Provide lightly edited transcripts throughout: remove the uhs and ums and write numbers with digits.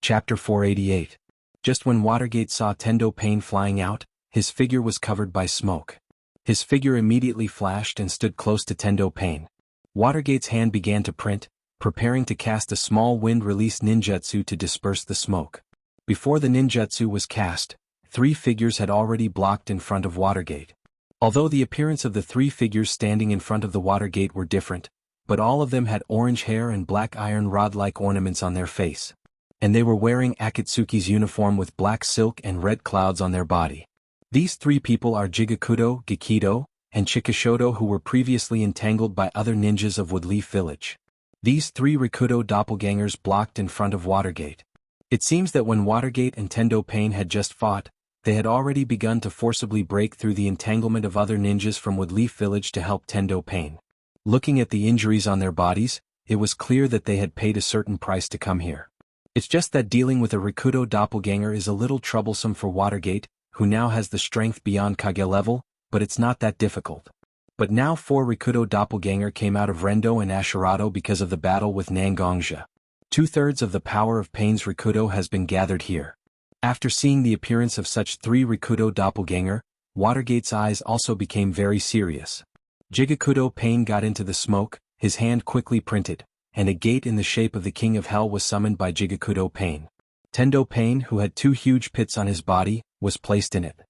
Chapter 488. Just when Watergate saw Tendo Pain flying out, his figure was covered by smoke. His figure immediately flashed and stood close to Tendo Pain. Watergate's hand began to print, preparing to cast a small wind-release ninjutsu to disperse the smoke. Before the ninjutsu was cast, 3 figures had already blocked in front of Watergate. Although the appearance of the 3 figures standing in front of the Watergate were different, but all of them had orange hair and black iron rod-like ornaments on their face. And they were wearing Akatsuki's uniform with black silk and red clouds on their body. These 3 people are Jigakudo, Gikido, and Chikishodo, who were previously entangled by other ninjas of Woodleaf Village. These 3 Rikudo doppelgangers blocked in front of Watergate. It seems that when Watergate and Tendo Pain had just fought, they had already begun to forcibly break through the entanglement of other ninjas from Woodleaf Village to help Tendo Pain. Looking at the injuries on their bodies, it was clear that they had paid a certain price to come here. It's just that dealing with a Rikudo doppelganger is a little troublesome for Watergate, who now has the strength beyond Kage level, but it's not that difficult. But now 4 Rikudo doppelganger came out of Rendo and Ashirado because of the battle with Nangongja. 2/3 of the power of Pain's Rikudo has been gathered here. After seeing the appearance of such 3 Rikudo doppelganger, Watergate's eyes also became very serious. Jigakudo Pain got into the smoke, his hand quickly printed, and a gate in the shape of the King of Hell was summoned by Jigakudo Pain. Tendo Pain, who had 2 huge pits on his body, was placed in it.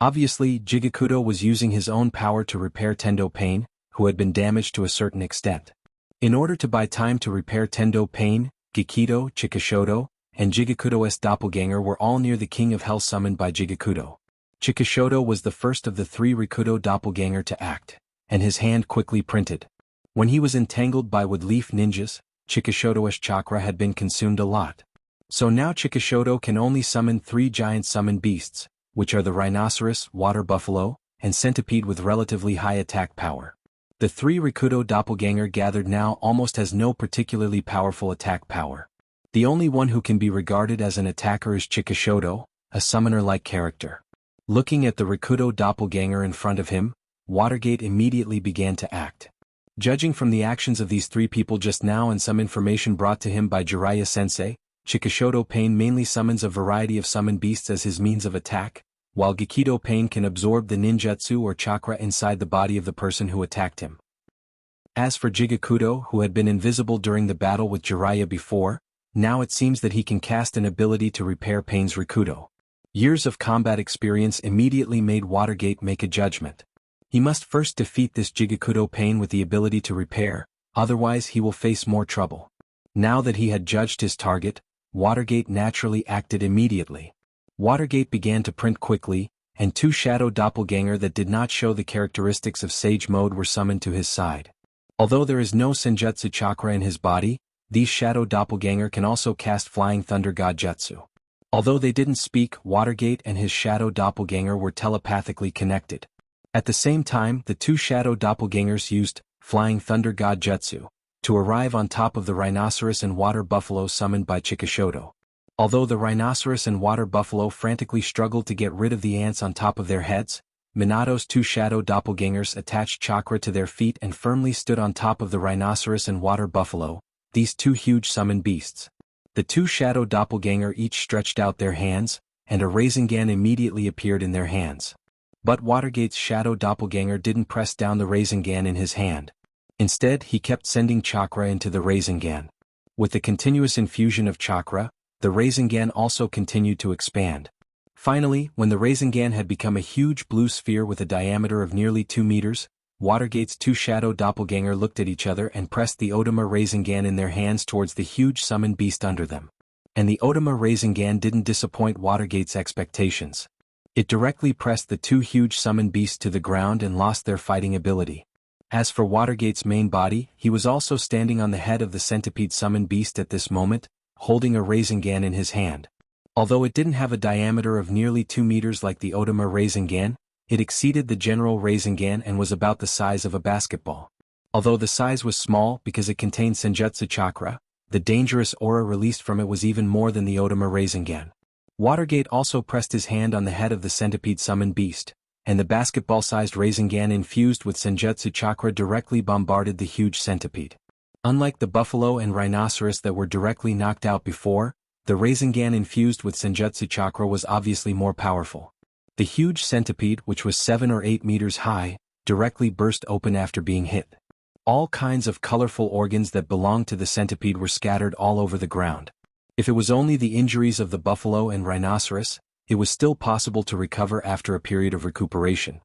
Obviously, Jigakudo was using his own power to repair Tendo Pain, who had been damaged to a certain extent. In order to buy time to repair Tendo Pain, Gikido, Chikishodo, and Jigakudo's doppelganger were all near the King of Hell summoned by Jigakudo. Chikishodo was the first of the 3 Rikudo doppelganger to act, and his hand quickly printed. When he was entangled by Woodleaf ninjas, Chikishodo's chakra had been consumed a lot. So now Chikishodo can only summon 3 giant summon beasts, which are the rhinoceros, water buffalo, and centipede with relatively high attack power. The 3 Rikudo doppelganger gathered now almost has no particularly powerful attack power. The only one who can be regarded as an attacker is Chikishodo, a summoner-like character. Looking at the Rikudo doppelganger in front of him, Watergate immediately began to act. Judging from the actions of these 3 people just now and some information brought to him by Jiraiya-sensei, Chikishodo Pain mainly summons a variety of summon beasts as his means of attack, while Gikido Pain can absorb the ninjutsu or chakra inside the body of the person who attacked him. As for Jigakudo, who had been invisible during the battle with Jiraiya before, now it seems that he can cast an ability to repair Pain's Rikudo. Years of combat experience immediately made Watergate make a judgment. He must first defeat this Jigakudo Pain with the ability to repair, otherwise he will face more trouble. Now that he had judged his target, Watergate naturally acted immediately. Watergate began to print quickly, and 2 shadow doppelganger that did not show the characteristics of Sage Mode were summoned to his side. Although there is no Senjutsu chakra in his body, these shadow doppelganger can also cast Flying Thunder God Jutsu. Although they didn't speak, Watergate and his shadow doppelganger were telepathically connected. At the same time, the 2 shadow doppelgangers used Flying Thunder God Jutsu to arrive on top of the rhinoceros and water buffalo summoned by Chikishodo. Although the rhinoceros and water buffalo frantically struggled to get rid of the ants on top of their heads, Minato's 2 shadow doppelgangers attached chakra to their feet and firmly stood on top of the rhinoceros and water buffalo, these 2 huge summon beasts. The 2 shadow doppelganger each stretched out their hands, and a Rasengan immediately appeared in their hands. But Watergate's shadow doppelganger didn't press down the Rasengan in his hand. Instead, he kept sending chakra into the Rasengan. With the continuous infusion of chakra, the Rasengan also continued to expand. Finally, when the Rasengan had become a huge blue sphere with a diameter of nearly 2 meters, Watergate's 2 shadow doppelganger looked at each other and pressed the Odama Rasengan in their hands towards the huge summon beast under them. And the Odama Rasengan didn't disappoint Watergate's expectations. It directly pressed the 2 huge summon beasts to the ground and lost their fighting ability. As for Watergate's main body, he was also standing on the head of the centipede summon beast at this moment, holding a Rasengan in his hand. Although it didn't have a diameter of nearly 2 meters like the Odama Rasengan, it exceeded the general Rasengan and was about the size of a basketball. Although the size was small because it contained Senjutsu chakra, the dangerous aura released from it was even more than the Odama Rasengan. Watergate also pressed his hand on the head of the centipede summon beast, and the basketball-sized Rasengan infused with Senjutsu chakra directly bombarded the huge centipede. Unlike the buffalo and rhinoceros that were directly knocked out before, the Rasengan infused with Senjutsu chakra was obviously more powerful. The huge centipede, which was 7 or 8 meters high, directly burst open after being hit. All kinds of colorful organs that belonged to the centipede were scattered all over the ground. If it was only the injuries of the buffalo and rhinoceros, it was still possible to recover after a period of recuperation.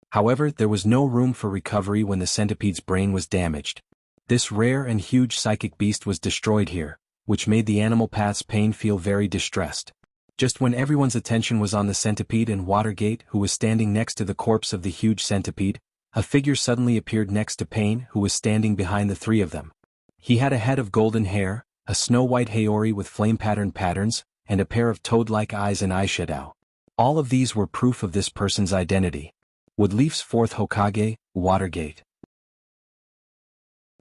However, there was no room for recovery when the centipede's brain was damaged. This rare and huge psychic beast was destroyed here, which made the animal path's pain feel very distressed. Just when everyone's attention was on the centipede and Watergate, who was standing next to the corpse of the huge centipede, a figure suddenly appeared next to Pain, who was standing behind the three of them. He had a head of golden hair, a snow-white haori with flame-patterned patterns, and a pair of toad-like eyes and eyeshadow. All of these were proof of this person's identity. Woodleaf's fourth Hokage, Watergate.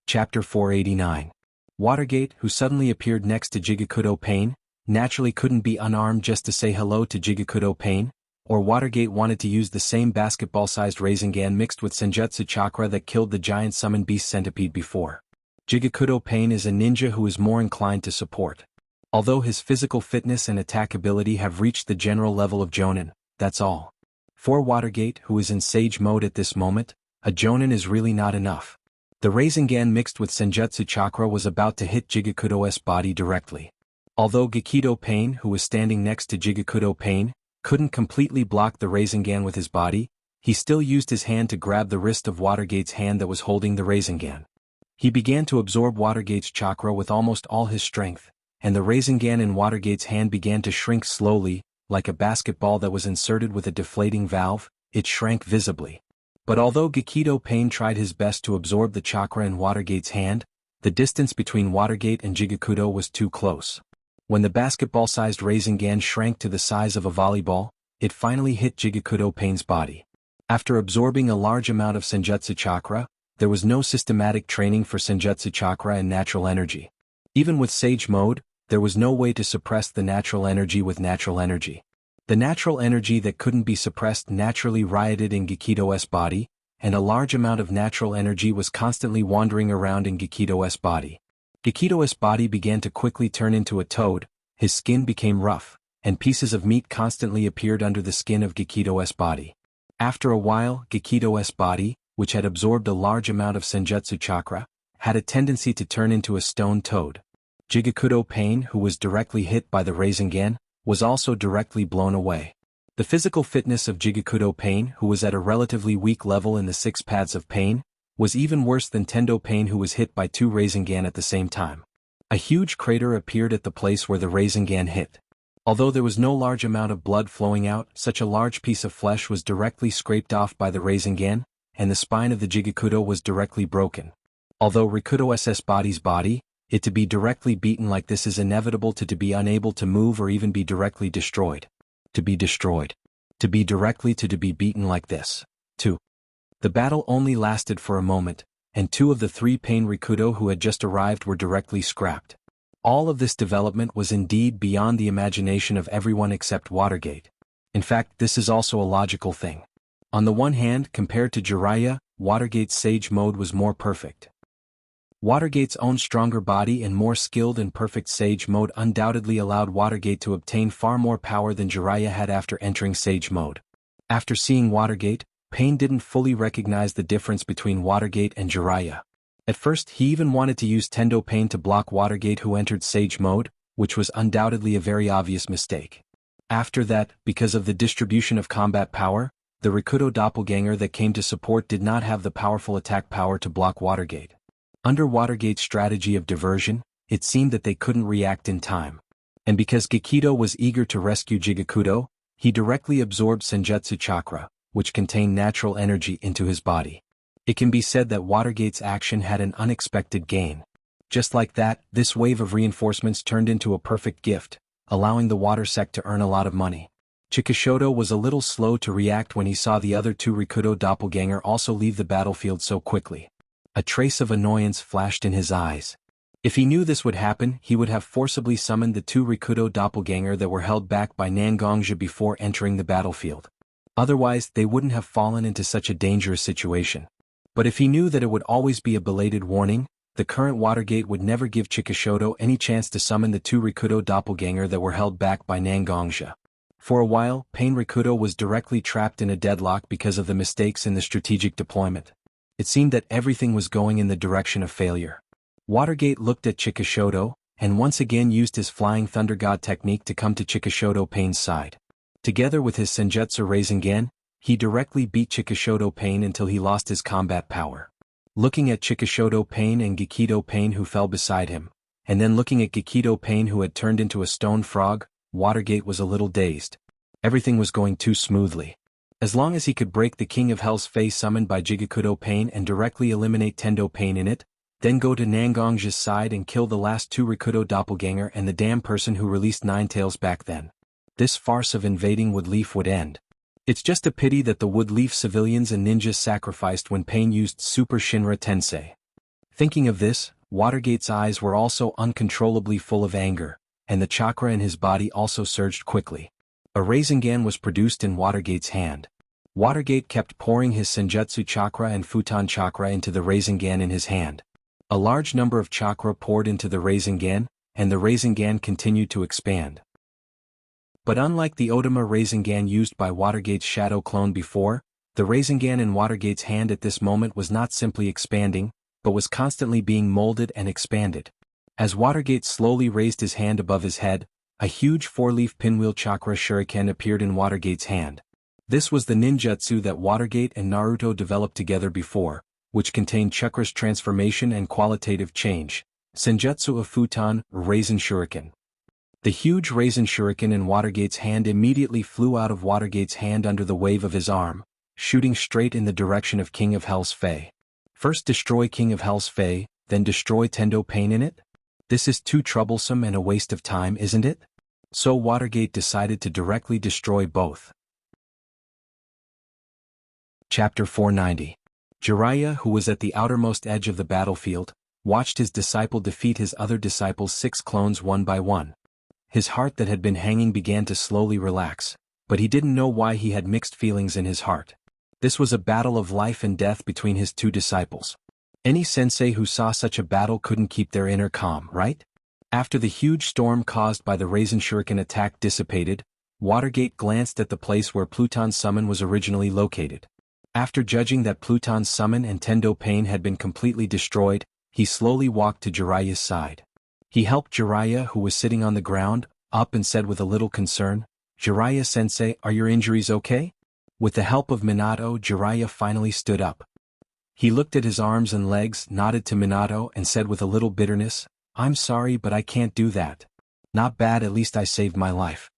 Chapter 489. Watergate, who suddenly appeared next to Jigakudo Pain, naturally couldn't be unarmed just to say hello to Jigakudo Pain, or Watergate wanted to use the same basketball-sized Rasengan mixed with Senjutsu chakra that killed the giant summon beast centipede before. Jigakudo Pain is a ninja who is more inclined to support. Although his physical fitness and attack ability have reached the general level of Jonin, that's all. For Watergate, who is in Sage mode at this moment, a Jonin is really not enough. The Rasengan mixed with Senjutsu chakra was about to hit Jigakudo's body directly. Although Gakido Pain, who was standing next to Jigakudo Pain, couldn't completely block the Rasengan with his body, he still used his hand to grab the wrist of Watergate's hand that was holding the Rasengan. He began to absorb Watergate's chakra with almost all his strength, and the Rasengan in Watergate's hand began to shrink slowly, like a basketball that was inserted with a deflating valve. It shrank visibly. But although Gakido Pain tried his best to absorb the chakra in Watergate's hand, the distance between Watergate and Jigakudo was too close. When the basketball-sized Rasengan shrank to the size of a volleyball, it finally hit Jigakudo Pain's body. After absorbing a large amount of Senjutsu chakra, there was no systematic training for Senjutsu chakra and natural energy. Even with Sage mode, there was no way to suppress the natural energy with natural energy. The natural energy that couldn't be suppressed naturally rioted in Gakido's body, and a large amount of natural energy was constantly wandering around in Gakido's body. Gakido's body began to quickly turn into a toad, his skin became rough, and pieces of meat constantly appeared under the skin of Gakido's body. After a while, Gakido's body, which had absorbed a large amount of Senjutsu chakra, had a tendency to turn into a stone toad. Jigakudo Pain, who was directly hit by the Rasengan, was also directly blown away. The physical fitness of Jigakudo Pain, who was at a relatively weak level in the 6 paths of pain, was even worse than Tendo Pain, who was hit by 2 Rasengan at the same time. A huge crater appeared at the place where the Rasengan hit. Although there was no large amount of blood flowing out, such a large piece of flesh was directly scraped off by the Rasengan, and the spine of the Jigakudo was directly broken. Although Rikudo's body, it to be directly beaten like this is inevitable to be unable to move or even be directly destroyed. To be destroyed. To be directly to be beaten like this. 2. The battle only lasted for a moment, and 2 of the 3 Pain Rikudo who had just arrived were directly scrapped. All of this development was indeed beyond the imagination of everyone except Watergate. In fact, this is also a logical thing. On the one hand, compared to Jiraiya, Watergate's Sage mode was more perfect. Watergate's own stronger body and more skilled and perfect Sage mode undoubtedly allowed Watergate to obtain far more power than Jiraiya had after entering Sage mode. After seeing Watergate, Pain didn't fully recognize the difference between Watergate and Jiraiya. At first he even wanted to use Tendo Pain to block Watergate, who entered Sage mode, which was undoubtedly a very obvious mistake. After that, because of the distribution of combat power, the Rikudo doppelganger that came to support did not have the powerful attack power to block Watergate. Under Watergate's strategy of diversion, it seemed that they couldn't react in time. And because Gakido was eager to rescue Jigakudo, he directly absorbed Senjutsu chakra, which contained natural energy, into his body. It can be said that Watergate's action had an unexpected gain. Just like that, this wave of reinforcements turned into a perfect gift, allowing the water sect to earn a lot of money. Chikishoto was a little slow to react when he saw the other 2 Rikudo doppelganger also leave the battlefield so quickly. A trace of annoyance flashed in his eyes. If he knew this would happen, he would have forcibly summoned the 2 Rikudo doppelganger that were held back by Nangongja before entering the battlefield. Otherwise, they wouldn't have fallen into such a dangerous situation. But if he knew that it would always be a belated warning, the current Watergate would never give Chikishoto any chance to summon the two Rikudo doppelganger that were held back by Nangongja. For a while, Pain Rikudo was directly trapped in a deadlock because of the mistakes in the strategic deployment. It seemed that everything was going in the direction of failure. Watergate looked at Chikishoto, and once again used his Flying Thunder God technique to come to Chikishoto Pain's side. Together with his Senjutsu Rasengan, he directly beat Chikishoto Pain until he lost his combat power. Looking at Chikishoto Pain and Gikido Pain who fell beside him, and then looking at Gikido Pain who had turned into a stone frog, Watergate was a little dazed. Everything was going too smoothly. As long as he could break the King of Hell's face summoned by Jigikudo Pain and directly eliminate Tendo Pain in it, then go to Nangongja's side and kill the last two Rikudo doppelganger and the damn person who released Ninetails back then, this farce of invading Woodleaf would end. It's just a pity that the Woodleaf civilians and ninjas sacrificed when Pain used Super Shinra Tensei. Thinking of this, Watergate's eyes were also uncontrollably full of anger, and the chakra in his body also surged quickly. A Rasengan was produced in Watergate's hand. Watergate kept pouring his Senjutsu chakra and Futon chakra into the Rasengan in his hand. A large number of chakra poured into the Rasengan, and the Rasengan continued to expand. But unlike the Otama Rasengan used by Watergate's shadow clone before, the Rasengan in Watergate's hand at this moment was not simply expanding, but was constantly being molded and expanded. As Watergate slowly raised his hand above his head, a huge four-leaf pinwheel chakra shuriken appeared in Watergate's hand. This was the ninjutsu that Watergate and Naruto developed together before, which contained chakra's transformation and qualitative change, Senjutsu of Futon, Rasen Shuriken. The huge Rasen Shuriken in Watergate's hand immediately flew out of Watergate's hand under the wave of his arm, shooting straight in the direction of King of Hell's Fae. First destroy King of Hell's Fae, then destroy Tendo Pain in it? This is too troublesome and a waste of time, isn't it? So Watergate decided to directly destroy both. Chapter 490. Jiraiya, who was at the outermost edge of the battlefield, watched his disciple defeat his other disciple's 6 clones one by one. His heart that had been hanging began to slowly relax, but he didn't know why he had mixed feelings in his heart. This was a battle of life and death between his 2 disciples. Any sensei who saw such a battle couldn't keep their inner calm, right? After the huge storm caused by the Rasen Shuriken attack dissipated, Watergate glanced at the place where Pluton's summon was originally located. After judging that Pluton's summon and Tendo Pain had been completely destroyed, he slowly walked to Jiraiya's side. He helped Jiraiya, who was sitting on the ground, up and said with a little concern, "Jiraiya-sensei, are your injuries okay?" With the help of Minato, Jiraiya finally stood up. He looked at his arms and legs, nodded to Minato and said with a little bitterness, "I'm sorry but I can't do that. Not bad, at least I saved my life."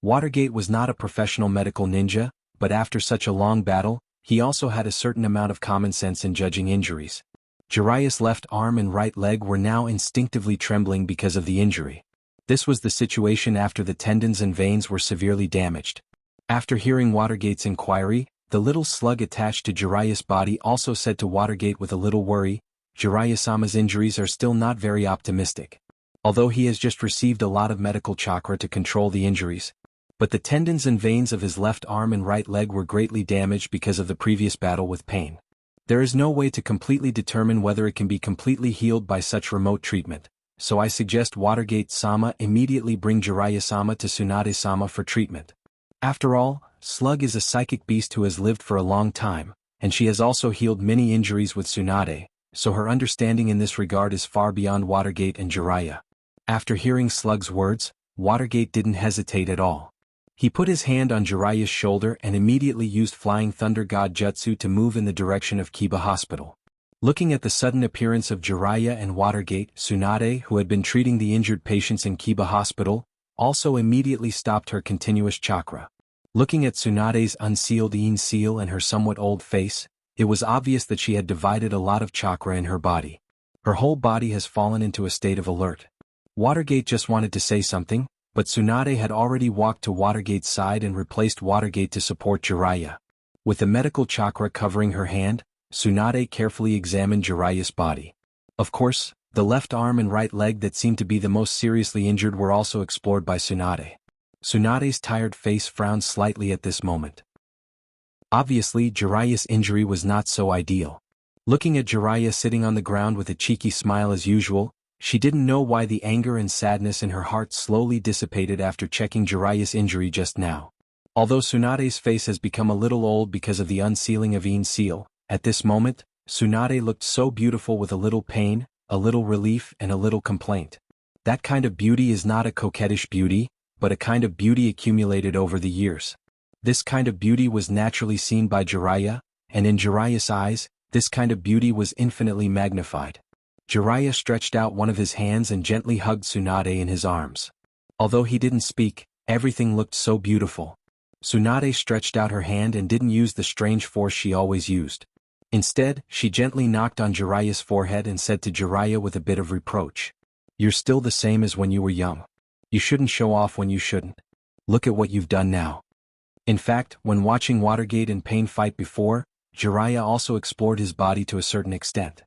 Watergate was not a professional medical ninja, but after such a long battle, he also had a certain amount of common sense in judging injuries. Jiraiya's left arm and right leg were now instinctively trembling because of the injury. This was the situation after the tendons and veins were severely damaged. After hearing Watergate's inquiry, the little slug attached to Jiraiya's body also said to Watergate with a little worry, "Jiraiya-sama's injuries are still not very optimistic. Although he has just received a lot of medical chakra to control the injuries. But the tendons and veins of his left arm and right leg were greatly damaged because of the previous battle with Pain. There is no way to completely determine whether it can be completely healed by such remote treatment, so I suggest Watergate-sama immediately bring Jiraiya-sama to Tsunade-sama for treatment. After all, Slug is a psychic beast who has lived for a long time, and she has also healed many injuries with Tsunade, so her understanding in this regard is far beyond Watergate and Jiraiya." After hearing Slug's words, Watergate didn't hesitate at all. He put his hand on Jiraiya's shoulder and immediately used Flying Thunder God Jutsu to move in the direction of Kiba Hospital. Looking at the sudden appearance of Jiraiya and Watergate, Tsunade, who had been treating the injured patients in Kiba Hospital, also immediately stopped her continuous chakra. Looking at Tsunade's unsealed Yin seal and her somewhat old face, it was obvious that she had divided a lot of chakra in her body. Her whole body has fallen into a state of alert. Watergate just wanted to say something, but Tsunade had already walked to Watergate's side and replaced Watergate to support Jiraiya. With the medical chakra covering her hand, Tsunade carefully examined Jiraiya's body. Of course, the left arm and right leg that seemed to be the most seriously injured were also explored by Tsunade. Tsunade's tired face frowned slightly at this moment. Obviously, Jiraiya's injury was not so ideal. Looking at Jiraiya sitting on the ground with a cheeky smile as usual, she didn't know why the anger and sadness in her heart slowly dissipated after checking Jiraiya's injury just now. Although Tsunade's face has become a little old because of the unsealing of Ian's seal, at this moment, Tsunade looked so beautiful with a little pain, a little relief and a little complaint. That kind of beauty is not a coquettish beauty, but a kind of beauty accumulated over the years. This kind of beauty was naturally seen by Jiraiya, and in Jiraiya's eyes, this kind of beauty was infinitely magnified. Jiraiya stretched out one of his hands and gently hugged Tsunade in his arms. Although he didn't speak, everything looked so beautiful. Tsunade stretched out her hand and didn't use the strange force she always used. Instead, she gently knocked on Jiraiya's forehead and said to Jiraiya with a bit of reproach, "You're still the same as when you were young. You shouldn't show off when you shouldn't. Look at what you've done now." In fact, when watching Watergate and Pain fight before, Jiraiya also explored his body to a certain extent.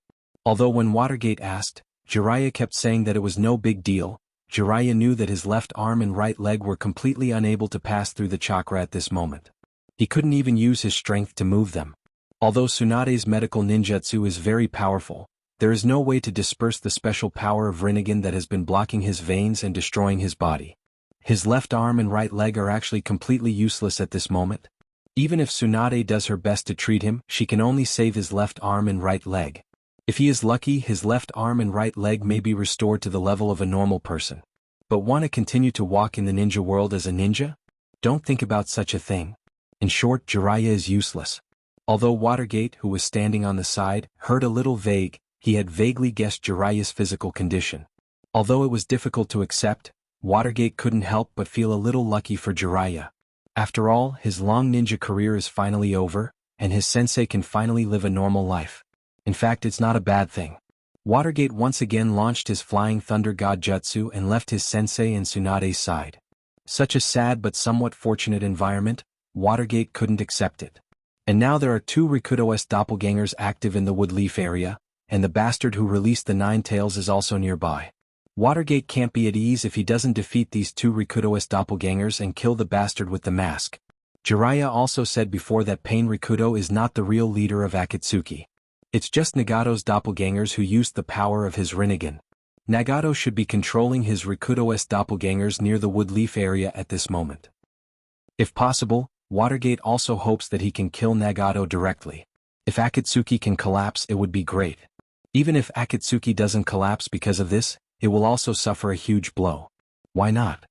Although when Watergate asked, Jiraiya kept saying that it was no big deal, Jiraiya knew that his left arm and right leg were completely unable to pass through the chakra at this moment. He couldn't even use his strength to move them. Although Tsunade's medical ninjutsu is very powerful, there is no way to disperse the special power of Rinnegan that has been blocking his veins and destroying his body. His left arm and right leg are actually completely useless at this moment. Even if Tsunade does her best to treat him, she can only save his left arm and right leg. If he is lucky, his left arm and right leg may be restored to the level of a normal person. But want to continue to walk in the ninja world as a ninja? Don't think about such a thing. In short, Jiraiya is useless. Although Watergate, who was standing on the side, heard a little vague, he had vaguely guessed Jiraiya's physical condition. Although it was difficult to accept, Watergate couldn't help but feel a little lucky for Jiraiya. After all, his long ninja career is finally over, and his sensei can finally live a normal life. In fact, it's not a bad thing. Watergate once again launched his Flying Thunder God Jutsu and left his sensei and Tsunade's side. Such a sad but somewhat fortunate environment, Watergate couldn't accept it. And now there are two Rikudo-S doppelgangers active in the Woodleaf area, and the bastard who released the Nine Tails is also nearby. Watergate can't be at ease if he doesn't defeat these two Rikudo-S doppelgangers and kill the bastard with the mask. Jiraiya also said before that Pain Rikudo is not the real leader of Akatsuki. It's just Nagato's doppelgangers who used the power of his Rinnegan. Nagato should be controlling his Rikudo-S doppelgangers near the Woodleaf area at this moment. If possible, Watergate also hopes that he can kill Nagato directly. If Akatsuki can collapse, it would be great. Even if Akatsuki doesn't collapse because of this, it will also suffer a huge blow. Why not?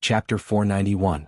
Chapter 491.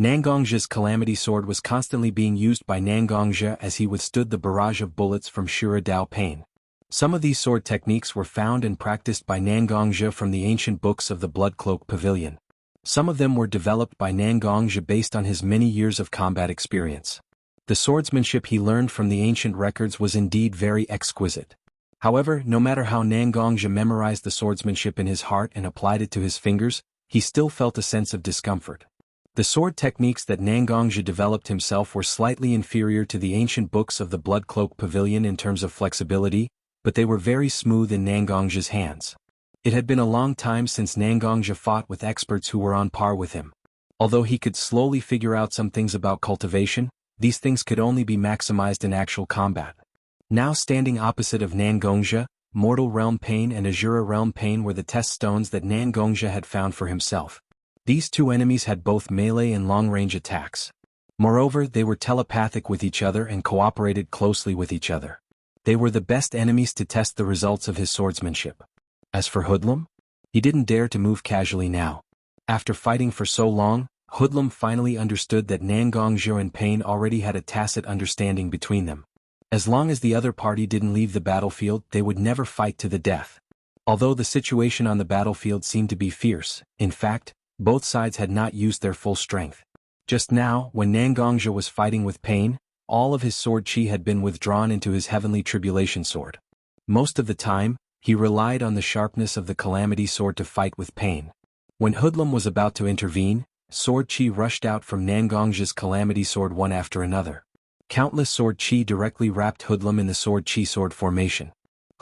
Nangongja's Calamity Sword was constantly being used by Nangongja as he withstood the barrage of bullets from Shura Dao Pain. Some of these sword techniques were found and practiced by Nangongja from the ancient books of the Blood Cloak Pavilion. Some of them were developed by Nangongja based on his many years of combat experience. The swordsmanship he learned from the ancient records was indeed very exquisite. However, no matter how Nangongja memorized the swordsmanship in his heart and applied it to his fingers, he still felt a sense of discomfort. The sword techniques that Nangongja developed himself were slightly inferior to the ancient books of the Blood Cloak Pavilion in terms of flexibility, but they were very smooth in Nangongja's hands. It had been a long time since Nangongja fought with experts who were on par with him. Although he could slowly figure out some things about cultivation, these things could only be maximized in actual combat. Now standing opposite of Nangongja, Mortal Realm Pain and Azura Realm Pain were the test stones that Nangongja had found for himself. These two enemies had both melee and long-range attacks. Moreover, they were telepathic with each other and cooperated closely with each other. They were the best enemies to test the results of his swordsmanship. As for Hoodlum, he didn't dare to move casually now. After fighting for so long, Hoodlum finally understood that Nangongja and Pain already had a tacit understanding between them. As long as the other party didn't leave the battlefield, they would never fight to the death. Although the situation on the battlefield seemed to be fierce, in fact, both sides had not used their full strength. Just now, when Nangongja was fighting with Pain, all of his sword chi had been withdrawn into his heavenly tribulation sword. Most of the time, he relied on the sharpness of the Calamity Sword to fight with Pain. When Hoodlum was about to intervene, sword chi rushed out from Nangongja's Calamity Sword one after another. Countless sword chi directly wrapped Hoodlum in the sword chi sword formation.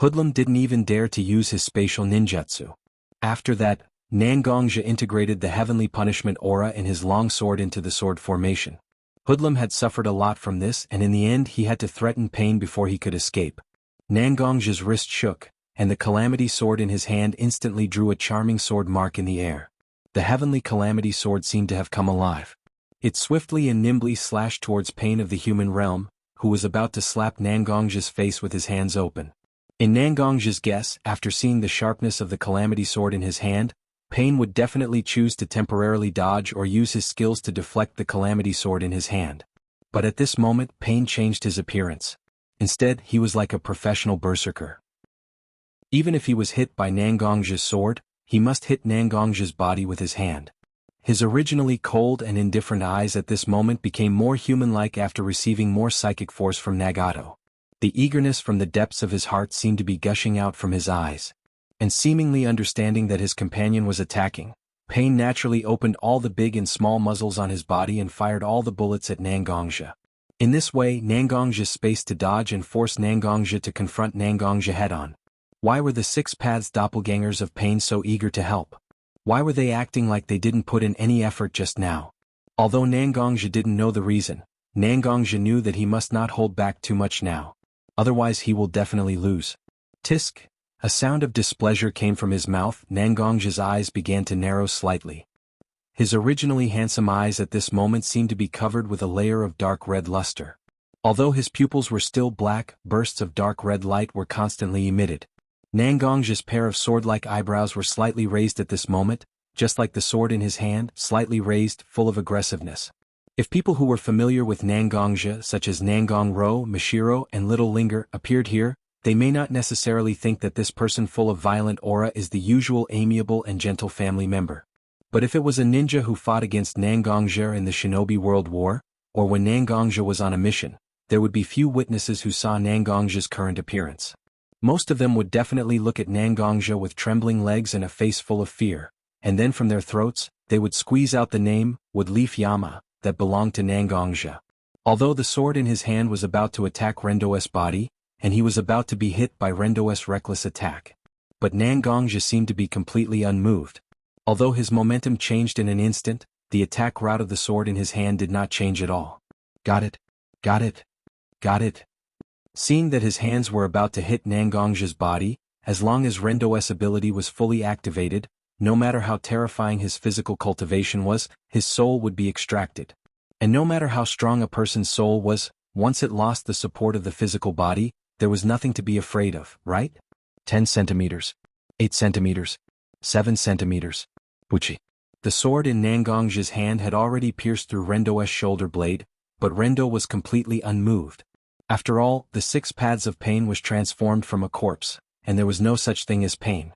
Hoodlum didn't even dare to use his spatial ninjutsu. After that, Nangongja integrated the heavenly punishment aura in his long sword into the sword formation. Hoodlum had suffered a lot from this, and in the end he had to threaten Pain before he could escape. Nangong's wrist shook, and the calamity sword in his hand instantly drew a charming sword mark in the air. The heavenly calamity sword seemed to have come alive. It swiftly and nimbly slashed towards Pain of the human realm, who was about to slap Nangong's face with his hands open. In Nangong's guess, after seeing the sharpness of the calamity sword in his hand, Pain would definitely choose to temporarily dodge or use his skills to deflect the calamity sword in his hand. But at this moment Pain changed his appearance. Instead, he was like a professional berserker. Even if he was hit by Nangong's sword, he must hit Nangong's body with his hand. His originally cold and indifferent eyes at this moment became more human-like after receiving more psychic force from Nagato. The eagerness from the depths of his heart seemed to be gushing out from his eyes. And seemingly understanding that his companion was attacking, Pain naturally opened all the big and small muzzles on his body and fired all the bullets at Nangongja. In this way, Nangongja spaced to dodge and forced Nangongja to confront Nangongja head-on. Why were the Six Paths doppelgangers of Pain so eager to help? Why were they acting like they didn't put in any effort just now? Although Nangongja didn't know the reason, Nangongja knew that he must not hold back too much now. Otherwise he will definitely lose. Tisk! A sound of displeasure came from his mouth. Nangongja's eyes began to narrow slightly. His originally handsome eyes at this moment seemed to be covered with a layer of dark red luster. Although his pupils were still black, bursts of dark red light were constantly emitted. Nangongja's pair of sword-like eyebrows were slightly raised at this moment, just like the sword in his hand, slightly raised, full of aggressiveness. If people who were familiar with Nangongja, such as Nangong-ro, Mashiro, and Little Linger, appeared here, they may not necessarily think that this person full of violent aura is the usual amiable and gentle family member. But if it was a ninja who fought against Nangongja in the Shinobi World War, or when Nangongja was on a mission, there would be few witnesses who saw Nangongja's current appearance. Most of them would definitely look at Nangongja with trembling legs and a face full of fear, and then from their throats, they would squeeze out the name, Woodleaf Yama, that belonged to Nangongja. Although the sword in his hand was about to attack Rendo's body, and he was about to be hit by Rendo's reckless attack. But Nangongja seemed to be completely unmoved. Although his momentum changed in an instant, the attack route of the sword in his hand did not change at all. Got it. Got it. Got it. Seeing that his hands were about to hit Nangongja's body, as long as Rendo's ability was fully activated, no matter how terrifying his physical cultivation was, his soul would be extracted. And no matter how strong a person's soul was, once it lost the support of the physical body, there was nothing to be afraid of, right? 10 centimeters. 8 centimeters. 7 centimeters. Buchi. The sword in Nangongja's hand had already pierced through Rendo's shoulder blade, but Rendo was completely unmoved. After all, the Six Paths of Pain was transformed from a corpse, and there was no such thing as pain.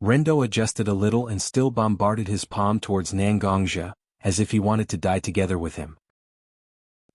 Rendo adjusted a little and still bombarded his palm towards Nangongja, as if he wanted to die together with him.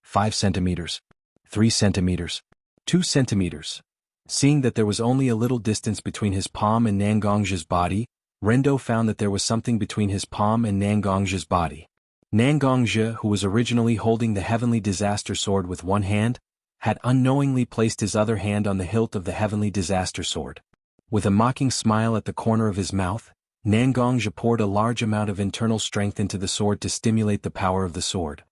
5 centimeters. 3 centimeters. 2 centimeters. Seeing that there was only a little distance between his palm and Nangongja's body, Rendo found that there was something between his palm and Nangongja's body. Nangongja, who was originally holding the Heavenly Disaster Sword with one hand, had unknowingly placed his other hand on the hilt of the Heavenly Disaster Sword. With a mocking smile at the corner of his mouth, Nangongja poured a large amount of internal strength into the sword to stimulate the power of the sword.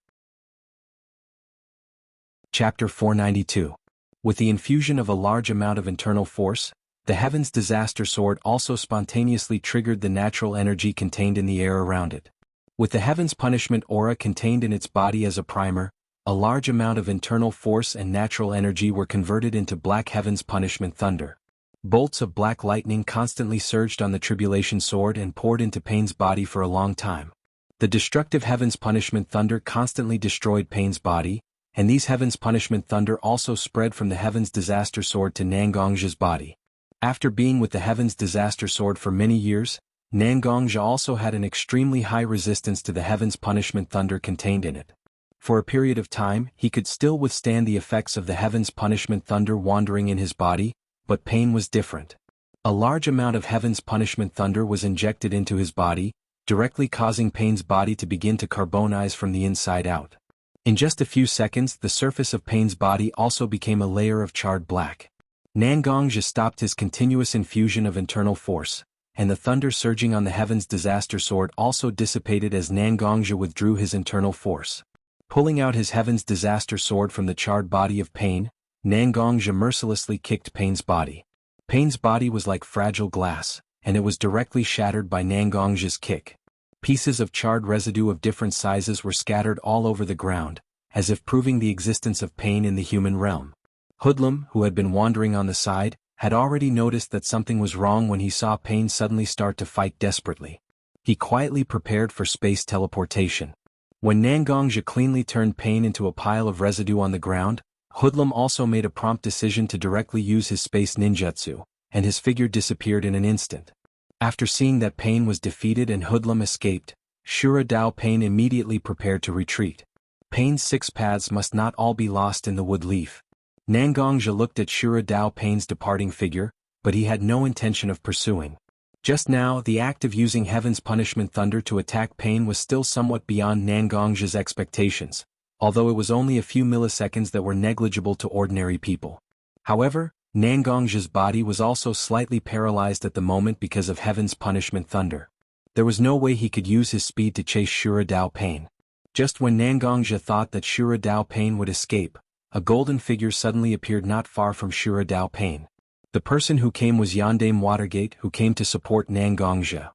Chapter 492. With the infusion of a large amount of internal force, the Heaven's Disaster Sword also spontaneously triggered the natural energy contained in the air around it. With the Heaven's Punishment aura contained in its body as a primer, a large amount of internal force and natural energy were converted into Black Heaven's Punishment Thunder. Bolts of black lightning constantly surged on the Tribulation Sword and poured into Pain's body for a long time. The destructive Heaven's Punishment Thunder constantly destroyed Pain's body, and these Heaven's Punishment Thunder also spread from the Heaven's Disaster Sword to Nangongja's body. After being with the Heaven's Disaster Sword for many years, Nangongja also had an extremely high resistance to the Heaven's Punishment Thunder contained in it. For a period of time, he could still withstand the effects of the Heaven's Punishment Thunder wandering in his body, but Pain was different. A large amount of Heaven's Punishment Thunder was injected into his body, directly causing Pain's body to begin to carbonize from the inside out. In just a few seconds, the surface of Pain's body also became a layer of charred black. Nangongja stopped his continuous infusion of internal force, and the thunder surging on the Heaven's Disaster Sword also dissipated as Nangongja withdrew his internal force. Pulling out his Heaven's Disaster sword from the charred body of Pain, Nangongja mercilessly kicked Pain's body. Pain's body was like fragile glass, and it was directly shattered by Nangongja's kick. Pieces of charred residue of different sizes were scattered all over the ground, as if proving the existence of Pain in the human realm. Hoodlum, who had been wandering on the side, had already noticed that something was wrong when he saw Pain suddenly start to fight desperately. He quietly prepared for space teleportation. When Nangongja cleanly turned Pain into a pile of residue on the ground, Hoodlum also made a prompt decision to directly use his space ninjutsu, and his figure disappeared in an instant. After seeing that Pain was defeated and Hoodlum escaped, Shura Dao Pain immediately prepared to retreat. Pain's 6 paths must not all be lost in the wood leaf. Nangongja looked at Shura Dao Pain's departing figure, but he had no intention of pursuing. Just now, the act of using Heaven's Punishment Thunder to attack Pain was still somewhat beyond Nangongja's expectations, although it was only a few milliseconds that were negligible to ordinary people. However, Nangongja's body was also slightly paralyzed at the moment because of Heaven's Punishment Thunder. There was no way he could use his speed to chase Shura Dao Pain. Just when Nangongja thought that Shura Dao Pain would escape, a golden figure suddenly appeared not far from Shura Dao Pain. The person who came was Yandame Watergate, who came to support Nangongja.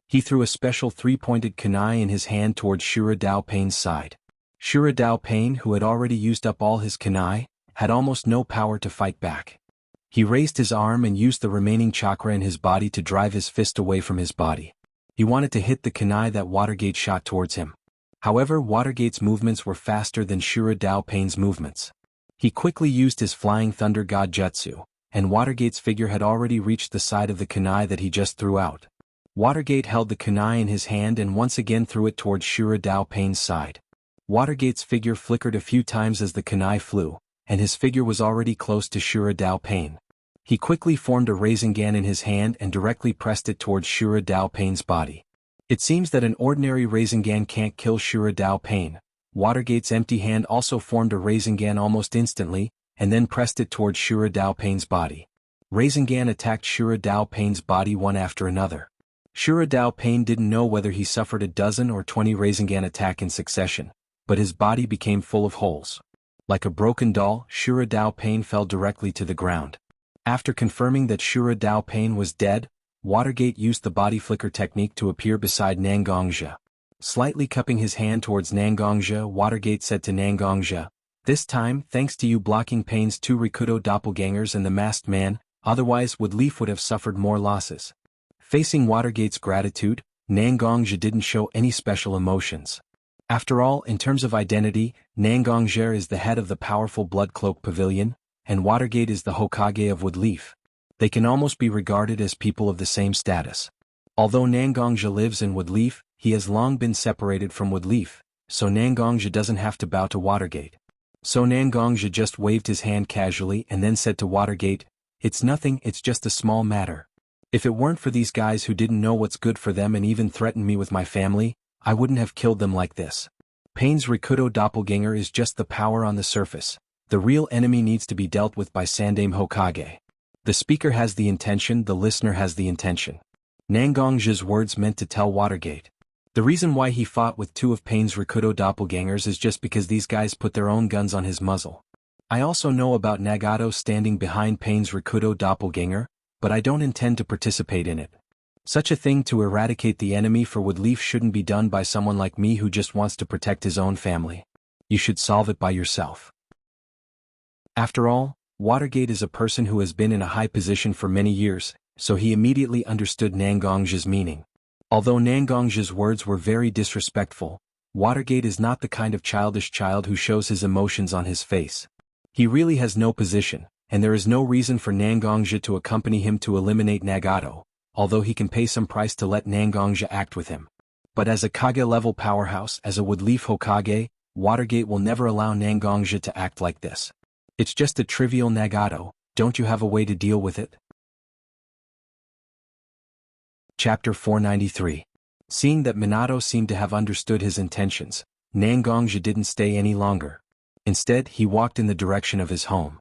He threw a special 3-pointed kunai in his hand towards Shura Dao Pain's side. Shura Dao Pain, who had already used up all his kunai, had almost no power to fight back. He raised his arm and used the remaining chakra in his body to drive his fist away from his body. He wanted to hit the kunai that Watergate shot towards him. However, Watergate's movements were faster than Shura Dao Pain's movements. He quickly used his Flying Thunder God Jutsu, and Watergate's figure had already reached the side of the kunai that he just threw out. Watergate held the kunai in his hand and once again threw it towards Shura Dao Pain's side. Watergate's figure flickered a few times as the kunai flew, and his figure was already close to Shura Dao Pain. He quickly formed a Rasengan in his hand and directly pressed it towards Shura Dao Pain's body. It seems that an ordinary Rasengan can't kill Shura Dao Pain. Watergate's empty hand also formed a Rasengan almost instantly, and then pressed it towards Shura Dao Pain's body. Rasengan attacked Shura Dao Pain's body one after another. Shura Dao Pain didn't know whether he suffered a dozen or 20 Rasengan attack in succession, but his body became full of holes. Like a broken doll, Shura Dao Pain fell directly to the ground. After confirming that Shura Dao Pain was dead, Watergate used the body flicker technique to appear beside Nangongja. Slightly cupping his hand towards Nangongja, Watergate said to Nangongja, "This time, thanks to you blocking Pain's 2 Rikudo doppelgangers and the masked man, otherwise Woodleaf would have suffered more losses." Facing Watergate's gratitude, Nangongja didn't show any special emotions. After all, in terms of identity, Nangongja is the head of the powerful Blood Cloak Pavilion, and Watergate is the Hokage of Woodleaf. They can almost be regarded as people of the same status. Although Nangongja lives in Woodleaf, he has long been separated from Woodleaf, so Nangongja doesn't have to bow to Watergate. So Nangongja just waved his hand casually and then said to Watergate, "It's nothing, it's just a small matter. If it weren't for these guys who didn't know what's good for them and even threatened me with my family, I wouldn't have killed them like this. Pain's Rikudo doppelganger is just the power on the surface. The real enemy needs to be dealt with by Sandame Hokage." The speaker has the intention, the listener has the intention. Nangongja's words meant to tell Watergate. The reason why he fought with 2 of Pain's Rikudo doppelgangers is just because these guys put their own guns on his muzzle. I also know about Nagato standing behind Pain's Rikudo doppelganger, but I don't intend to participate in it. Such a thing to eradicate the enemy for Woodleaf shouldn't be done by someone like me who just wants to protect his own family. You should solve it by yourself. After all, Watergate is a person who has been in a high position for many years, so he immediately understood Nangongja's meaning. Although Nangongja's words were very disrespectful, Watergate is not the kind of childish child who shows his emotions on his face. He really has no position, and there is no reason for Nangongja to accompany him to eliminate Nagato, although he can pay some price to let Nangongja act with him. But as a Kage-level powerhouse, as a Woodleaf Hokage, Watergate will never allow Nangongja to act like this. It's just a trivial Nagato, don't you have a way to deal with it? Chapter 493. Seeing that Minato seemed to have understood his intentions, Nangongja didn't stay any longer. Instead, he walked in the direction of his home.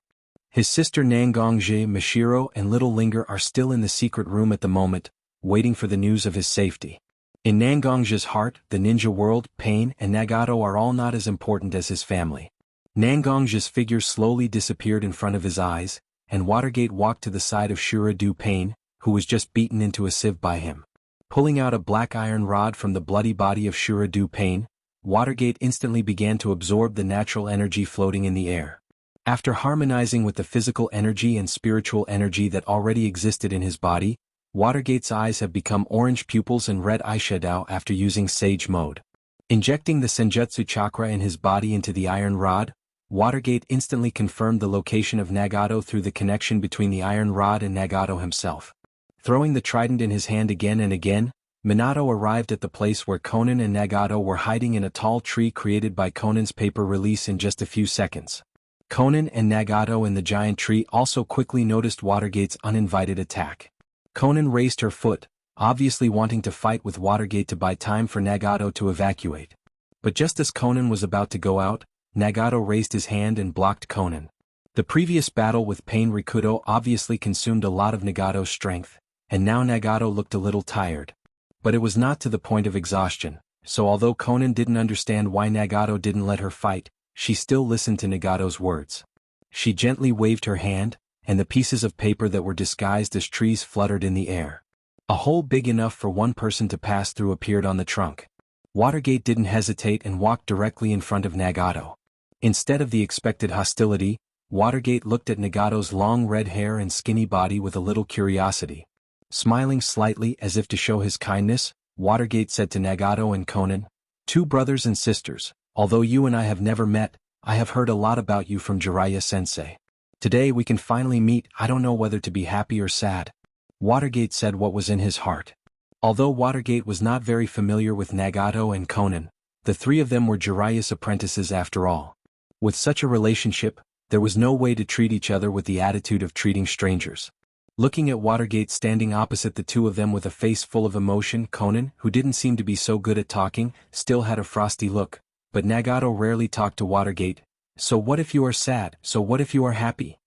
His sister Nangongja, Mashiro, and little Linger are still in the secret room at the moment, waiting for the news of his safety. In Nangong's heart, the ninja world, Pain, and Nagato are all not as important as his family. Nangong's figure slowly disappeared in front of his eyes, and Watergate walked to the side of Shura-do Pain, who was just beaten into a sieve by him. Pulling out a black iron rod from the bloody body of Shura-do Pain, Watergate instantly began to absorb the natural energy floating in the air. After harmonizing with the physical energy and spiritual energy that already existed in his body, Watergate's eyes have become orange pupils and red eyeshadow after using Sage Mode. Injecting the Senjutsu chakra in his body into the iron rod, Watergate instantly confirmed the location of Nagato through the connection between the iron rod and Nagato himself. Throwing the trident in his hand again and again, Minato arrived at the place where Conan and Nagato were hiding in a tall tree created by Conan's paper release in just a few seconds. Conan and Nagato in the giant tree also quickly noticed Watergate's uninvited attack. Conan raised her foot, obviously wanting to fight with Watergate to buy time for Nagato to evacuate. But just as Conan was about to go out, Nagato raised his hand and blocked Conan. The previous battle with Pain Rikudo obviously consumed a lot of Nagato's strength, and now Nagato looked a little tired. But it was not to the point of exhaustion, so although Conan didn't understand why Nagato didn't let her fight, she still listened to Nagato's words. She gently waved her hand, and the pieces of paper that were disguised as trees fluttered in the air. A hole big enough for one person to pass through appeared on the trunk. Watergate didn't hesitate and walked directly in front of Nagato. Instead of the expected hostility, Watergate looked at Nagato's long red hair and skinny body with a little curiosity. Smiling slightly as if to show his kindness, Watergate said to Nagato and Conan, "Two brothers and sisters, although you and I have never met, I have heard a lot about you from Jiraiya-sensei. Today we can finally meet. I don't know whether to be happy or sad." Watergate said what was in his heart. Although Watergate was not very familiar with Nagato and Conan, the three of them were Jiraiya's apprentices after all. With such a relationship, there was no way to treat each other with the attitude of treating strangers. Looking at Watergate standing opposite the two of them with a face full of emotion, Conan, who didn't seem to be so good at talking, still had a frosty look, but Nagato rarely talked to Watergate. "So what if you are sad? So what if you are happy?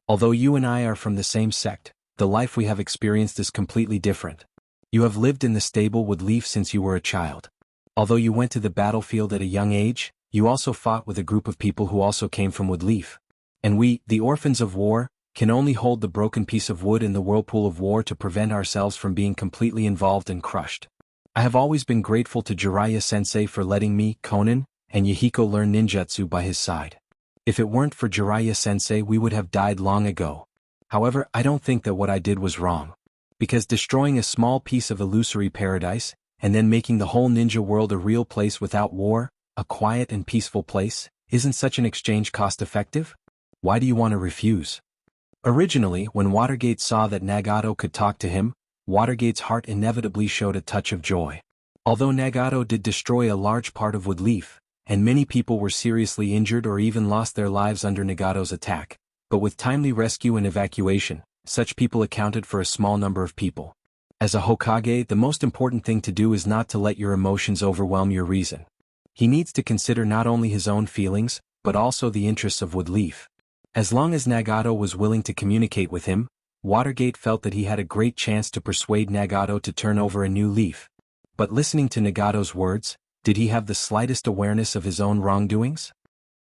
Although you and I are from the same sect, the life we have experienced is completely different. You have lived in the stable with Leaf since you were a child. Although you went to the battlefield at a young age, you also fought with a group of people who also came from Woodleaf. And we, the orphans of war, can only hold the broken piece of wood in the whirlpool of war to prevent ourselves from being completely involved and crushed. I have always been grateful to Jiraiya-sensei for letting me, Conan, and Yahiko learn ninjutsu by his side. If it weren't for Jiraiya-sensei, we would have died long ago. However, I don't think that what I did was wrong. Because destroying a small piece of illusory paradise, and then making the whole ninja world a real place without war, a quiet and peaceful place, isn't such an exchange cost-effective? Why do you want to refuse?" Originally, when Watergate saw that Nagato could talk to him, Watergate's heart inevitably showed a touch of joy. Although Nagato did destroy a large part of Woodleaf, and many people were seriously injured or even lost their lives under Nagato's attack, but with timely rescue and evacuation, such people accounted for a small number of people. As a Hokage, the most important thing to do is not to let your emotions overwhelm your reason. He needs to consider not only his own feelings, but also the interests of Woodleaf. As long as Nagato was willing to communicate with him, Watergate felt that he had a great chance to persuade Nagato to turn over a new leaf. But listening to Nagato's words, did he have the slightest awareness of his own wrongdoings?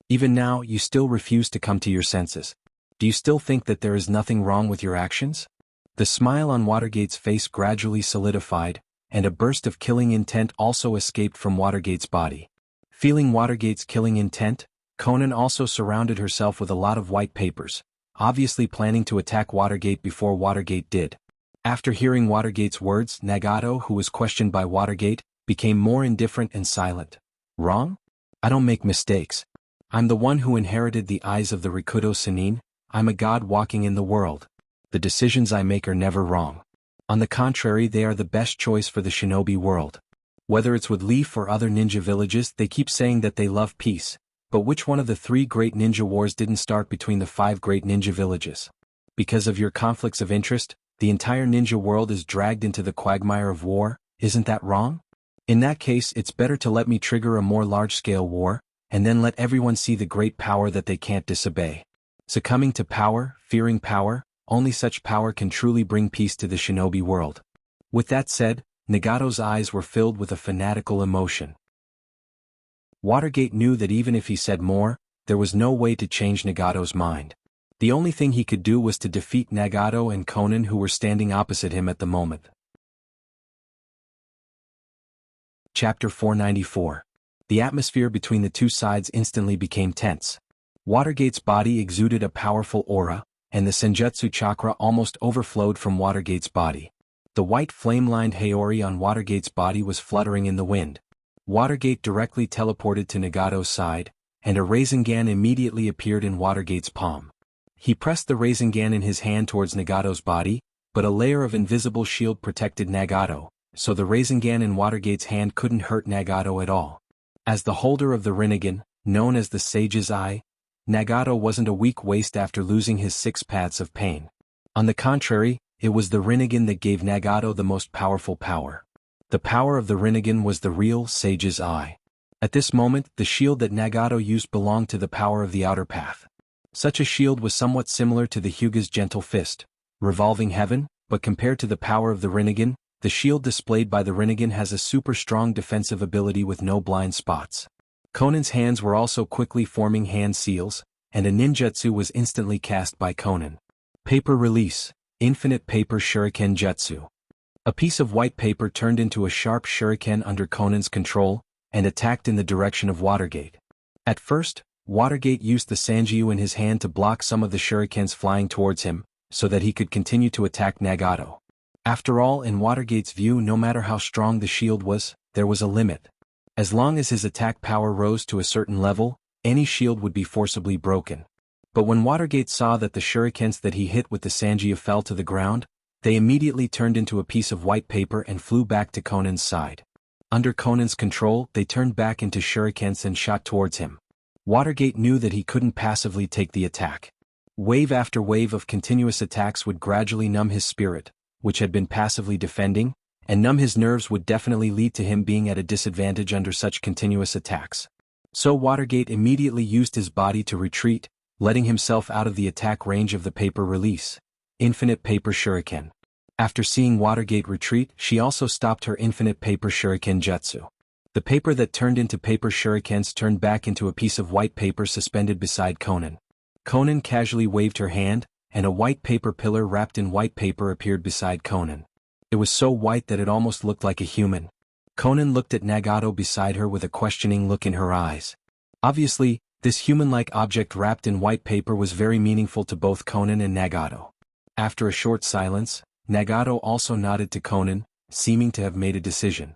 Even now, you still refuse to come to your senses. Do you still think that there is nothing wrong with your actions? The smile on Watergate's face gradually solidified, and a burst of killing intent also escaped from Watergate's body. Feeling Watergate's killing intent, Conan also surrounded herself with a lot of white papers, obviously planning to attack Watergate before Watergate did. After hearing Watergate's words, Nagato, who was questioned by Watergate, became more indifferent and silent. "Wrong? I don't make mistakes. I'm the one who inherited the eyes of the Rikudo Sennin. I'm a god walking in the world. The decisions I make are never wrong. On the contrary, they are the best choice for the shinobi world. Whether it's with Leaf or other ninja villages, they keep saying that they love peace. But which one of the 3 great ninja wars didn't start between the 5 great ninja villages? Because of your conflicts of interest, the entire ninja world is dragged into the quagmire of war. Isn't that wrong? In that case, it's better to let me trigger a more large-scale war, and then let everyone see the great power that they can't disobey. Succumbing to power, fearing power, only such power can truly bring peace to the shinobi world." With that said, Nagato's eyes were filled with a fanatical emotion. Watergate knew that even if he said more, there was no way to change Nagato's mind. The only thing he could do was to defeat Nagato and Conan, who were standing opposite him at the moment. Chapter 494. The atmosphere between the two sides instantly became tense. Watergate's body exuded a powerful aura, and the Senjutsu chakra almost overflowed from Watergate's body. The white flame-lined Haori on Watergate's body was fluttering in the wind. Watergate directly teleported to Nagato's side, and a Rasengan immediately appeared in Watergate's palm. He pressed the Rasengan in his hand towards Nagato's body, but a layer of invisible shield protected Nagato, so the Rasengan in Watergate's hand couldn't hurt Nagato at all. As the holder of the Rinnegan, known as the Sage's Eye, Nagato wasn't a weak waste after losing his 6 paths of pain. On the contrary, it was the Rinnegan that gave Nagato the most powerful power. The power of the Rinnegan was the real Sage's Eye. At this moment, the shield that Nagato used belonged to the power of the outer path. Such a shield was somewhat similar to the Hyuga's gentle fist, revolving heaven, but compared to the power of the Rinnegan, the shield displayed by the Rinnegan has a super strong defensive ability with no blind spots. Conan's hands were also quickly forming hand seals, and a ninjutsu was instantly cast by Conan. Paper release, infinite paper shuriken jutsu. A piece of white paper turned into a sharp shuriken under Conan's control, and attacked in the direction of Watergate. At first, Watergate used the Sanjiu in his hand to block some of the shurikens flying towards him, so that he could continue to attack Nagato. After all, in Watergate's view, no matter how strong the shield was, there was a limit. As long as his attack power rose to a certain level, any shield would be forcibly broken. But when Watergate saw that the shurikens that he hit with the Sanjiu fell to the ground, they immediately turned into a piece of white paper and flew back to Conan's side. Under Conan's control, they turned back into shurikens and shot towards him. Watergate knew that he couldn't passively take the attack. Wave after wave of continuous attacks would gradually numb his spirit, which had been passively defending, and numb his nerves would definitely lead to him being at a disadvantage under such continuous attacks. So Watergate immediately used his body to retreat, letting himself out of the attack range of the paper release. Infinite paper shuriken. After seeing Watergate retreat, she also stopped her infinite paper shuriken jutsu. The paper that turned into paper shurikens turned back into a piece of white paper suspended beside Conan. Conan casually waved her hand, and a white paper pillar wrapped in white paper appeared beside Conan. It was so white that it almost looked like a human. Conan looked at Nagato beside her with a questioning look in her eyes. Obviously, this human-like object wrapped in white paper was very meaningful to both Conan and Nagato. After a short silence, Nagato also nodded to Conan, seeming to have made a decision.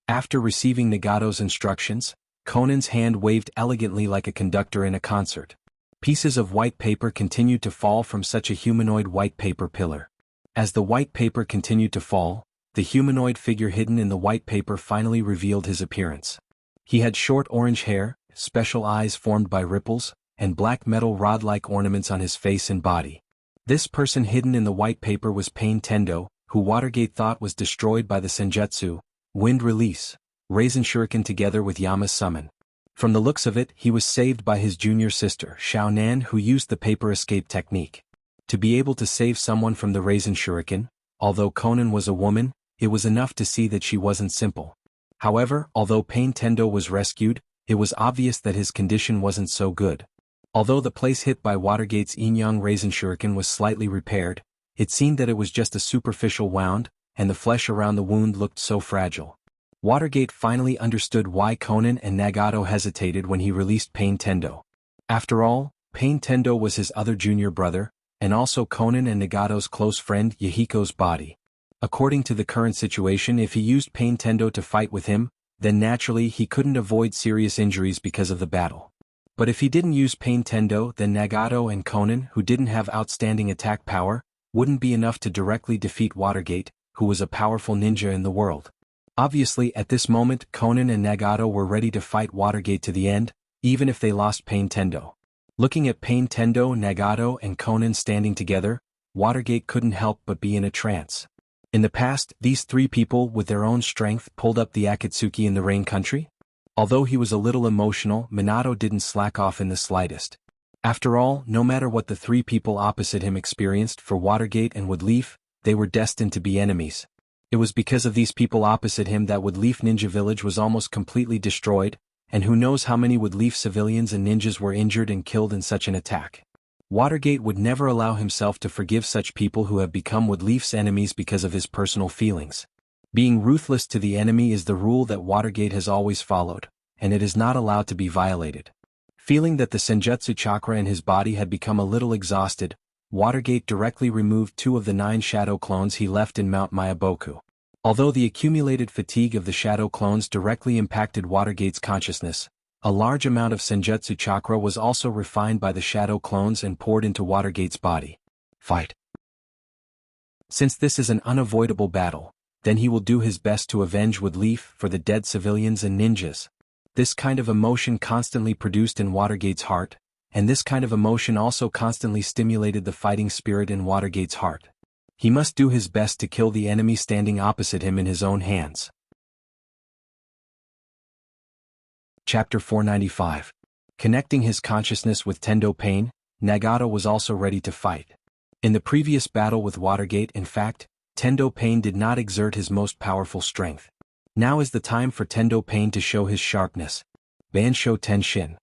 After receiving Nagato's instructions, Conan's hand waved elegantly like a conductor in a concert. Pieces of white paper continued to fall from such a humanoid white paper pillar. As the white paper continued to fall, the humanoid figure hidden in the white paper finally revealed his appearance. He had short orange hair, special eyes formed by ripples, and black metal rod-like ornaments on his face and body. This person hidden in the white paper was Pain Tendo, who Watergate thought was destroyed by the Senjutsu, Wind Release, Raisin Shuriken together with Yama's Summon. From the looks of it, he was saved by his junior sister, Xiaonan, who used the paper escape technique. To be able to save someone from the Raisin Shuriken, although Conan was a woman, it was enough to see that she wasn't simple. However, although Pain Tendo was rescued, it was obvious that his condition wasn't so good. Although the place hit by Watergate's Inyang Raisin Shuriken was slightly repaired, it seemed that it was just a superficial wound, and the flesh around the wound looked so fragile. Watergate finally understood why Conan and Nagato hesitated when he released Pain Tendo. After all, Pain Tendo was his other junior brother, and also Conan and Nagato's close friend Yahiko's body. According to the current situation, if he used Pain Tendo to fight with him, then naturally he couldn't avoid serious injuries because of the battle. But if he didn't use Pain Tendo, then Nagato and Conan, who didn't have outstanding attack power, wouldn't be enough to directly defeat Watergate, who was a powerful ninja in the world. Obviously, at this moment, Conan and Nagato were ready to fight Watergate to the end, even if they lost Pain Tendo. Looking at Pain Tendo, Nagato, and Conan standing together, Watergate couldn't help but be in a trance. In the past, these three people with their own strength pulled up the Akatsuki in the Rain Country? Although he was a little emotional, Minato didn't slack off in the slightest. After all, no matter what the three people opposite him experienced for Watergate and Woodleaf, they were destined to be enemies. It was because of these people opposite him that Woodleaf Ninja Village was almost completely destroyed, and who knows how many Woodleaf civilians and ninjas were injured and killed in such an attack. Watergate would never allow himself to forgive such people who have become Woodleaf's enemies because of his personal feelings. Being ruthless to the enemy is the rule that Watergate has always followed, and it is not allowed to be violated. Feeling that the Senjutsu chakra in his body had become a little exhausted, Watergate directly removed 2 of the 9 shadow clones he left in Mount Mayaboku. Although the accumulated fatigue of the shadow clones directly impacted Watergate's consciousness, a large amount of Senjutsu chakra was also refined by the shadow clones and poured into Watergate's body. Fight. Since this is an unavoidable battle, then he will do his best to avenge Woodleaf for the dead civilians and ninjas. This kind of emotion constantly produced in Watergate's heart, and this kind of emotion also constantly stimulated the fighting spirit in Watergate's heart. He must do his best to kill the enemy standing opposite him in his own hands. Chapter 495. Connecting his consciousness with Tendo Pain, Nagato was also ready to fight. In the previous battle with Watergate, in fact, Tendo Pain did not exert his most powerful strength. Now is the time for Tendo Pain to show his sharpness. Bansho Tenshin.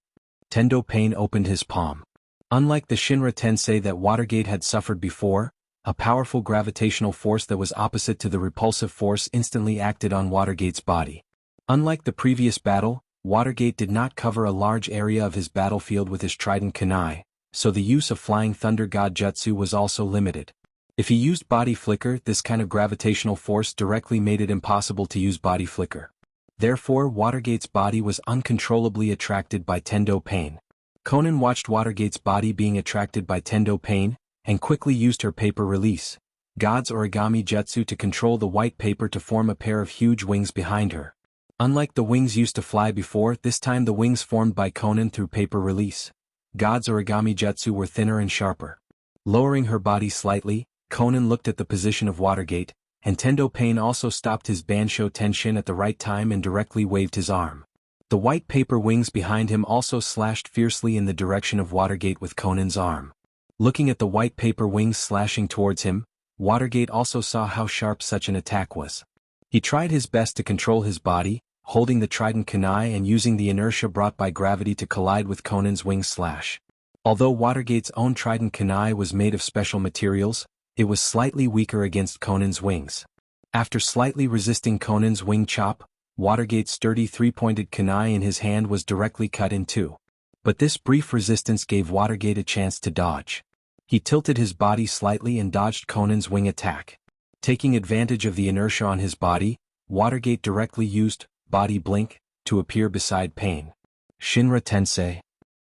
Tendo Pain opened his palm. Unlike the Shinra Tensei that Watergate had suffered before, a powerful gravitational force that was opposite to the repulsive force instantly acted on Watergate's body. Unlike the previous battle, Watergate did not cover a large area of his battlefield with his trident kunai, so the use of Flying Thunder God Jutsu was also limited. If he used Body Flicker, this kind of gravitational force directly made it impossible to use Body Flicker. Therefore, Watergate's body was uncontrollably attracted by Tendo Pain. Conan watched Watergate's body being attracted by Tendo Pain, and quickly used her paper release, God's Origami Jutsu, to control the white paper to form a pair of huge wings behind her. Unlike the wings used to fly before, this time the wings formed by Conan through paper release, God's Origami Jutsu, were thinner and sharper. Lowering her body slightly, Conan looked at the position of Watergate, and Tendo Pain also stopped his Bansho Tenshin at the right time and directly waved his arm. The white paper wings behind him also slashed fiercely in the direction of Watergate with Conan's arm. Looking at the white paper wings slashing towards him, Watergate also saw how sharp such an attack was. He tried his best to control his body, holding the trident kunai and using the inertia brought by gravity to collide with Conan's wing slash. Although Watergate's own trident kunai was made of special materials, it was slightly weaker against Conan's wings. After slightly resisting Conan's wing chop, Watergate's sturdy 3-pointed kunai in his hand was directly cut in 2. But this brief resistance gave Watergate a chance to dodge. He tilted his body slightly and dodged Conan's wing attack. Taking advantage of the inertia on his body, Watergate directly used Body Blink to appear beside Pain. Shinra Tensei.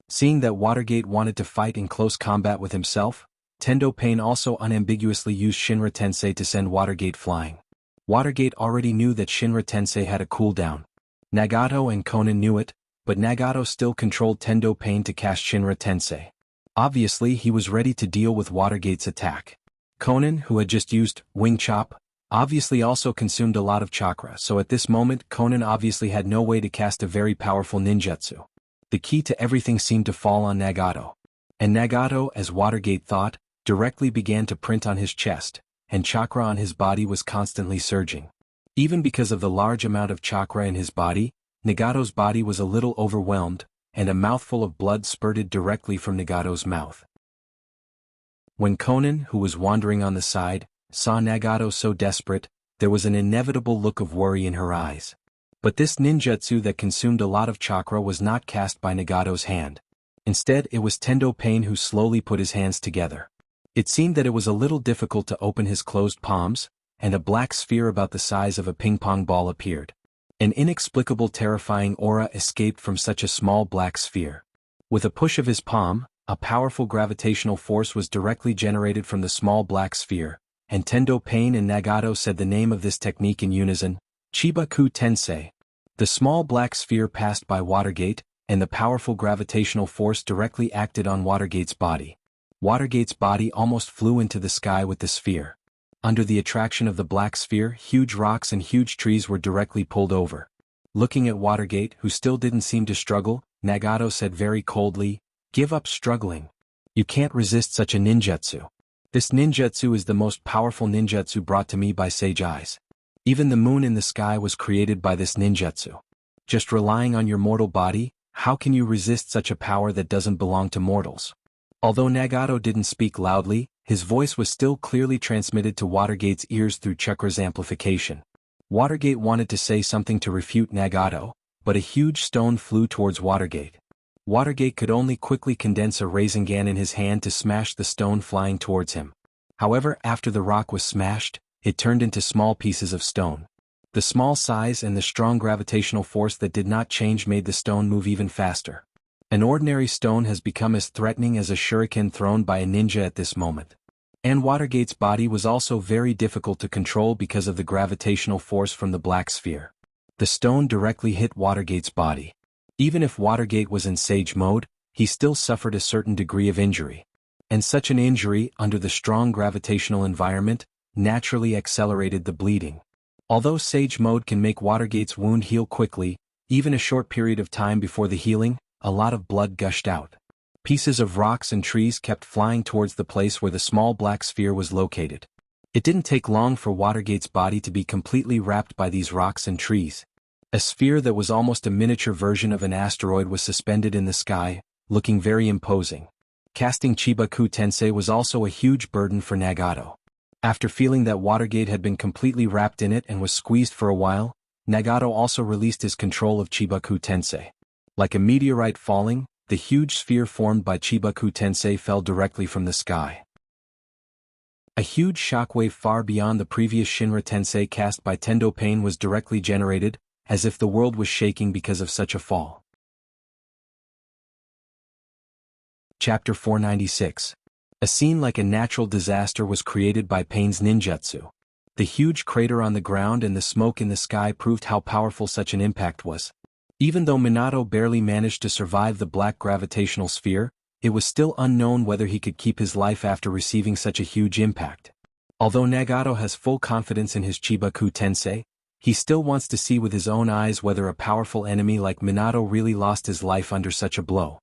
Seeing that Watergate wanted to fight in close combat with himself, Tendo Pain also unambiguously used Shinra Tensei to send Watergate flying. Watergate already knew that Shinra Tensei had a cooldown. Nagato and Conan knew it, but Nagato still controlled Tendo Pain to cast Shinra Tensei. Obviously, he was ready to deal with Watergate's attack. Conan, who had just used Wing Chop, obviously also consumed a lot of chakra, so at this moment Conan obviously had no way to cast a very powerful ninjutsu. The key to everything seemed to fall on Nagato. And Nagato, as Watergate thought, directly began to print on his chest, and chakra on his body was constantly surging. Even because of the large amount of chakra in his body, Nagato's body was a little overwhelmed, and a mouthful of blood spurted directly from Nagato's mouth. When Conan, who was wandering on the side, saw Nagato so desperate, there was an inevitable look of worry in her eyes. But this ninjutsu that consumed a lot of chakra was not cast by Nagato's hand. Instead, it was Tendo Pain who slowly put his hands together. It seemed that it was a little difficult to open his closed palms, and a black sphere about the size of a ping-pong ball appeared. An inexplicable terrifying aura escaped from such a small black sphere. With a push of his palm, a powerful gravitational force was directly generated from the small black sphere, and Tendo Pain and Nagato said the name of this technique in unison, Chibaku Tensei. The small black sphere passed by Watergate, and the powerful gravitational force directly acted on Watergate's body. Watergate's body almost flew into the sky with the sphere. Under the attraction of the black sphere, huge rocks and huge trees were directly pulled over. Looking at Watergate, who still didn't seem to struggle, Nagato said very coldly, "Give up struggling. You can't resist such a ninjutsu. This ninjutsu is the most powerful ninjutsu brought to me by Sage Eyes. Even the moon in the sky was created by this ninjutsu. Just relying on your mortal body, how can you resist such a power that doesn't belong to mortals? Although Nagato didn't speak loudly, his voice was still clearly transmitted to Watergate's ears through Chakra's amplification. Watergate wanted to say something to refute Nagato, but a huge stone flew towards Watergate. Watergate could only quickly condense a Rasengan in his hand to smash the stone flying towards him. However, after the rock was smashed, it turned into small pieces of stone. The small size and the strong gravitational force that did not change made the stone move even faster. An ordinary stone has become as threatening as a shuriken thrown by a ninja at this moment. And Watergate's body was also very difficult to control because of the gravitational force from the black sphere. The stone directly hit Watergate's body. Even if Watergate was in sage mode, he still suffered a certain degree of injury. And such an injury, under the strong gravitational environment, naturally accelerated the bleeding. Although sage mode can make Watergate's wound heal quickly, even a short period of time before the healing, a lot of blood gushed out. Pieces of rocks and trees kept flying towards the place where the small black sphere was located. It didn't take long for Watergate's body to be completely wrapped by these rocks and trees. A sphere that was almost a miniature version of an asteroid was suspended in the sky, looking very imposing. Casting Chibaku Tensei was also a huge burden for Nagato. After feeling that Watergate had been completely wrapped in it and was squeezed for a while, Nagato also released his control of Chibaku Tensei. Like a meteorite falling, the huge sphere formed by Chibaku Tensei fell directly from the sky. A huge shockwave far beyond the previous Shinra Tensei cast by Tendo Pain was directly generated, as if the world was shaking because of such a fall. Chapter 496. A scene like a natural disaster was created by Pain's ninjutsu. The huge crater on the ground and the smoke in the sky proved how powerful such an impact was. Even though Minato barely managed to survive the black gravitational sphere, it was still unknown whether he could keep his life after receiving such a huge impact. Although Nagato has full confidence in his Chibaku Tensei, he still wants to see with his own eyes whether a powerful enemy like Minato really lost his life under such a blow.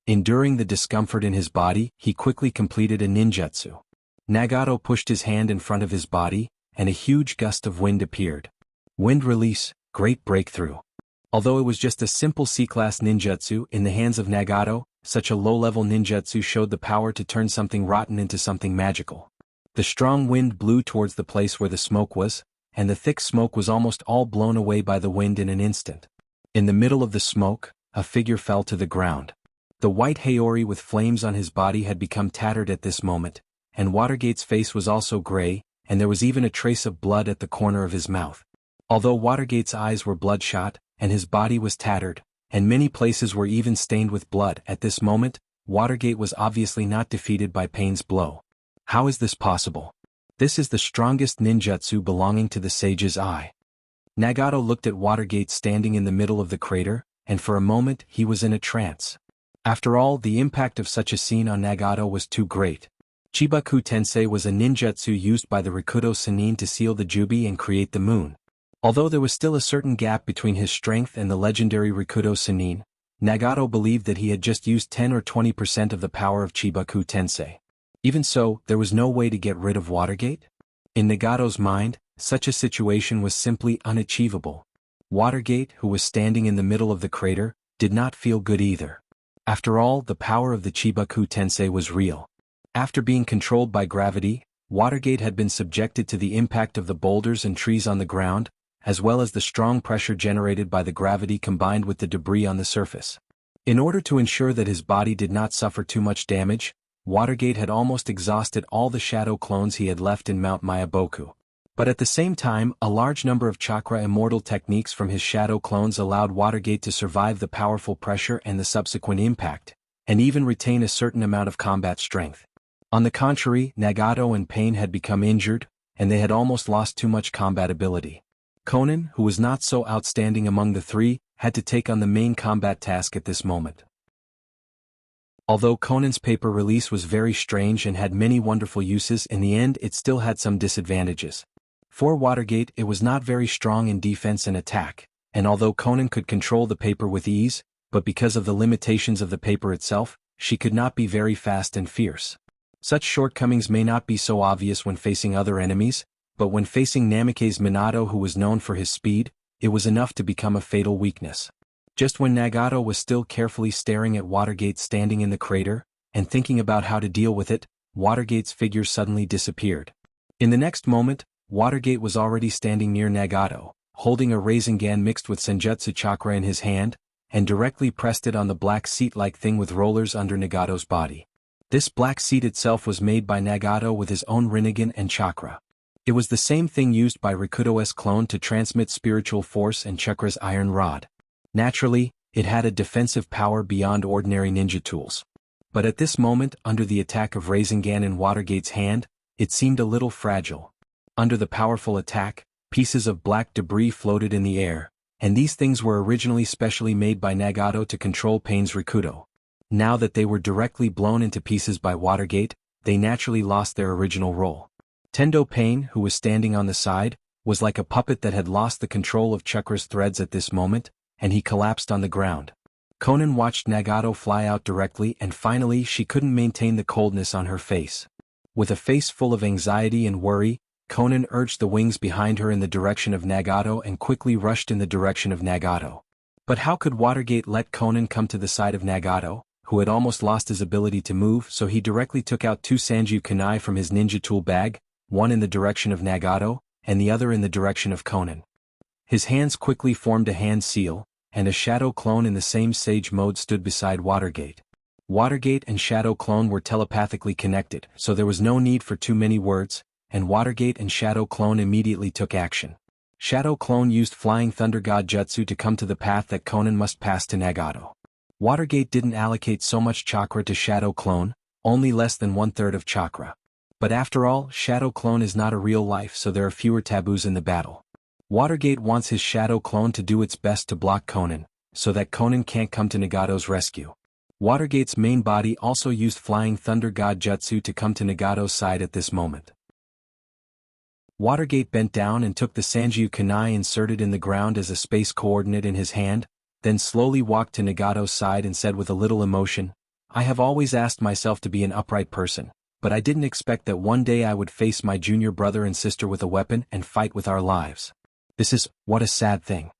Enduring the discomfort in his body, he quickly completed a ninjutsu. Nagato pushed his hand in front of his body, and a huge gust of wind appeared. Wind release, great breakthrough. Although it was just a simple C-class ninjutsu in the hands of Nagato, such a low-level ninjutsu showed the power to turn something rotten into something magical. The strong wind blew towards the place where the smoke was, and the thick smoke was almost all blown away by the wind in an instant. In the middle of the smoke, a figure fell to the ground. The white Haori with flames on his body had become tattered at this moment, and Watergate's face was also gray, and there was even a trace of blood at the corner of his mouth. Although Watergate's eyes were bloodshot, and his body was tattered, and many places were even stained with blood at this moment, Watergate was obviously not defeated by Pain's blow. How is this possible? This is the strongest ninjutsu belonging to the Sage's Eye. Nagato looked at Watergate standing in the middle of the crater, and for a moment he was in a trance. After all, the impact of such a scene on Nagato was too great. Chibaku Tensei was a ninjutsu used by the Rikudo Sannin to seal the Jubi and create the moon. Although there was still a certain gap between his strength and the legendary Rikudo Sannin, Nagato believed that he had just used 10 or 20% of the power of Chibaku Tensei. Even so, there was no way to get rid of Watergate? In Nagato's mind, such a situation was simply unachievable. Watergate, who was standing in the middle of the crater, did not feel good either. After all, the power of the Chibaku Tensei was real. After being controlled by gravity, Watergate had been subjected to the impact of the boulders and trees on the ground, as well as the strong pressure generated by the gravity combined with the debris on the surface. In order to ensure that his body did not suffer too much damage, Watergate had almost exhausted all the shadow clones he had left in Mount Mayaboku. But at the same time, a large number of chakra immortal techniques from his shadow clones allowed Watergate to survive the powerful pressure and the subsequent impact, and even retain a certain amount of combat strength. On the contrary, Nagato and Pain had become injured, and they had almost lost too much combat ability. Conan, who was not so outstanding among the three, had to take on the main combat task at this moment. Although Conan's paper release was very strange and had many wonderful uses, in the end it still had some disadvantages. For Watergate, it was not very strong in defense and attack, and although Conan could control the paper with ease, but because of the limitations of the paper itself, she could not be very fast and fierce. Such shortcomings may not be so obvious when facing other enemies, but when facing Namikaze's Minato, who was known for his speed, it was enough to become a fatal weakness. Just when Nagato was still carefully staring at Watergate standing in the crater, and thinking about how to deal with it, Watergate's figure suddenly disappeared. In the next moment, Watergate was already standing near Nagato, holding a Rasengan mixed with Senjutsu chakra in his hand, and directly pressed it on the black seat-like thing with rollers under Nagato's body. This black seat itself was made by Nagato with his own Rinnegan and chakra. It was the same thing used by Rikudo's clone to transmit spiritual force and Chakra's iron rod. Naturally, it had a defensive power beyond ordinary ninja tools. But at this moment, under the attack of Rasengan in Watergate's hand, it seemed a little fragile. Under the powerful attack, pieces of black debris floated in the air, and these things were originally specially made by Nagato to control Pain's Rikudo. Now that they were directly blown into pieces by Watergate, they naturally lost their original role. Tendo Pain, who was standing on the side, was like a puppet that had lost the control of Chakra's threads at this moment, and he collapsed on the ground. Konan watched Nagato fly out directly, and finally she couldn't maintain the coldness on her face. With a face full of anxiety and worry, Konan urged the wings behind her in the direction of Nagato and quickly rushed in the direction of Nagato. But how could Watergate let Konan come to the side of Nagato, who had almost lost his ability to move? So he directly took out two Sanju kunai from his ninja tool bag, one in the direction of Nagato, and the other in the direction of Konan. His hands quickly formed a hand seal, and a shadow clone in the same sage mode stood beside Watergate. Watergate and Shadow Clone were telepathically connected, so there was no need for too many words, and Watergate and Shadow Clone immediately took action. Shadow Clone used Flying Thunder God Jutsu to come to the path that Konan must pass to Nagato. Watergate didn't allocate so much chakra to Shadow Clone, only less than 1/3 of chakra. But after all, Shadow Clone is not a real life, so there are fewer taboos in the battle. Watergate wants his Shadow Clone to do its best to block Konan, so that Konan can't come to Nagato's rescue. Watergate's main body also used Flying Thunder God Jutsu to come to Nagato's side at this moment. Watergate bent down and took the Sanju kunai inserted in the ground as a space coordinate in his hand, then slowly walked to Nagato's side and said with a little emotion, "I have always asked myself to be an upright person, but I didn't expect that one day I would face my junior brother and sister with a weapon and fight with our lives. What a sad thing."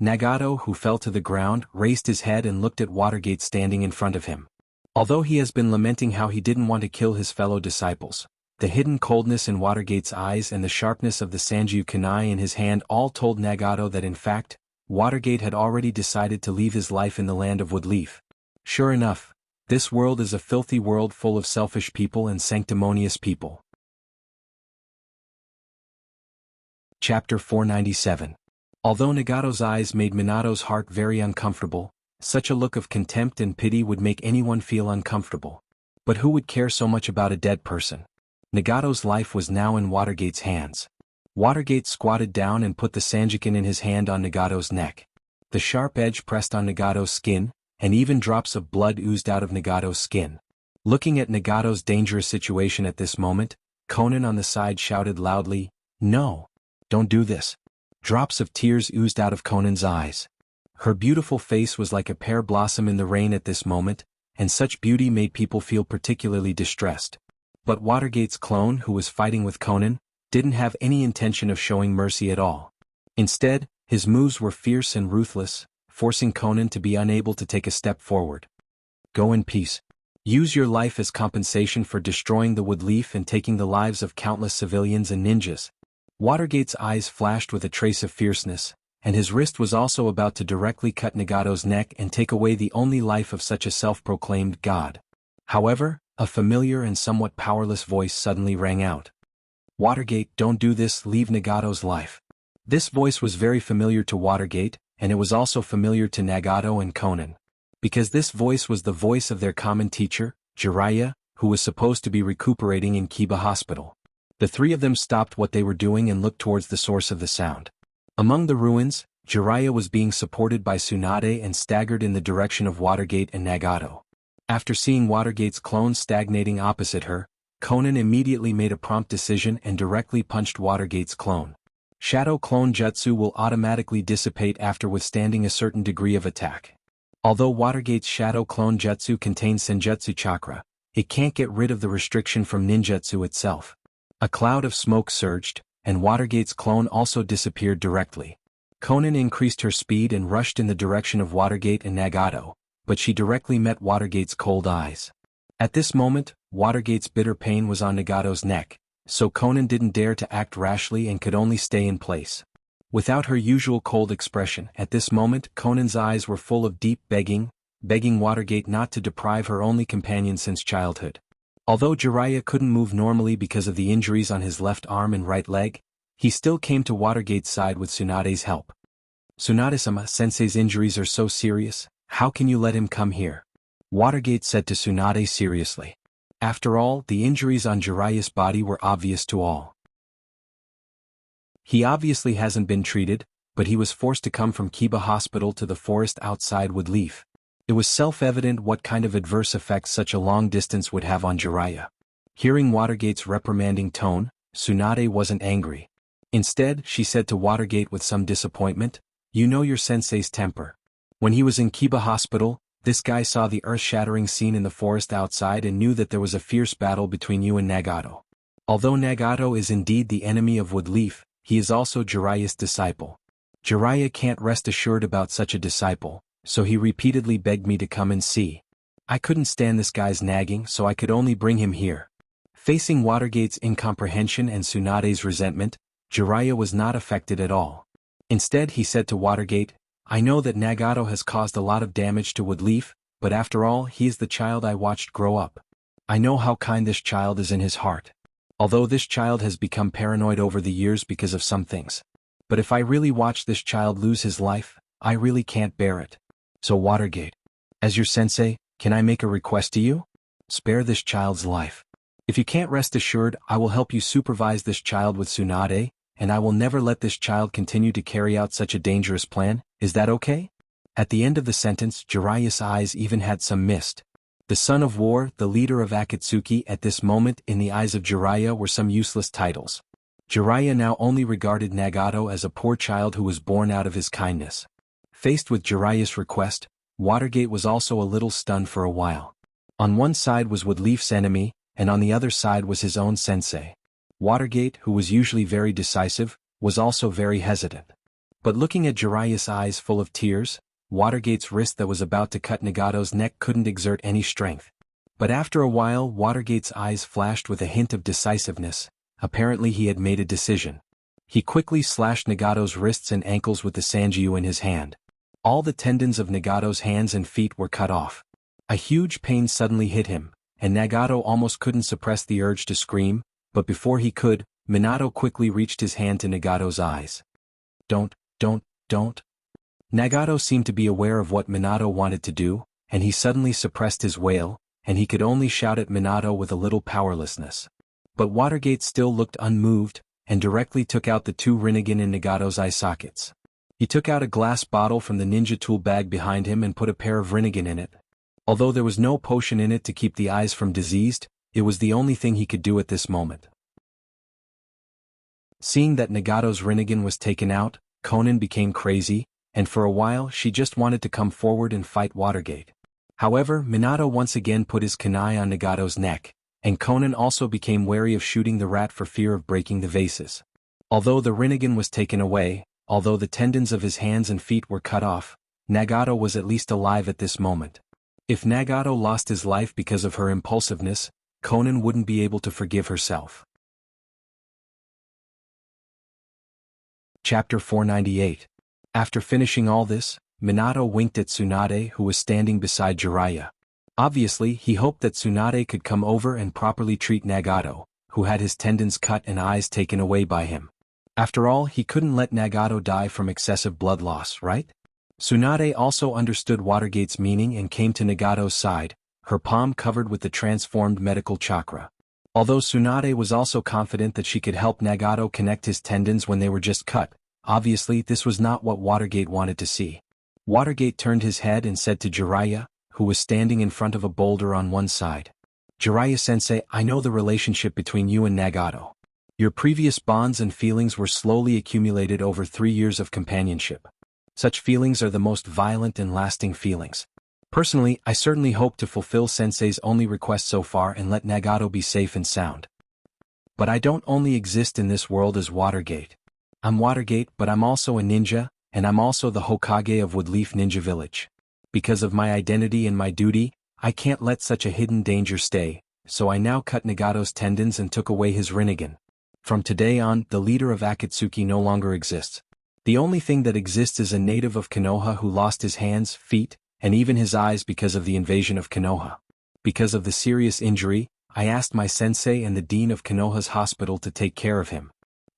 Nagato, who fell to the ground, raised his head and looked at Watergate standing in front of him. Although he has been lamenting how he didn't want to kill his fellow disciples, the hidden coldness in Watergate's eyes and the sharpness of the Sanju kunai in his hand all told Nagato that in fact, Watergate had already decided to leave his life in the land of Woodleaf. Sure enough, this world is a filthy world full of selfish people and sanctimonious people. Chapter 497. Although Nagato's eyes made Minato's heart very uncomfortable, such a look of contempt and pity would make anyone feel uncomfortable. But who would care so much about a dead person? Nagato's life was now in Watergate's hands. Watergate squatted down and put the Sanjikan in his hand on Nagato's neck. The sharp edge pressed on Nagato's skin, and even drops of blood oozed out of Nagato's skin. Looking at Nagato's dangerous situation at this moment, Konan on the side shouted loudly, "No! Don't do this." Drops of tears oozed out of Konan's eyes. Her beautiful face was like a pear blossom in the rain at this moment, and such beauty made people feel particularly distressed. But Watergate's clone, who was fighting with Konan, didn't have any intention of showing mercy at all. Instead, his moves were fierce and ruthless, forcing Konan to be unable to take a step forward. "Go in peace. Use your life as compensation for destroying the Woodleaf and taking the lives of countless civilians and ninjas." Watergate's eyes flashed with a trace of fierceness, and his wrist was also about to directly cut Nagato's neck and take away the only life of such a self-proclaimed god. However, a familiar and somewhat powerless voice suddenly rang out. "Watergate, don't do this, leave Nagato's life." This voice was very familiar to Watergate, and it was also familiar to Nagato and Konan. Because this voice was the voice of their common teacher, Jiraiya, who was supposed to be recuperating in Kiba Hospital. The three of them stopped what they were doing and looked towards the source of the sound. Among the ruins, Jiraiya was being supported by Tsunade and staggered in the direction of Watergate and Nagato. After seeing Watergate's clone stagnating opposite her, Konan immediately made a prompt decision and directly punched Watergate's clone. Shadow Clone Jutsu will automatically dissipate after withstanding a certain degree of attack. Although Watergate's Shadow Clone Jutsu contains Senjutsu chakra, it can't get rid of the restriction from ninjutsu itself. A cloud of smoke surged, and Watergate's clone also disappeared directly. Conan increased her speed and rushed in the direction of Watergate and Nagato, but she directly met Watergate's cold eyes. At this moment, Watergate's bitter pain was on Nagato's neck, so Conan didn't dare to act rashly and could only stay in place. Without her usual cold expression, at this moment Conan's eyes were full of deep begging Watergate not to deprive her only companion since childhood. Although Jiraiya couldn't move normally because of the injuries on his left arm and right leg, he still came to Watergate's side with Tsunade's help. "Tsunade-sama, Sensei's injuries are so serious, how can you let him come here?" Watergate said to Tsunade seriously. After all, the injuries on Jiraiya's body were obvious to all. He obviously hasn't been treated, but he was forced to come from Kiba Hospital to the forest outside Woodleaf. It was self-evident what kind of adverse effects such a long distance would have on Jiraiya. Hearing Watergate's reprimanding tone, Tsunade wasn't angry. Instead, she said to Watergate with some disappointment, "You know your sensei's temper. When he was in Kiba Hospital, this guy saw the earth-shattering scene in the forest outside and knew that there was a fierce battle between you and Nagato. Although Nagato is indeed the enemy of Woodleaf, he is also Jiraiya's disciple. Jiraiya can't rest assured about such a disciple, so he repeatedly begged me to come and see. I couldn't stand this guy's nagging, so I could only bring him here." Facing Watergate's incomprehension and Tsunade's resentment, Jiraiya was not affected at all. Instead he said to Watergate, "I know that Nagato has caused a lot of damage to Woodleaf, but after all he is the child I watched grow up. I know how kind this child is in his heart. Although this child has become paranoid over the years because of some things. But if I really watch this child lose his life, I really can't bear it. So Watergate, as your sensei, can I make a request to you? Spare this child's life. If you can't, rest assured I will help you supervise this child with Tsunade, and I will never let this child continue to carry out such a dangerous plan. Is that okay?" At the end of the sentence, Jiraiya's eyes even had some mist. The son of war, the leader of Akatsuki, at this moment in the eyes of Jiraiya were some useless titles. Jiraiya now only regarded Nagato as a poor child who was born out of his kindness. Faced with Jiraiya's request, Watergate was also a little stunned for a while. On one side was Woodleaf's enemy, and on the other side was his own sensei. Watergate, who was usually very decisive, was also very hesitant. But looking at Jiraiya's eyes full of tears, Watergate's wrist that was about to cut Nagato's neck couldn't exert any strength. But after a while Watergate's eyes flashed with a hint of decisiveness. Apparently he had made a decision. He quickly slashed Nagato's wrists and ankles with the Sanjiu in his hand. All the tendons of Nagato's hands and feet were cut off. A huge pain suddenly hit him, and Nagato almost couldn't suppress the urge to scream, but before he could, Minato quickly reached his hand to Nagato's eyes. Don't. Nagato seemed to be aware of what Minato wanted to do, and he suddenly suppressed his wail, and he could only shout at Minato with a little powerlessness. But Watergate still looked unmoved, and directly took out the 2 Rinnegan in Nagato's eye sockets. He took out a glass bottle from the ninja tool bag behind him and put a pair of Rinnegan in it. Although there was no potion in it to keep the eyes from diseased, it was the only thing he could do at this moment. Seeing that Nagato's Rinnegan was taken out, Conan became crazy, and for a while she just wanted to come forward and fight Watergate. However, Minato once again put his kunai on Nagato's neck, and Conan also became wary of shooting the rat for fear of breaking the vases. Although the Rinnegan was taken away, although the tendons of his hands and feet were cut off, Nagato was at least alive at this moment. If Nagato lost his life because of her impulsiveness, Conan wouldn't be able to forgive herself. Chapter 498. After finishing all this, Minato winked at Tsunade, who was standing beside Jiraiya. Obviously he hoped that Tsunade could come over and properly treat Nagato, who had his tendons cut and eyes taken away by him. After all, he couldn't let Nagato die from excessive blood loss, right? Tsunade also understood Watergate's meaning and came to Nagato's side, her palm covered with the transformed medical chakra. Although Tsunade was also confident that she could help Nagato connect his tendons when they were just cut, obviously this was not what Watergate wanted to see. Watergate turned his head and said to Jiraiya, who was standing in front of a boulder on one side. "Jiraiya-sensei, I know the relationship between you and Nagato. Your previous bonds and feelings were slowly accumulated over 3 years of companionship. Such feelings are the most violent and lasting feelings. Personally, I certainly hope to fulfill Sensei's only request so far and let Nagato be safe and sound." But I don't only exist in this world as Watergate. I'm Watergate, but I'm also a ninja, and I'm also the Hokage of Woodleaf Ninja Village. Because of my identity and my duty, I can't let such a hidden danger stay, so I now cut Nagato's tendons and took away his Rinnegan. From today on, the leader of Akatsuki no longer exists. The only thing that exists is a native of Konoha who lost his hands, feet, and even his eyes because of the invasion of Konoha. Because of the serious injury, I asked my sensei and the dean of Konoha's hospital to take care of him.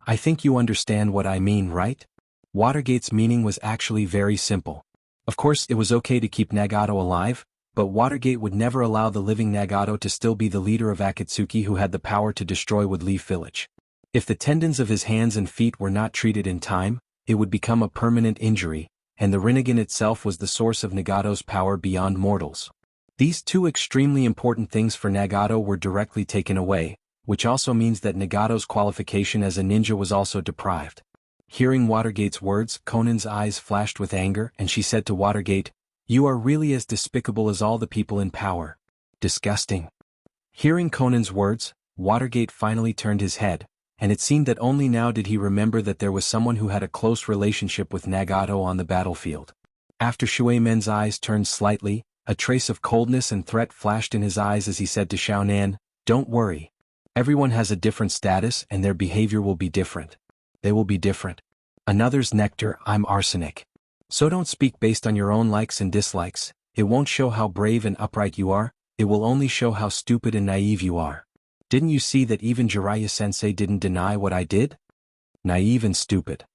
I think you understand what I mean, right? Watergate's meaning was actually very simple. Of course, it was okay to keep Nagato alive, but Watergate would never allow the living Nagato to still be the leader of Akatsuki who had the power to destroy Woodleaf Village. If the tendons of his hands and feet were not treated in time, it would become a permanent injury, and the Rinnegan itself was the source of Nagato's power beyond mortals. These two extremely important things for Nagato were directly taken away, which also means that Nagato's qualification as a ninja was also deprived. Hearing Watergate's words, Conan's eyes flashed with anger, and she said to Watergate, "You are really as despicable as all the people in power. Disgusting." Hearing Conan's words, Watergate finally turned his head, and it seemed that only now did he remember that there was someone who had a close relationship with Nagato on the battlefield. After Shueimen's eyes turned slightly, a trace of coldness and threat flashed in his eyes as he said to Xiaonan, "Don't worry. Everyone has a different status and their behavior will be different. They will be different. Another's nectar, I'm arsenic. So don't speak based on your own likes and dislikes. It won't show how brave and upright you are, it will only show how stupid and naive you are. Didn't you see that even Jiraiya-sensei didn't deny what I did? Naive and stupid."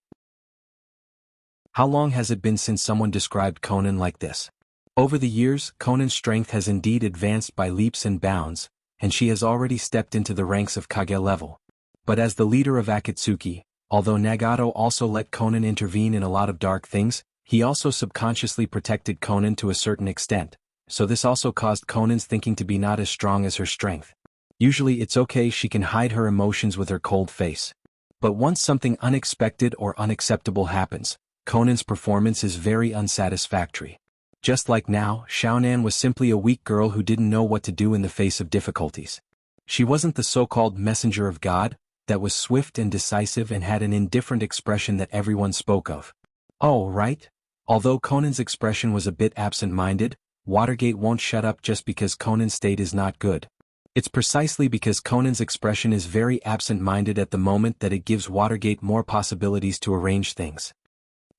How long has it been since someone described Conan like this? Over the years, Conan's strength has indeed advanced by leaps and bounds, and she has already stepped into the ranks of Kage level. But as the leader of Akatsuki, although Nagato also let Conan intervene in a lot of dark things, he also subconsciously protected Conan to a certain extent, so this also caused Conan's thinking to be not as strong as her strength. Usually it's okay, she can hide her emotions with her cold face. But once something unexpected or unacceptable happens, Conan's performance is very unsatisfactory. Just like now, Xiaonan was simply a weak girl who didn't know what to do in the face of difficulties. She wasn't the so-called messenger of God, that was swift and decisive and had an indifferent expression that everyone spoke of. Oh, right? Although Conan's expression was a bit absent-minded, Watergate won't shut up just because Conan's state is not good. It's precisely because Conan's expression is very absent-minded at the moment that it gives Watergate more possibilities to arrange things.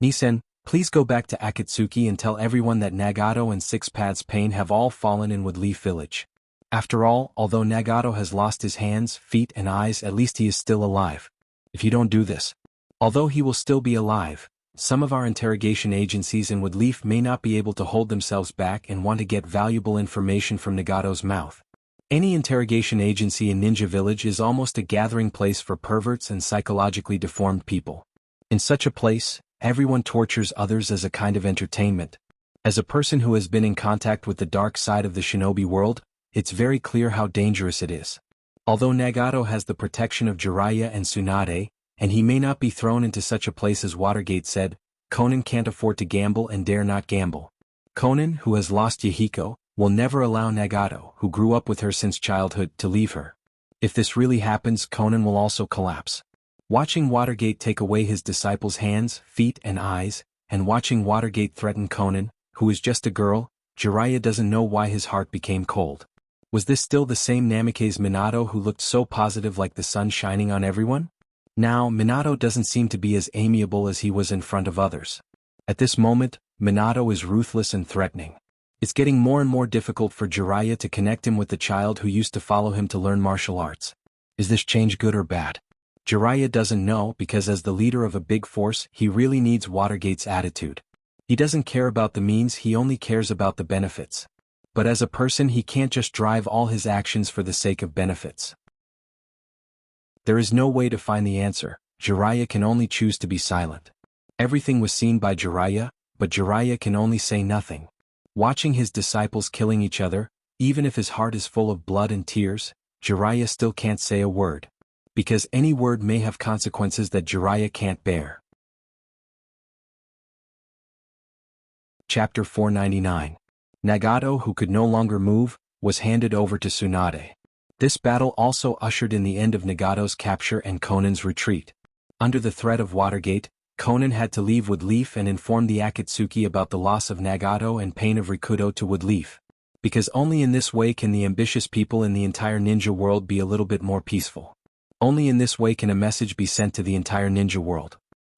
"Nisen, please go back to Akatsuki and tell everyone that Nagato and Six Paths Pain have all fallen in Woodleaf Village. After all, although Nagato has lost his hands, feet and eyes, at least he is still alive. If you don't do this, although he will still be alive, some of our interrogation agencies in Woodleaf may not be able to hold themselves back and want to get valuable information from Nagato's mouth. Any interrogation agency in Ninja Village is almost a gathering place for perverts and psychologically deformed people. In such a place, everyone tortures others as a kind of entertainment. As a person who has been in contact with the dark side of the shinobi world, it's very clear how dangerous it is. Although Nagato has the protection of Jiraiya and Tsunade, and he may not be thrown into such a place as Watergate said, Conan can't afford to gamble and dare not gamble. Conan, who has lost Yahiko, will never allow Nagato, who grew up with her since childhood, to leave her. If this really happens, Conan will also collapse. Watching Watergate take away his disciples' hands, feet and eyes, and watching Watergate threaten Conan, who is just a girl, Jiraiya doesn't know why his heart became cold. Was this still the same Namikaze Minato who looked so positive like the sun shining on everyone? Now, Minato doesn't seem to be as amiable as he was in front of others. At this moment, Minato is ruthless and threatening. It's getting more and more difficult for Jiraiya to connect him with the child who used to follow him to learn martial arts. Is this change good or bad? Jiraiya doesn't know because as the leader of a big force, he really needs Watergate's attitude. He doesn't care about the means, he only cares about the benefits. But as a person, he can't just drive all his actions for the sake of benefits. There is no way to find the answer. Jiraiya can only choose to be silent. Everything was seen by Jiraiya, but Jiraiya can only say nothing. Watching his disciples killing each other, even if his heart is full of blood and tears, Jiraiya still can't say a word. Because any word may have consequences that Jiraiya can't bear. Chapter 499. Nagato, who could no longer move, was handed over to Tsunade. This battle also ushered in the end of Nagato's capture and Conan's retreat. Under the threat of Watergate, Conan had to leave Woodleaf and inform the Akatsuki about the loss of Nagato and pain of Rikudo to Woodleaf. Because only in this way can the ambitious people in the entire ninja world be a little bit more peaceful. Only in this way can a message be sent to the entire ninja world.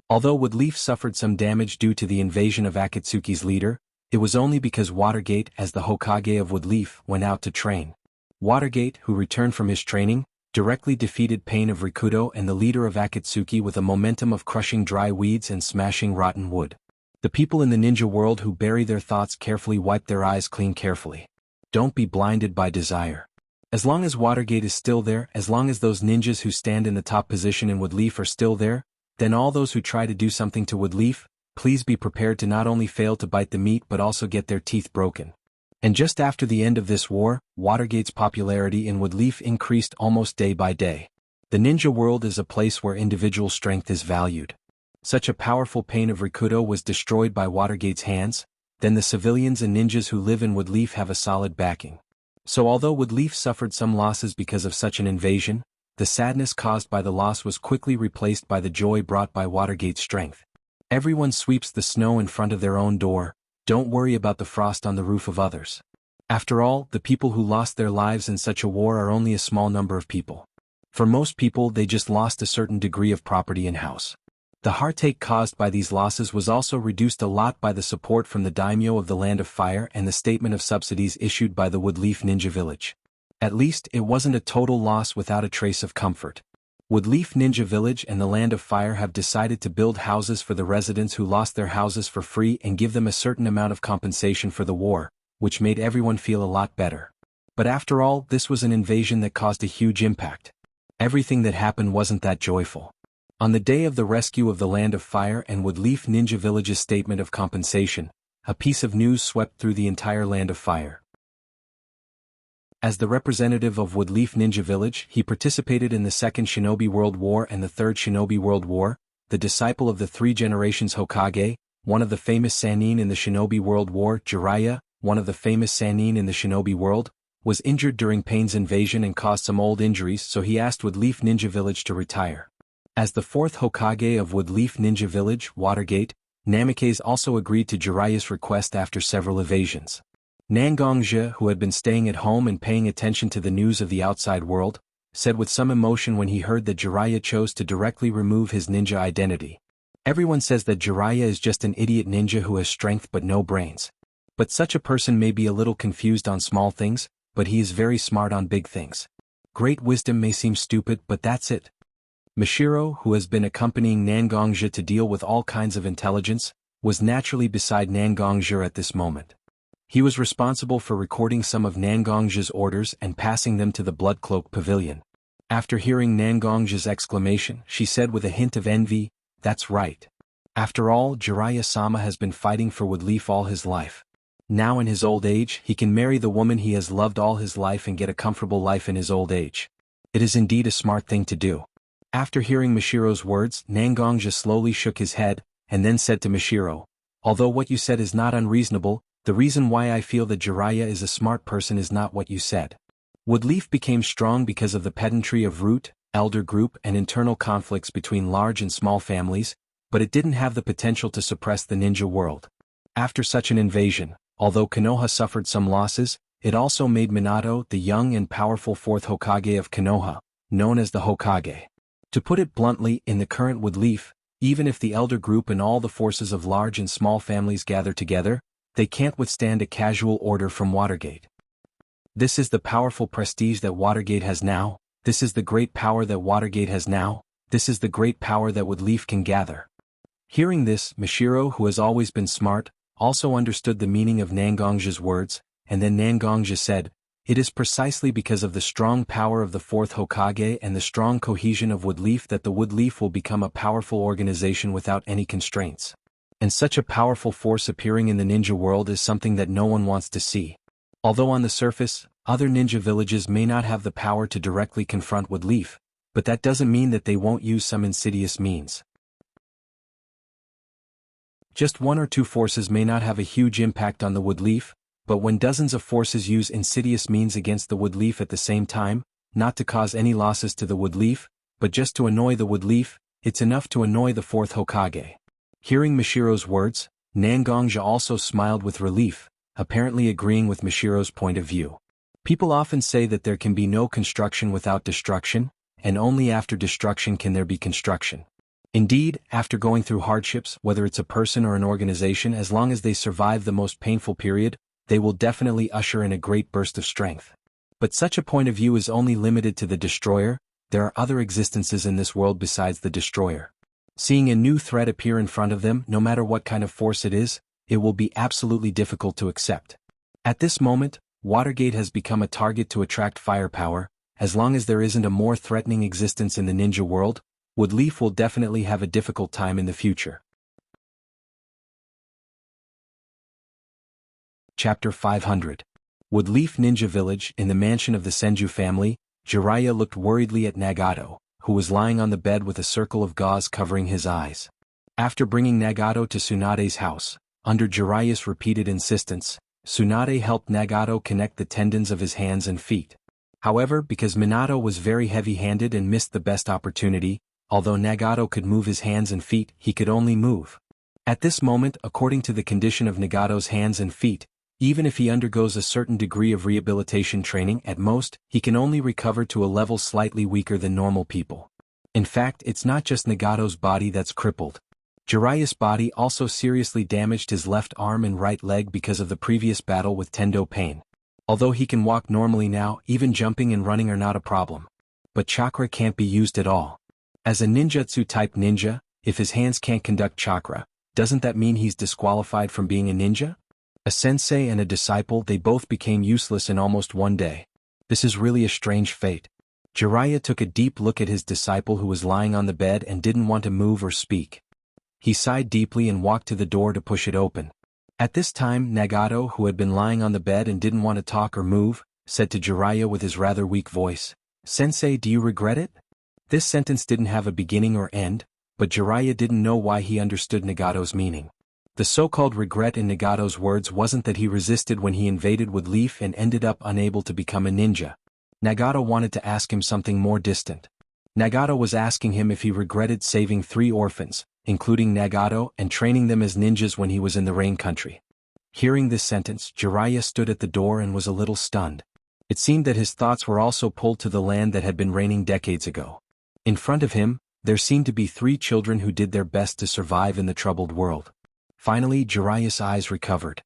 Although Woodleaf suffered some damage due to the invasion of Akatsuki's leader, it was only because Watergate, as the Hokage of Woodleaf, went out to train. Watergate, who returned from his training, directly defeated Pain of Rikudo and the leader of Akatsuki with a momentum of crushing dry weeds and smashing rotten wood. The people in the ninja world who bury their thoughts carefully wipe their eyes clean carefully. Don't be blinded by desire. As long as Watergate is still there, as long as those ninjas who stand in the top position in Woodleaf are still there, then all those who try to do something to Woodleaf, please be prepared to not only fail to bite the meat but also get their teeth broken. And just after the end of this war, Watergate's popularity in Woodleaf increased almost day by day. The ninja world is a place where individual strength is valued. Such a powerful Pain of Rikudo was destroyed by Watergate's hands, then the civilians and ninjas who live in Woodleaf have a solid backing. So although Woodleaf suffered some losses because of such an invasion, the sadness caused by the loss was quickly replaced by the joy brought by Watergate's strength. Everyone sweeps the snow in front of their own door. Don't worry about the frost on the roof of others. After all, the people who lost their lives in such a war are only a small number of people. For most people, they just lost a certain degree of property and house. The heartache caused by these losses was also reduced a lot by the support from the daimyo of the Land of Fire and the statement of subsidies issued by the Woodleaf Ninja Village. At least, it wasn't a total loss without a trace of comfort. Woodleaf Ninja Village and the Land of Fire have decided to build houses for the residents who lost their houses for free and give them a certain amount of compensation for the war, which made everyone feel a lot better. But after all, this was an invasion that caused a huge impact. Everything that happened wasn't that joyful. On the day of the rescue of the Land of Fire and Woodleaf Ninja Village's statement of compensation, a piece of news swept through the entire Land of Fire. As the representative of Woodleaf Ninja Village, he participated in the Second Shinobi World War and the Third Shinobi World War, the disciple of the Three Generations Hokage, one of the famous Sannin in the Shinobi World War. Jiraiya, one of the famous Sannin in the Shinobi world, was injured during Pain's invasion and caused some old injuries, so he asked Woodleaf Ninja Village to retire. As the fourth Hokage of Woodleaf Ninja Village, Watergate, Namikaze also agreed to Jiraiya's request after several evasions. Nangongja, who had been staying at home and paying attention to the news of the outside world, said with some emotion when he heard that Jiraiya chose to directly remove his ninja identity. Everyone says that Jiraiya is just an idiot ninja who has strength but no brains. But such a person may be a little confused on small things, but he is very smart on big things. Great wisdom may seem stupid, but that's it. Mashiro, who has been accompanying Nangongja to deal with all kinds of intelligence, was naturally beside Nangongja at this moment. He was responsible for recording some of Nangongja's orders and passing them to the Bloodcloak Pavilion. After hearing Nangongja's exclamation, she said with a hint of envy, "That's right. After all, Jiraiya-sama has been fighting for Woodleaf all his life. Now in his old age, he can marry the woman he has loved all his life and get a comfortable life in his old age. It is indeed a smart thing to do." After hearing Mashiro's words, Nangongja slowly shook his head, and then said to Mashiro, "Although what you said is not unreasonable, the reason why I feel that Jiraiya is a smart person is not what you said. Woodleaf became strong because of the pedantry of root, elder group and internal conflicts between large and small families, but it didn't have the potential to suppress the ninja world. After such an invasion, although Konoha suffered some losses, it also made Minato the young and powerful fourth Hokage of Konoha, known as the Hokage. To put it bluntly, in the current Woodleaf, even if the elder group and all the forces of large and small families gather together, they can't withstand a casual order from Watergate. This is the powerful prestige that Watergate has now, this is the great power that Watergate has now, this is the great power that Woodleaf can gather." Hearing this, Mashiro, who has always been smart, also understood the meaning of Nangongja's words, and then Nangongja said, "It is precisely because of the strong power of the fourth Hokage and the strong cohesion of Woodleaf that the Woodleaf will become a powerful organization without any constraints. And such a powerful force appearing in the ninja world is something that no one wants to see. Although on the surface, other ninja villages may not have the power to directly confront Woodleaf, but that doesn't mean that they won't use some insidious means. Just one or two forces may not have a huge impact on the Woodleaf, but when dozens of forces use insidious means against the Woodleaf at the same time, not to cause any losses to the Woodleaf, but just to annoy the Woodleaf. It's enough to annoy the fourth Hokage. Hearing Mishiro's words, Nangonja also smiled with relief, apparently agreeing with Mishiro's point of view. People often say that there can be no construction without destruction, and only after destruction can there be construction. Indeed, after going through hardships, whether it's a person or an organization, as long as they survive the most painful period, they will definitely usher in a great burst of strength. But such a point of view is only limited to the destroyer. There are other existences in this world besides the destroyer. Seeing a new threat appear in front of them, no matter what kind of force it is, it will be absolutely difficult to accept. At this moment, Watergate has become a target to attract firepower. As long as there isn't a more threatening existence in the ninja world, Woodleaf will definitely have a difficult time in the future. Chapter 500. Woodleaf Ninja Village. In the mansion of the Senju family, Jiraiya looked worriedly at Nagato, who was lying on the bed with a circle of gauze covering his eyes. After bringing Nagato to Tsunade's house, under Jiraiya's repeated insistence, Tsunade helped Nagato connect the tendons of his hands and feet. However, because Minato was very heavy-handed and missed the best opportunity, although Nagato could move his hands and feet, he could only move. At this moment, according to the condition of Nagato's hands and feet, even if he undergoes a certain degree of rehabilitation training, at most, he can only recover to a level slightly weaker than normal people. In fact, it's not just Nagato's body that's crippled. Jiraiya's body also seriously damaged his left arm and right leg because of the previous battle with Tendo pain. Although he can walk normally now, even jumping and running are not a problem. But chakra can't be used at all. As a ninjutsu-type ninja, if his hands can't conduct chakra, doesn't that mean he's disqualified from being a ninja? A sensei and a disciple, they both became useless in almost one day. This is really a strange fate. Jiraiya took a deep look at his disciple who was lying on the bed and didn't want to move or speak. He sighed deeply and walked to the door to push it open. At this time, Nagato, who had been lying on the bed and didn't want to talk or move, said to Jiraiya with his rather weak voice, "Sensei, do you regret it?" This sentence didn't have a beginning or end, but Jiraiya didn't know why he understood Nagato's meaning. The so-called regret in Nagato's words wasn't that he resisted when he invaded Woodleaf and ended up unable to become a ninja. Nagato wanted to ask him something more distant. Nagato was asking him if he regretted saving 3 orphans, including Nagato, and training them as ninjas when he was in the Rain Country. Hearing this sentence, Jiraiya stood at the door and was a little stunned. It seemed that his thoughts were also pulled to the land that had been raining decades ago. In front of him, there seemed to be 3 children who did their best to survive in the troubled world. Finally, Jiraiya's eyes recovered.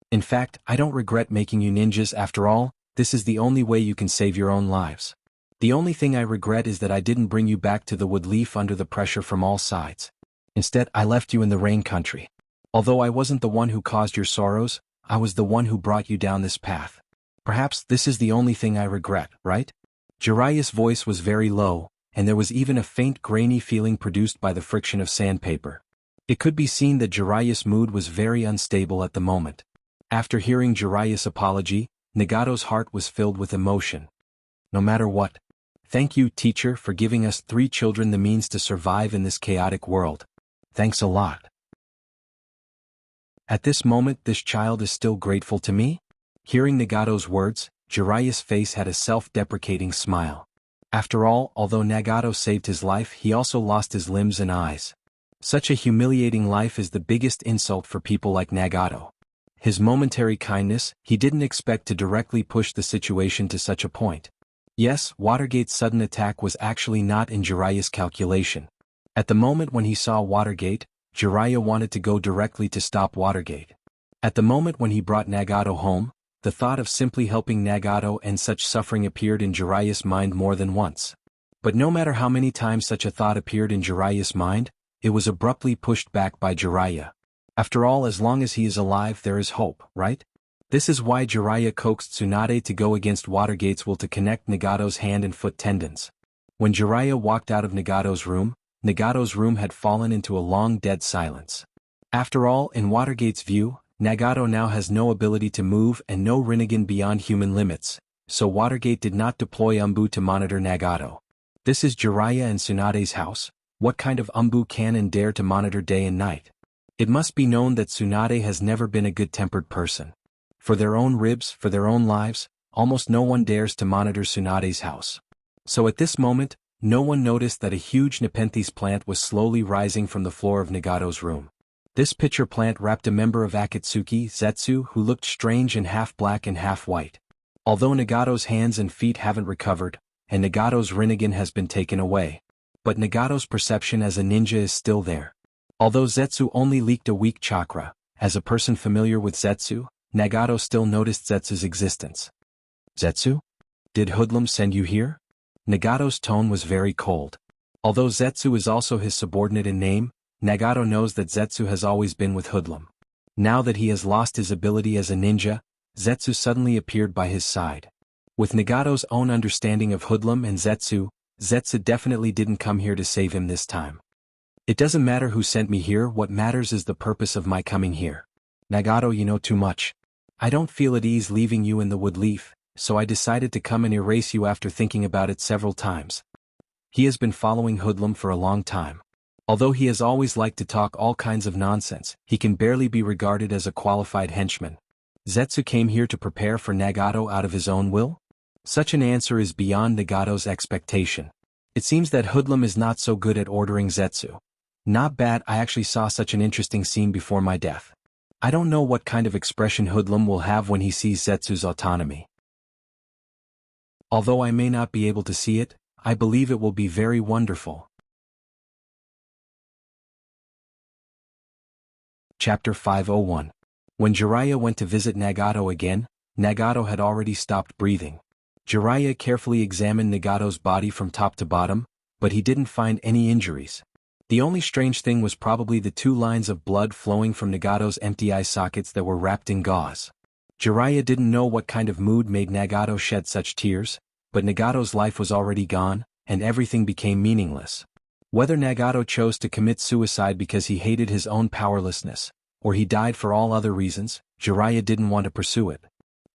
"In fact, I don't regret making you ninjas. After all, this is the only way you can save your own lives. The only thing I regret is that I didn't bring you back to the Woodleaf under the pressure from all sides. Instead, I left you in the Rain Country. Although I wasn't the one who caused your sorrows, I was the one who brought you down this path. Perhaps this is the only thing I regret, right?" Jiraiya's voice was very low, and there was even a faint grainy feeling produced by the friction of sandpaper. It could be seen that Jiraiya's mood was very unstable at the moment. After hearing Jiraiya's apology, Nagato's heart was filled with emotion. "No matter what. Thank you, teacher, for giving us 3 children the means to survive in this chaotic world. Thanks a lot. At this moment, this child is still grateful to me?" Hearing Nagato's words, Jiraiya's face had a self-deprecating smile. After all, although Nagato saved his life, he also lost his limbs and eyes. Such a humiliating life is the biggest insult for people like Nagato. His momentary kindness, he didn't expect to directly push the situation to such a point. Yes, Watergate's sudden attack was actually not in Jiraiya's calculation. At the moment when he saw Watergate, Jiraiya wanted to go directly to stop Watergate. At the moment when he brought Nagato home, the thought of simply helping Nagato and such suffering appeared in Jiraiya's mind more than once. But no matter how many times such a thought appeared in Jiraiya's mind, it was abruptly pushed back by Jiraiya. After all, as long as he is alive there is hope, right? This is why Jiraiya coaxed Tsunade to go against Watergate's will to connect Nagato's hand and foot tendons. When Jiraiya walked out of Nagato's room had fallen into a long dead silence. After all, in Watergate's view, Nagato now has no ability to move and no Rinnegan beyond human limits, so Watergate did not deploy Umbu to monitor Nagato. This is Jiraiya and Tsunade's house. What kind of Umbu can and dare to monitor day and night? It must be known that Tsunade has never been a good-tempered person. For their own ribs, for their own lives, almost no one dares to monitor Tsunade's house. So at this moment, no one noticed that a huge Nepenthes plant was slowly rising from the floor of Nagato's room. This pitcher plant wrapped a member of Akatsuki, Zetsu, who looked strange and half black and half white. Although Nagato's hands and feet haven't recovered, and Nagato's Rinnegan has been taken away, but Nagato's perception as a ninja is still there. Although Zetsu only leaked a weak chakra, as a person familiar with Zetsu, Nagato still noticed Zetsu's existence. Zetsu? Did Hoodlum send you here? Nagato's tone was very cold. Although Zetsu is also his subordinate in name, Nagato knows that Zetsu has always been with Hoodlum. Now that he has lost his ability as a ninja, Zetsu suddenly appeared by his side. With Nagato's own understanding of Hoodlum and Zetsu, Zetsu definitely didn't come here to save him this time. It doesn't matter who sent me here, what matters is the purpose of my coming here. Nagato, you know too much. I don't feel at ease leaving you in the wood leaf, so I decided to come and erase you after thinking about it several times. He has been following Hoodlum for a long time. Although he has always liked to talk all kinds of nonsense, he can barely be regarded as a qualified henchman. Zetsu came here to prepare for Nagato out of his own will? Such an answer is beyond Nagato's expectation. It seems that Hoodlum is not so good at ordering Zetsu. Not bad, I actually saw such an interesting scene before my death. I don't know what kind of expression Hoodlum will have when he sees Zetsu's autonomy. Although I may not be able to see it, I believe it will be very wonderful. Chapter 501. When Jiraiya went to visit Nagato again, Nagato had already stopped breathing. Jiraiya carefully examined Nagato's body from top to bottom, but he didn't find any injuries. The only strange thing was probably the 2 lines of blood flowing from Nagato's empty eye sockets that were wrapped in gauze. Jiraiya didn't know what kind of mood made Nagato shed such tears, but Nagato's life was already gone, and everything became meaningless. Whether Nagato chose to commit suicide because he hated his own powerlessness, or he died for all other reasons, Jiraiya didn't want to pursue it.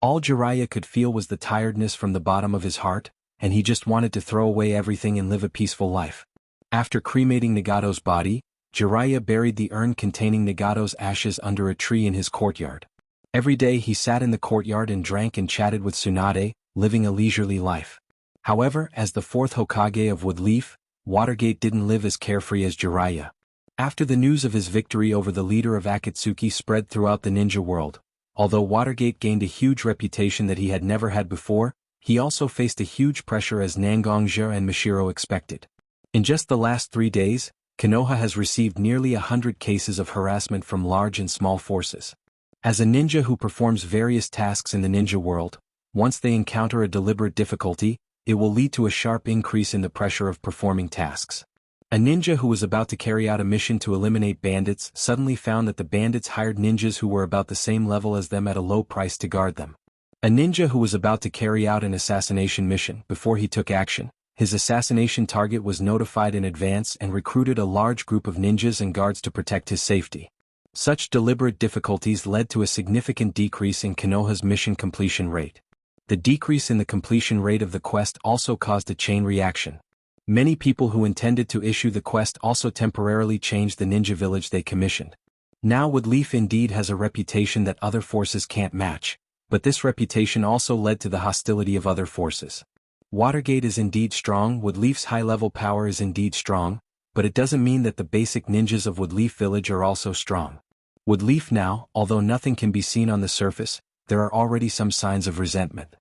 All Jiraiya could feel was the tiredness from the bottom of his heart, and he just wanted to throw away everything and live a peaceful life. After cremating Nagato's body, Jiraiya buried the urn containing Nagato's ashes under a tree in his courtyard. Every day he sat in the courtyard and drank and chatted with Tsunade, living a leisurely life. However, as the 4th Hokage of Woodleaf, Watergate didn't live as carefree as Jiraiya. After the news of his victory over the leader of Akatsuki spread throughout the ninja world, although Watergate gained a huge reputation that he had never had before, he also faced a huge pressure as Nangongja and Mishiro expected. In just the last 3 days, Konoha has received nearly 100 cases of harassment from large and small forces. As a ninja who performs various tasks in the ninja world, once they encounter a deliberate difficulty, it will lead to a sharp increase in the pressure of performing tasks. A ninja who was about to carry out a mission to eliminate bandits suddenly found that the bandits hired ninjas who were about the same level as them at a low price to guard them. A ninja who was about to carry out an assassination mission before he took action, his assassination target was notified in advance and recruited a large group of ninjas and guards to protect his safety. Such deliberate difficulties led to a significant decrease in Konoha's mission completion rate. The decrease in the completion rate of the quest also caused a chain reaction. Many people who intended to issue the quest also temporarily changed the ninja village they commissioned. Now Woodleaf indeed has a reputation that other forces can't match, but this reputation also led to the hostility of other forces. Watergate is indeed strong, Woodleaf's high-level power is indeed strong, but it doesn't mean that the basic ninjas of Woodleaf village are also strong. Woodleaf now, although nothing can be seen on the surface, there are already some signs of resentment.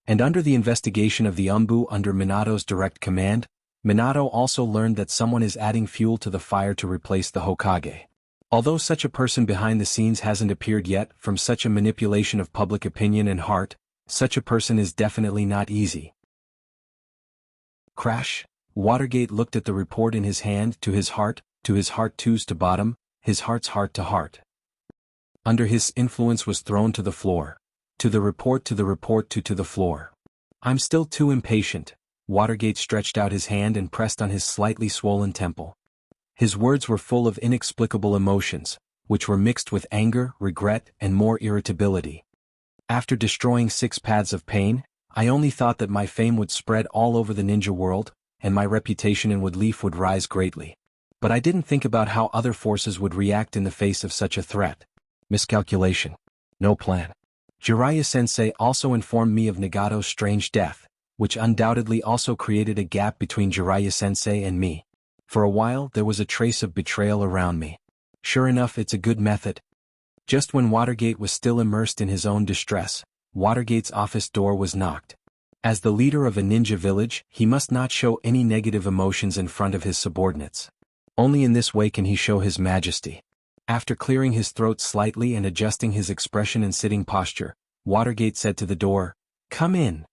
And under the investigation of the Umbu under Minato's direct command, Minato also learned that someone is adding fuel to the fire to replace the Hokage. Although such a person behind the scenes hasn't appeared yet, from such a manipulation of public opinion and heart, such a person is definitely not easy. Crash. Watergate looked at the report in his hand, to his heart twos to bottom, his heart's heart to heart. Under his influence was thrown to the floor. To the report to the floor. I'm still too impatient. Watergate stretched out his hand and pressed on his slightly swollen temple. His words were full of inexplicable emotions, which were mixed with anger, regret, and more irritability. After destroying 6 paths of pain, I only thought that my fame would spread all over the ninja world, and my reputation in Woodleaf would rise greatly. But I didn't think about how other forces would react in the face of such a threat. Miscalculation. No plan. Jiraiya-sensei also informed me of Nagato's strange death, which undoubtedly also created a gap between Jiraiya-sensei and me. For a while there was a trace of betrayal around me. Sure enough, it's a good method. Just when Watergate was still immersed in his own distress, Watergate's office door was knocked. As the leader of a ninja village, he must not show any negative emotions in front of his subordinates. Only in this way can he show his majesty. After clearing his throat slightly and adjusting his expression and sitting posture, Watergate said to the door, "Come in."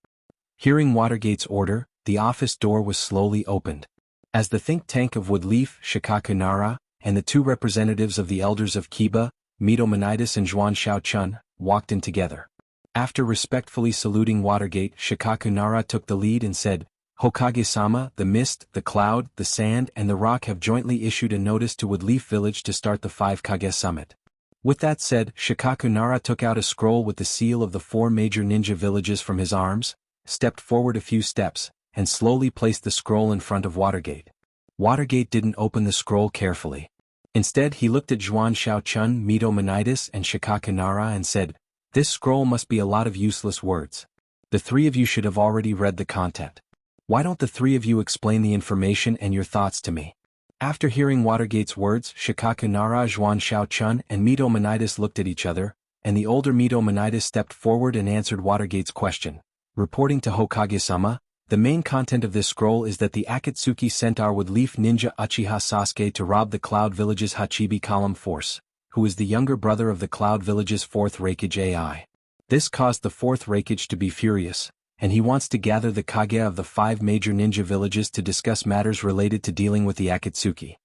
Hearing Watergate's order, the office door was slowly opened. As the think tank of Woodleaf, Shikaku Nara, and the two representatives of the elders of Kiba, Mito Menitis and Zhuan Xiaochun, walked in together. After respectfully saluting Watergate, Shikaku Nara took the lead and said, "Hokage-sama, the mist, the cloud, the sand and the rock have jointly issued a notice to Woodleaf Village to start the 5 Kage Summit." With that said, Shikaku Nara took out a scroll with the seal of the 4 major ninja villages from his arms, stepped forward a few steps, and slowly placed the scroll in front of Watergate. Watergate didn't open the scroll carefully. Instead he looked at Zhuan Xiaochun, Mito Menitis and Shikaku Nara and said, "This scroll must be a lot of useless words. The 3 of you should have already read the content. Why don't the 3 of you explain the information and your thoughts to me?" After hearing Watergate's words, Shikaku Nara, Zhuan Xiaochun and Mito Menitis looked at each other, and the older Mito Menitis stepped forward and answered Watergate's question. Reporting to Hokage-sama, the main content of this scroll is that the Akatsuki sent our Woodleaf ninja Uchiha Sasuke to rob the Cloud Village's Hachibi column force, who is the younger brother of the Cloud Village's 4th Raikage AI. This caused the 4th Raikage to be furious, and he wants to gather the Kage of the 5 major ninja villages to discuss matters related to dealing with the Akatsuki.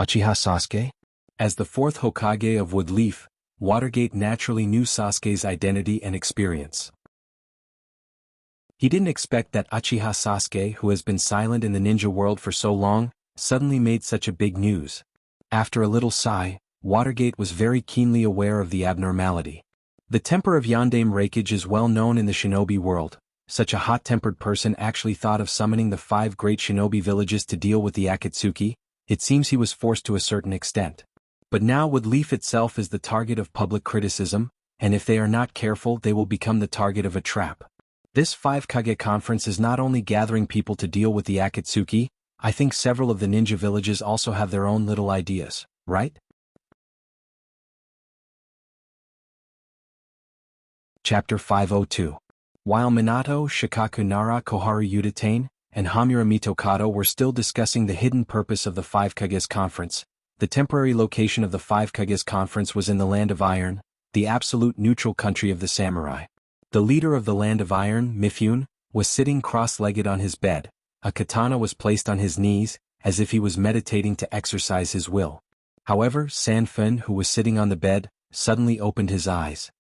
Uchiha Sasuke? As the 4th Hokage of Woodleaf, Watergate naturally knew Sasuke's identity and experience. He didn't expect that Uchiha Sasuke, who has been silent in the ninja world for so long, suddenly made such a big news. After a little sigh, Watergate was very keenly aware of the abnormality. The temper of Yondaime Raikage is well known in the shinobi world. Such a hot-tempered person actually thought of summoning the 5 great shinobi villages to deal with the Akatsuki. It seems he was forced to a certain extent. But now Woodleaf itself is the target of public criticism, and if they are not careful they will become the target of a trap. This 5 Kage conference is not only gathering people to deal with the Akatsuki, I think several of the ninja villages also have their own little ideas, right? Chapter 502. While Minato, Shikaku Nara, Koharu Udatane, and Hamura Mitokado were still discussing the hidden purpose of the 5 Kages conference, the temporary location of the 5 Kages conference was in the Land of Iron, the absolute neutral country of the samurai. The leader of the Land of Iron, Mifune, was sitting cross-legged on his bed. A katana was placed on his knees, as if he was meditating to exercise his will. However, Sanfun, who was sitting on the bed, suddenly opened his eyes.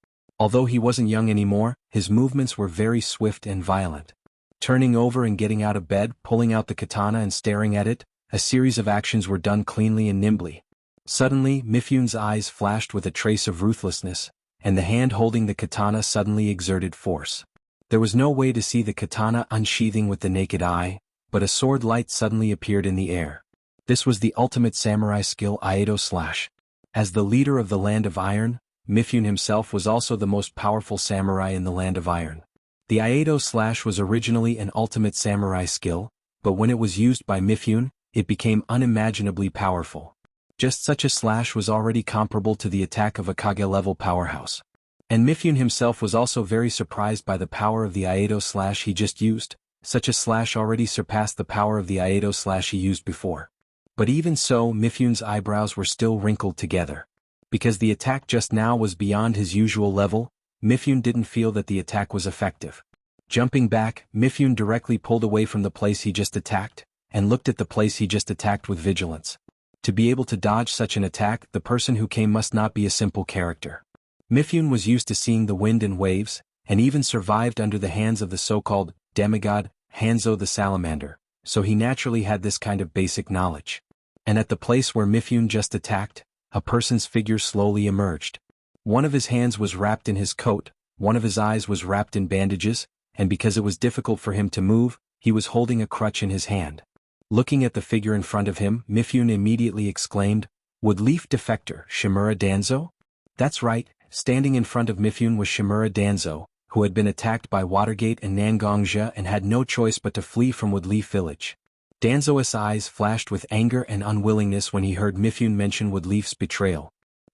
Although he wasn't young anymore, his movements were very swift and violent. Turning over and getting out of bed, pulling out the katana and staring at it, a series of actions were done cleanly and nimbly. Suddenly, Mifune's eyes flashed with a trace of ruthlessness, and the hand holding the katana suddenly exerted force. There was no way to see the katana unsheathing with the naked eye, but a sword light suddenly appeared in the air. This was the ultimate samurai skill, Aedo Slash. As the leader of the Land of Iron, Mifune himself was also the most powerful samurai in the Land of Iron. The Aedo Slash was originally an ultimate samurai skill, but when it was used by Mifune, it became unimaginably powerful. Just such a slash was already comparable to the attack of a Kage-level powerhouse. And Mifune himself was also very surprised by the power of the Aedo Slash he just used. Such a slash already surpassed the power of the Aedo Slash he used before. But even so, Mifune's eyebrows were still wrinkled together. Because the attack just now was beyond his usual level, Mifune didn't feel that the attack was effective. Jumping back, Mifune directly pulled away from the place he just attacked, and looked at the place he just attacked with vigilance. To be able to dodge such an attack, the person who came must not be a simple character. Mifune was used to seeing the wind and waves, and even survived under the hands of the so-called demigod, Hanzo the Salamander, so he naturally had this kind of basic knowledge. And at the place where Mifune just attacked, a person's figure slowly emerged. One of his hands was wrapped in his coat, one of his eyes was wrapped in bandages, and because it was difficult for him to move, he was holding a crutch in his hand. Looking at the figure in front of him, Mifune immediately exclaimed, "Woodleaf defector, Shimura Danzo?" That's right, standing in front of Mifune was Shimura Danzo, who had been attacked by Watergate and Nangongja and had no choice but to flee from Woodleaf village. Danzo's eyes flashed with anger and unwillingness when he heard Mifune mention Woodleaf's betrayal.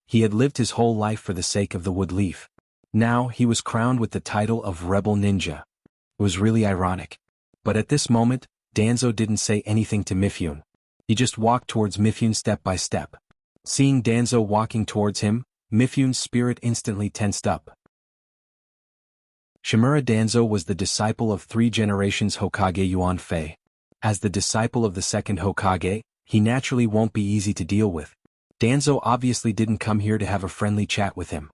He had lived his whole life for the sake of the Woodleaf. Now he was crowned with the title of Rebel Ninja. It was really ironic. But at this moment, Danzo didn't say anything to Mifune. He just walked towards Mifune step by step. Seeing Danzo walking towards him, Mifune's spirit instantly tensed up. Shimura Danzo was the disciple of 3 generations Hokage Yuan Fei. As the disciple of the second Hokage, he naturally won't be easy to deal with. Danzo obviously didn't come here to have a friendly chat with him.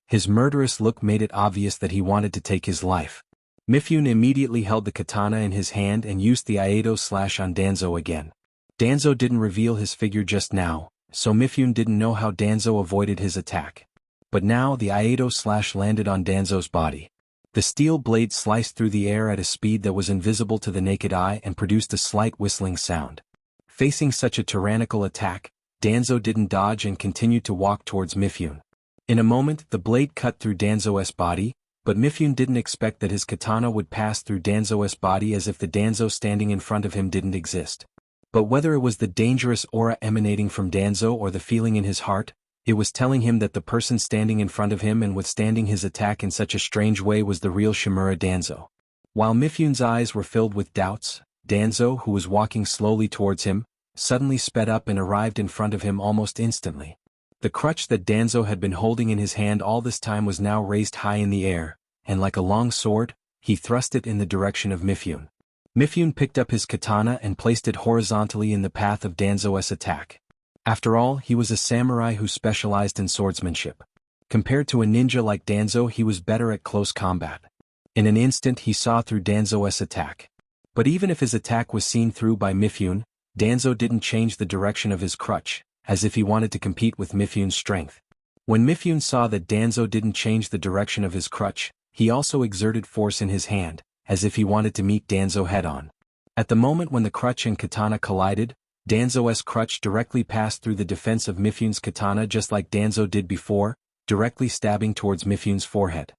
His murderous look made it obvious that he wanted to take his life. Mifune immediately held the katana in his hand and used the Iaedo slash on Danzo again. Danzo didn't reveal his figure just now, so Mifune didn't know how Danzo avoided his attack. But now the Iaedo slash landed on Danzo's body. The steel blade sliced through the air at a speed that was invisible to the naked eye and produced a slight whistling sound. Facing such a tyrannical attack, Danzo didn't dodge and continued to walk towards Mifune. In a moment the blade cut through Danzo's body, but Mifune didn't expect that his katana would pass through Danzo's body as if the Danzo standing in front of him didn't exist. But whether it was the dangerous aura emanating from Danzo or the feeling in his heart, it was telling him that the person standing in front of him and withstanding his attack in such a strange way was the real Shimura Danzo. While Mifune's eyes were filled with doubts, Danzo, who was walking slowly towards him, suddenly sped up and arrived in front of him almost instantly. The crutch that Danzo had been holding in his hand all this time was now raised high in the air, and like a long sword, he thrust it in the direction of Mifune. Mifune picked up his katana and placed it horizontally in the path of Danzo's attack. After all, he was a samurai who specialized in swordsmanship. Compared to a ninja like Danzo, he was better at close combat. In an instant he saw through Danzo's attack. But even if his attack was seen through by Mifune, Danzo didn't change the direction of his crutch, as if he wanted to compete with Mifune's strength. When Mifune saw that Danzo didn't change the direction of his crutch, he also exerted force in his hand, as if he wanted to meet Danzo head-on. At the moment when the crutch and katana collided, Danzo's crutch directly passed through the defense of Mifune's katana just like Danzo did before, directly stabbing towards Mifune's forehead.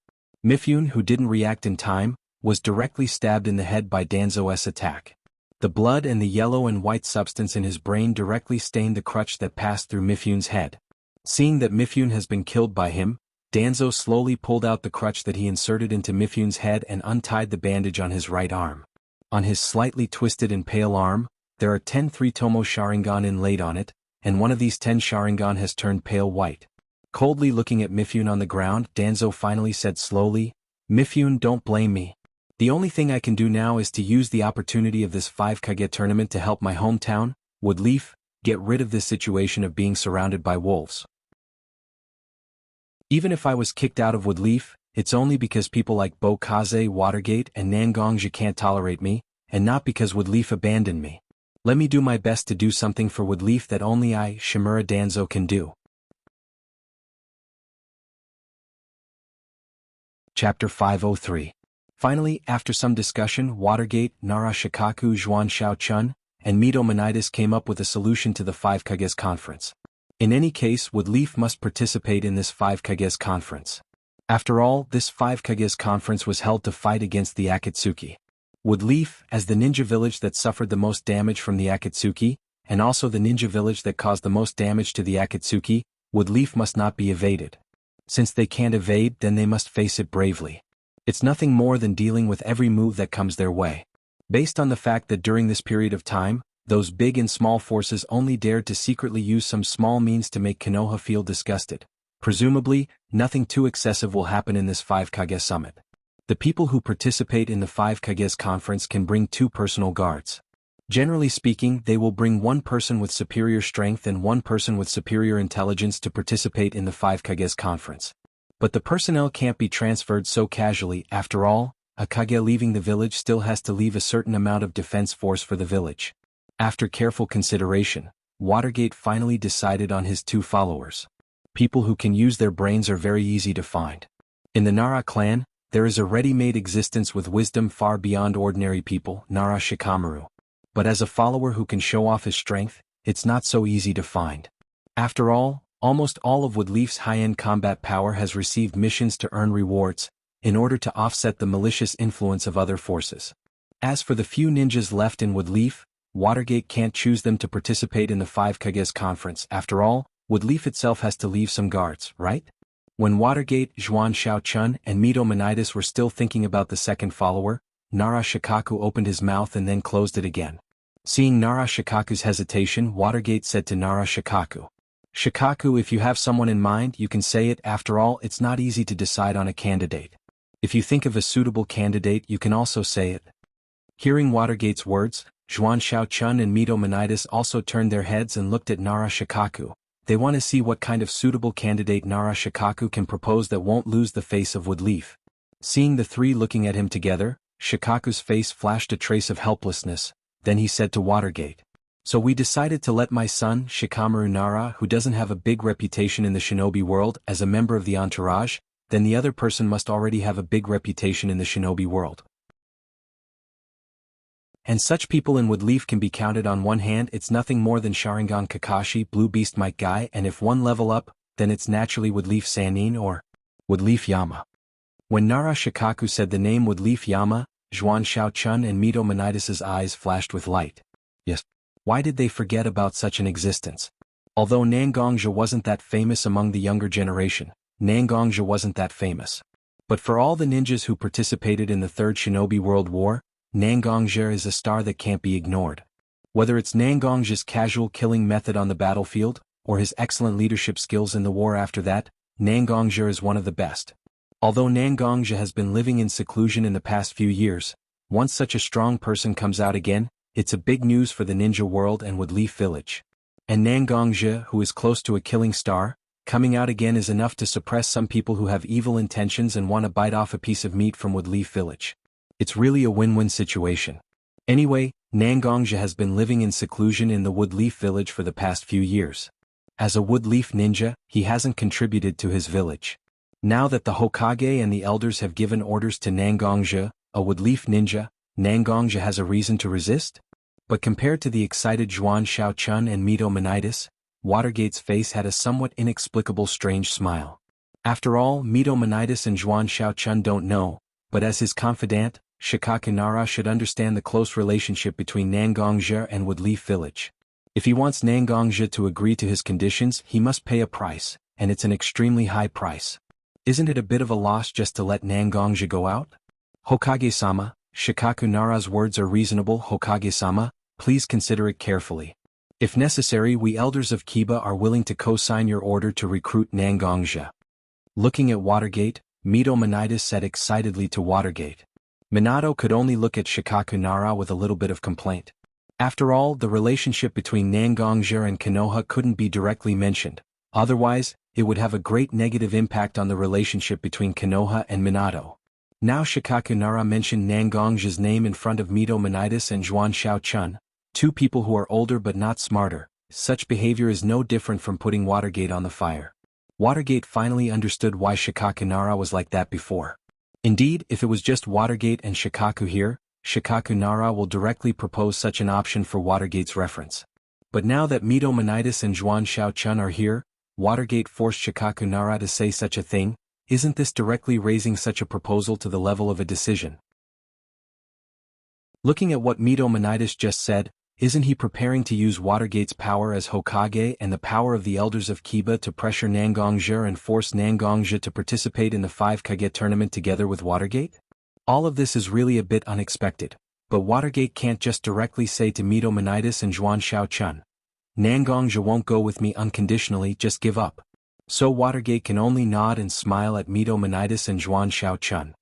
Mifune, who didn't react in time, was directly stabbed in the head by Danzo's attack. The blood and the yellow and white substance in his brain directly stained the crutch that passed through Mifune's head. Seeing that Mifune has been killed by him, Danzo slowly pulled out the crutch that he inserted into Mifune's head and untied the bandage on his right arm. On his slightly twisted and pale arm, there are 10 Three-Tomo Sharingan inlaid on it, and one of these 10 Sharingan has turned pale white. Coldly looking at Mifune on the ground, Danzo finally said slowly, "Mifune, don't blame me. The only thing I can do now is to use the opportunity of this 5 Kage tournament to help my hometown, Woodleaf, get rid of this situation of being surrounded by wolves. Even if I was kicked out of Woodleaf, it's only because people like Bokaze, Watergate, and Nangongja can't tolerate me, and not because Woodleaf abandoned me. Let me do my best to do something for Woodleaf that only I, Shimura Danzo, can do." Chapter 503. Finally, after some discussion, Watergate, Nara Shikaku, Zhuan Shaochun, and Mito Monitis came up with a solution to the 5 Kages conference. In any case, Woodleaf must participate in this 5 Kages conference. After all, this 5 Kages conference was held to fight against the Akatsuki. Woodleaf, as the ninja village that suffered the most damage from the Akatsuki, and also the ninja village that caused the most damage to the Akatsuki, Woodleaf must not be evaded. Since they can't evade, then they must face it bravely. It's nothing more than dealing with every move that comes their way. Based on the fact that during this period of time, those big and small forces only dared to secretly use some small means to make Konoha feel disgusted. Presumably, nothing too excessive will happen in this 5 Kage summit. The people who participate in the 5 Kages conference can bring 2 personal guards. Generally speaking, they will bring 1 person with superior strength and 1 person with superior intelligence to participate in the 5 Kages conference. But the personnel can't be transferred so casually. After all, a Kage leaving the village still has to leave a certain amount of defense force for the village. After careful consideration, Watergate finally decided on his 2 followers. People who can use their brains are very easy to find. In the Nara clan, there is a ready-made existence with wisdom far beyond ordinary people, Nara Shikamaru. But as a follower who can show off his strength, it's not so easy to find. After all, almost all of Woodleaf's high-end combat power has received missions to earn rewards. in order to offset the malicious influence of other forces. As for the few ninjas left in Woodleaf, Watergate can't choose them to participate in the 5 Kages conference. After all, Woodleaf itself has to leave some guards, right? When Watergate, Zhuan Xiaochun, and Mito Menitis were still thinking about the second follower, Nara Shikaku opened his mouth and then closed it again. Seeing Nara Shikaku's hesitation, Watergate said to Nara Shikaku, "Shikaku, if you have someone in mind, you can say it. After all, it's not easy to decide on a candidate. If you think of a suitable candidate, you can also say it." Hearing Watergate's words, Zhuan Xiaochun and Mito Menitis also turned their heads and looked at Nara Shikaku. They want to see what kind of suitable candidate Nara Shikaku can propose that won't lose the face of Woodleaf. Seeing the three looking at him together, Shikaku's face flashed a trace of helplessness. Then he said to Watergate, "So we decided to let my son, Shikamaru Nara, who doesn't have a big reputation in the shinobi world, as a member of the entourage, then the other person must already have a big reputation in the shinobi world. And such people in Woodleaf can be counted on one hand. It's nothing more than Sharingan Kakashi, Blue Beast Mike Guy, and if one level up, then it's naturally Woodleaf Sannin or Woodleaf Yama." When Nara Shikaku said the name Woodleaf Yama, Zhuan Xiaochun and Mito Menitis' eyes flashed with light. Yes. Why did they forget about such an existence? Although Nangongja wasn't that famous among the younger generation, Nangongja wasn't that famous. But for all the ninjas who participated in the Third Shinobi World War, Nangongja is a star that can't be ignored. Whether it's Nangongja's casual killing method on the battlefield, or his excellent leadership skills in the war after that, Nangongja is one of the best. Although Nangongja has been living in seclusion in the past few years, once such a strong person comes out again, it's a big news for the ninja world and Woodleaf village. And Nangongja, who is close to a killing star, coming out again is enough to suppress some people who have evil intentions and want to bite off a piece of meat from Woodleaf village. It's really a win-win situation. Anyway, Nangongja has been living in seclusion in the Woodleaf village for the past few years. As a Woodleaf ninja, he hasn't contributed to his village. Now that the Hokage and the elders have given orders to Nangongja, a Woodleaf ninja, Nangongja has a reason to resist? But compared to the excited Zhuan Xiaochun and Mito Menitis, Watergate's face had a somewhat inexplicable strange smile. After all, Mito Menitis and Zhuan Xiaochun don't know, but as his confidant, Shikaku Nara should understand the close relationship between Nangongja and Woodleaf village. If he wants Nangongja to agree to his conditions, he must pay a price, and it's an extremely high price. Isn't it a bit of a loss just to let Nangongja go out? Hokage-sama, Shikaku Nara's words are reasonable. Hokage-sama, please consider it carefully. If necessary, we elders of Kiba are willing to co-sign your order to recruit Nangongja. Looking at Watergate, Mito Menitis said excitedly to Watergate. Minato could only look at Shikaku Nara with a little bit of complaint. After all, the relationship between Nangongja and Konoha couldn't be directly mentioned. Otherwise, it would have a great negative impact on the relationship between Konoha and Minato. Now Shikaku Nara mentioned Nangongja's name in front of Mito Menitis and Zhuan Xiaochun, two people who are older but not smarter. Such behavior is no different from putting Watergate on the fire. Watergate finally understood why Shikaku Nara was like that before. Indeed, if it was just Watergate and Shikaku here, Shikaku Nara will directly propose such an option for Watergate's reference. But now that Mito Menitis and Zhuan Xiaochun are here, Watergate forced Shikaku Nara to say such a thing. Isn't this directly raising such a proposal to the level of a decision? Looking at what Mito Menitis just said, isn't he preparing to use Watergate's power as Hokage and the power of the elders of Kiba to pressure Nangongja and force Nangongja to participate in the 5 Kage tournament together with Watergate? All of this is really a bit unexpected, but Watergate can't just directly say to Mito Menitis and Zhuan Xiaochun, "Nangongja won't go with me unconditionally, just give up." So Watergate can only nod and smile at Mito Menitis and Zhuan Xiaochun.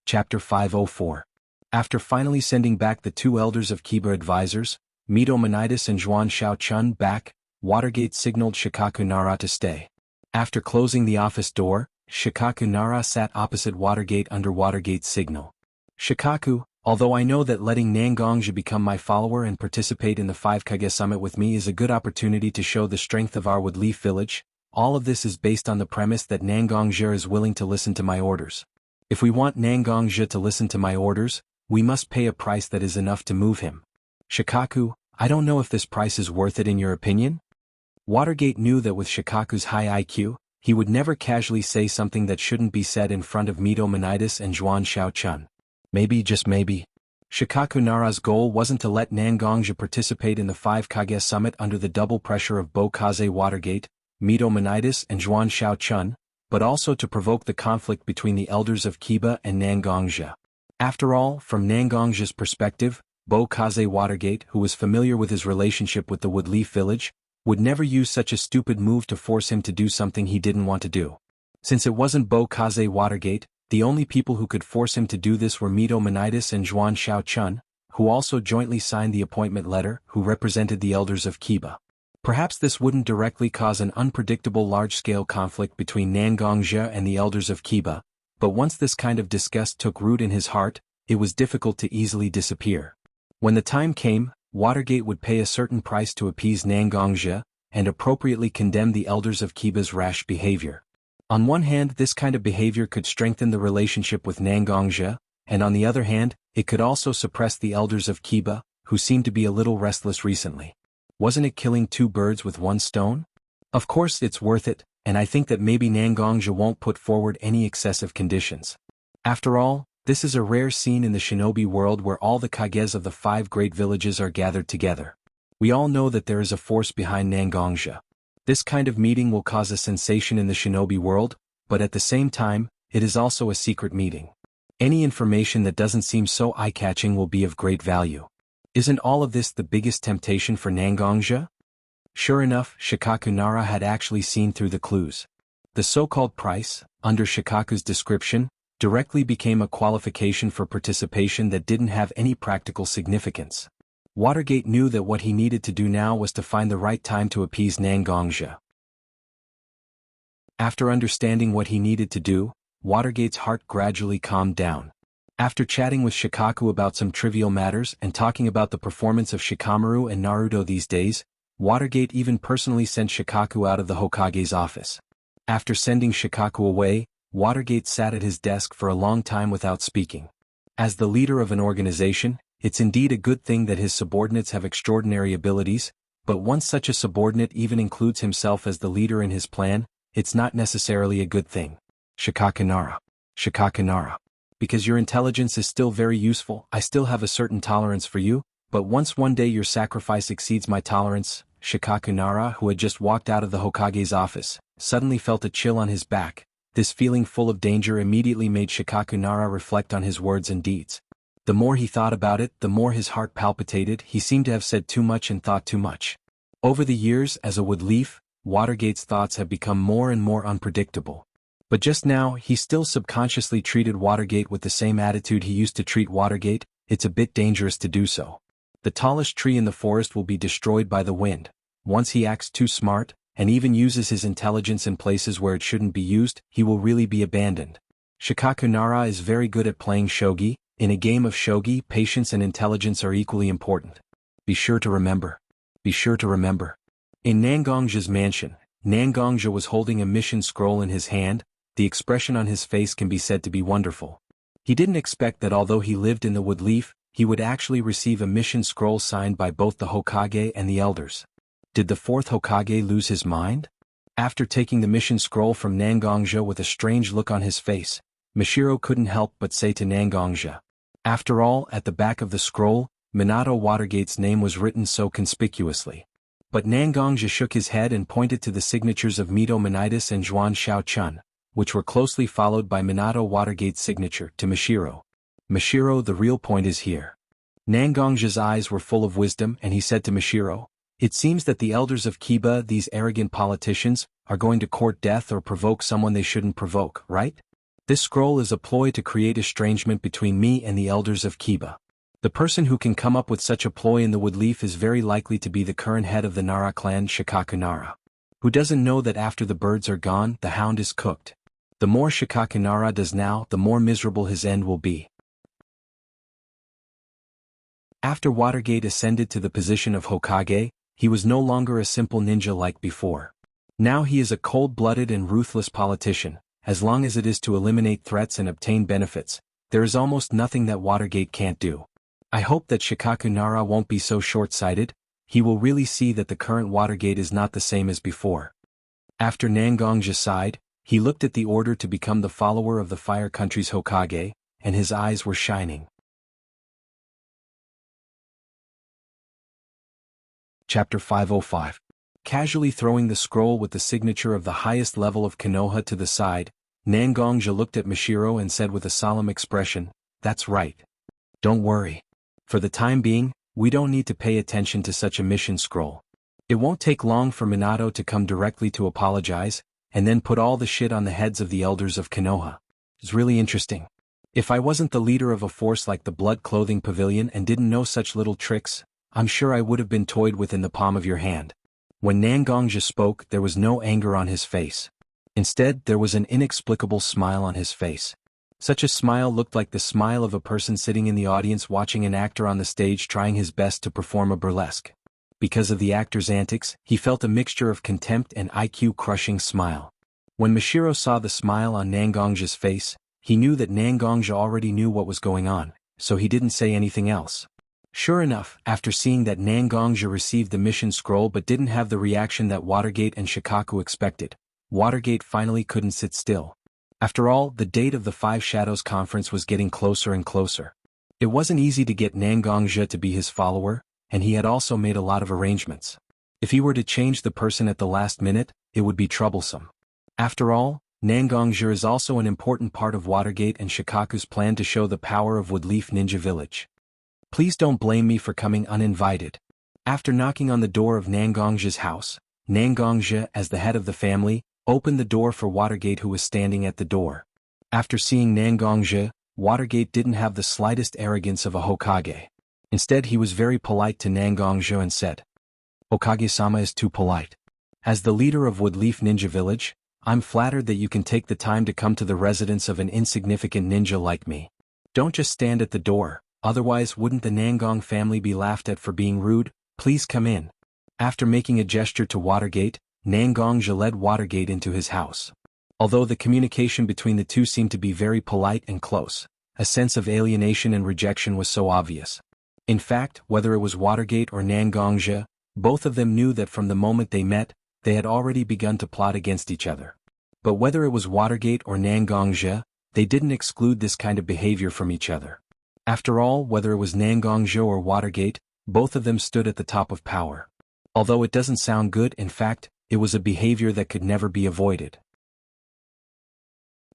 Chapter 504. After finally sending back the two elders of Kiba advisors, Mito Menitis and Zhuan Xiaochun back, Watergate signaled Shikaku Nara to stay. After closing the office door, Shikaku Nara sat opposite Watergate under Watergate's signal. "Shikaku, although I know that letting Nangongja become my follower and participate in the 5 Kage summit with me is a good opportunity to show the strength of our Woodleaf village, all of this is based on the premise that Nangongja is willing to listen to my orders. If we want Nangongja to listen to my orders, we must pay a price that is enough to move him. Shikaku, I don't know if this price is worth it in your opinion?" Watergate knew that with Shikaku's high IQ, he would never casually say something that shouldn't be said in front of Mito Menitis and Zhuan Xiaochun. Maybe, just maybe, Shikaku Nara's goal wasn't to let Nangongzhi participate in the 5 Kage summit under the double pressure of Bokaze Watergate, Mito Menitis and Zhuan Xiaochun, but also to provoke the conflict between the elders of Kiba and Nangongzhi. After all, from Nangongzhi's perspective, Bokaze Watergate, who was familiar with his relationship with the Woodleaf village, would never use such a stupid move to force him to do something he didn't want to do. Since it wasn't Bokaze Watergate, the only people who could force him to do this were Mito Menitis and Zhuan Xiaochun, who also jointly signed the appointment letter, who represented the elders of Kiba. Perhaps this wouldn't directly cause an unpredictable large-scale conflict between Nangongzhi and the elders of Kiba, but once this kind of disgust took root in his heart, it was difficult to easily disappear. When the time came, Watergate would pay a certain price to appease Nangongzhi, and appropriately condemn the elders of Kiba's rash behavior. On one hand, this kind of behavior could strengthen the relationship with Nangongzhi, and on the other hand, it could also suppress the elders of Kiba, who seemed to be a little restless recently. Wasn't it killing 2 birds with 1 stone? Of course it's worth it, and I think that maybe Nangongzhi won't put forward any excessive conditions. After all, this is a rare scene in the shinobi world where all the kages of the 5 great villages are gathered together. We all know that there is a force behind Nangongzhi. This kind of meeting will cause a sensation in the shinobi world, but at the same time, it is also a secret meeting. Any information that doesn't seem so eye-catching will be of great value. Isn't all of this the biggest temptation for Nangongzhi? Sure enough, Shikaku Nara had actually seen through the clues. The so-called price, under Shikaku's description, directly became a qualification for participation that didn't have any practical significance. Watergate knew that what he needed to do now was to find the right time to appease Nangongzhi. After understanding what he needed to do, Watergate's heart gradually calmed down. After chatting with Shikaku about some trivial matters and talking about the performance of Shikamaru and Naruto these days, Watergate even personally sent Shikaku out of the Hokage's office. After sending Shikaku away, Watergate sat at his desk for a long time without speaking. As the leader of an organization, it's indeed a good thing that his subordinates have extraordinary abilities, but once such a subordinate even includes himself as the leader in his plan, it's not necessarily a good thing. Shikaku Nara. Because your intelligence is still very useful, I still have a certain tolerance for you, but once one day your sacrifice exceeds my tolerance, Shikaku Nara, who had just walked out of the Hokage's office, suddenly felt a chill on his back. This feeling full of danger immediately made Shikaku Nara reflect on his words and deeds. The more he thought about it, the more his heart palpitated. He seemed to have said too much and thought too much. Over the years, as a Woodleaf, Watergate's thoughts have become more and more unpredictable. But just now, he still subconsciously treated Watergate with the same attitude he used to treat Watergate. It's a bit dangerous to do so. The tallest tree in the forest will be destroyed by the wind. Once he acts too smart, and even uses his intelligence in places where it shouldn't be used, he will really be abandoned. Shikaku Nara is very good at playing shogi. In a game of shogi, patience and intelligence are equally important. Be sure to remember. In Nangongzhi's mansion, Nangongzhi was holding a mission scroll in his hand. The expression on his face can be said to be wonderful. He didn't expect that although he lived in the Woodleaf, he would actually receive a mission scroll signed by both the Hokage and the elders. Did the 4th Hokage lose his mind? After taking the mission scroll from Nangongzhi with a strange look on his face, Mishiro couldn't help but say to Nangongzhi. After all, at the back of the scroll, Minato Watergate's name was written so conspicuously. But Nangongzhi shook his head and pointed to the signatures of Mito Menitis and Zhuan Xiaochun, which were closely followed by Minato Watergate's signature, to Mishiro. Mishiro, the real point is here. Nangongzhi's eyes were full of wisdom and he said to Mishiro, it seems that the elders of Kiba, these arrogant politicians, are going to court death or provoke someone they shouldn't provoke, right? This scroll is a ploy to create estrangement between me and the elders of Kiba. The person who can come up with such a ploy in the Woodleaf is very likely to be the current head of the Nara clan, Shikaku Nara. Who doesn't know that after the birds are gone, the hound is cooked? The more Shikaku Nara does now, the more miserable his end will be. After Watergate ascended to the position of Hokage, he was no longer a simple ninja like before. Now he is a cold-blooded and ruthless politician. As long as it is to eliminate threats and obtain benefits, there is almost nothing that Watergate can't do. I hope that Shikaku Nara won't be so short-sighted. He will really see that the current Watergate is not the same as before. After Nangongja sighed, he looked at the order to become the follower of the Fire Country's Hokage, and his eyes were shining. Chapter 505. Casually throwing the scroll with the signature of the highest level of Konoha to the side, Nangongja looked at Mishiro and said with a solemn expression, "That's right. Don't worry. For the time being, we don't need to pay attention to such a mission scroll. It won't take long for Minato to come directly to apologize, and then put all the shit on the heads of the elders of Konoha. It's really interesting. If I wasn't the leader of a force like the Blood Clothing Pavilion and didn't know such little tricks, I'm sure I would have been toyed with in the palm of your hand." When Nangongja spoke, there was no anger on his face. Instead, there was an inexplicable smile on his face. Such a smile looked like the smile of a person sitting in the audience watching an actor on the stage trying his best to perform a burlesque. Because of the actor's antics, he felt a mixture of contempt and IQ-crushing smile. When Mishiro saw the smile on Nangongja's face, he knew that Nangongja already knew what was going on, so he didn't say anything else. Sure enough, after seeing that Nangongja received the mission scroll but didn't have the reaction that Watergate and Shikaku expected, Watergate finally couldn't sit still. After all, the date of the Five Shadows Conference was getting closer and closer. It wasn't easy to get Nangongja to be his follower, and he had also made a lot of arrangements. If he were to change the person at the last minute, it would be troublesome. After all, Nangongja is also an important part of Watergate and Shikaku's plan to show the power of Woodleaf Ninja Village. Please don't blame me for coming uninvited. After knocking on the door of Nangongja's house, Nangongja, as the head of the family, opened the door for Watergate, who was standing at the door. After seeing Nangongja, Watergate didn't have the slightest arrogance of a Hokage. Instead, he was very polite to Nangongja and said, "Hokage-sama is too polite. As the leader of Woodleaf Ninja Village, I'm flattered that you can take the time to come to the residence of an insignificant ninja like me. Don't just stand at the door. Otherwise, wouldn't the Nangong family be laughed at for being rude? Please come in." After making a gesture to Watergate, Nangongja led Watergate into his house. Although the communication between the two seemed to be very polite and close, a sense of alienation and rejection was so obvious. In fact, whether it was Watergate or Nangongja, both of them knew that from the moment they met, they had already begun to plot against each other. But whether it was Watergate or Nangongja, they didn't exclude this kind of behavior from each other. After all, whether it was Nangongja or Watergate, both of them stood at the top of power. Although it doesn't sound good, in fact, it was a behavior that could never be avoided.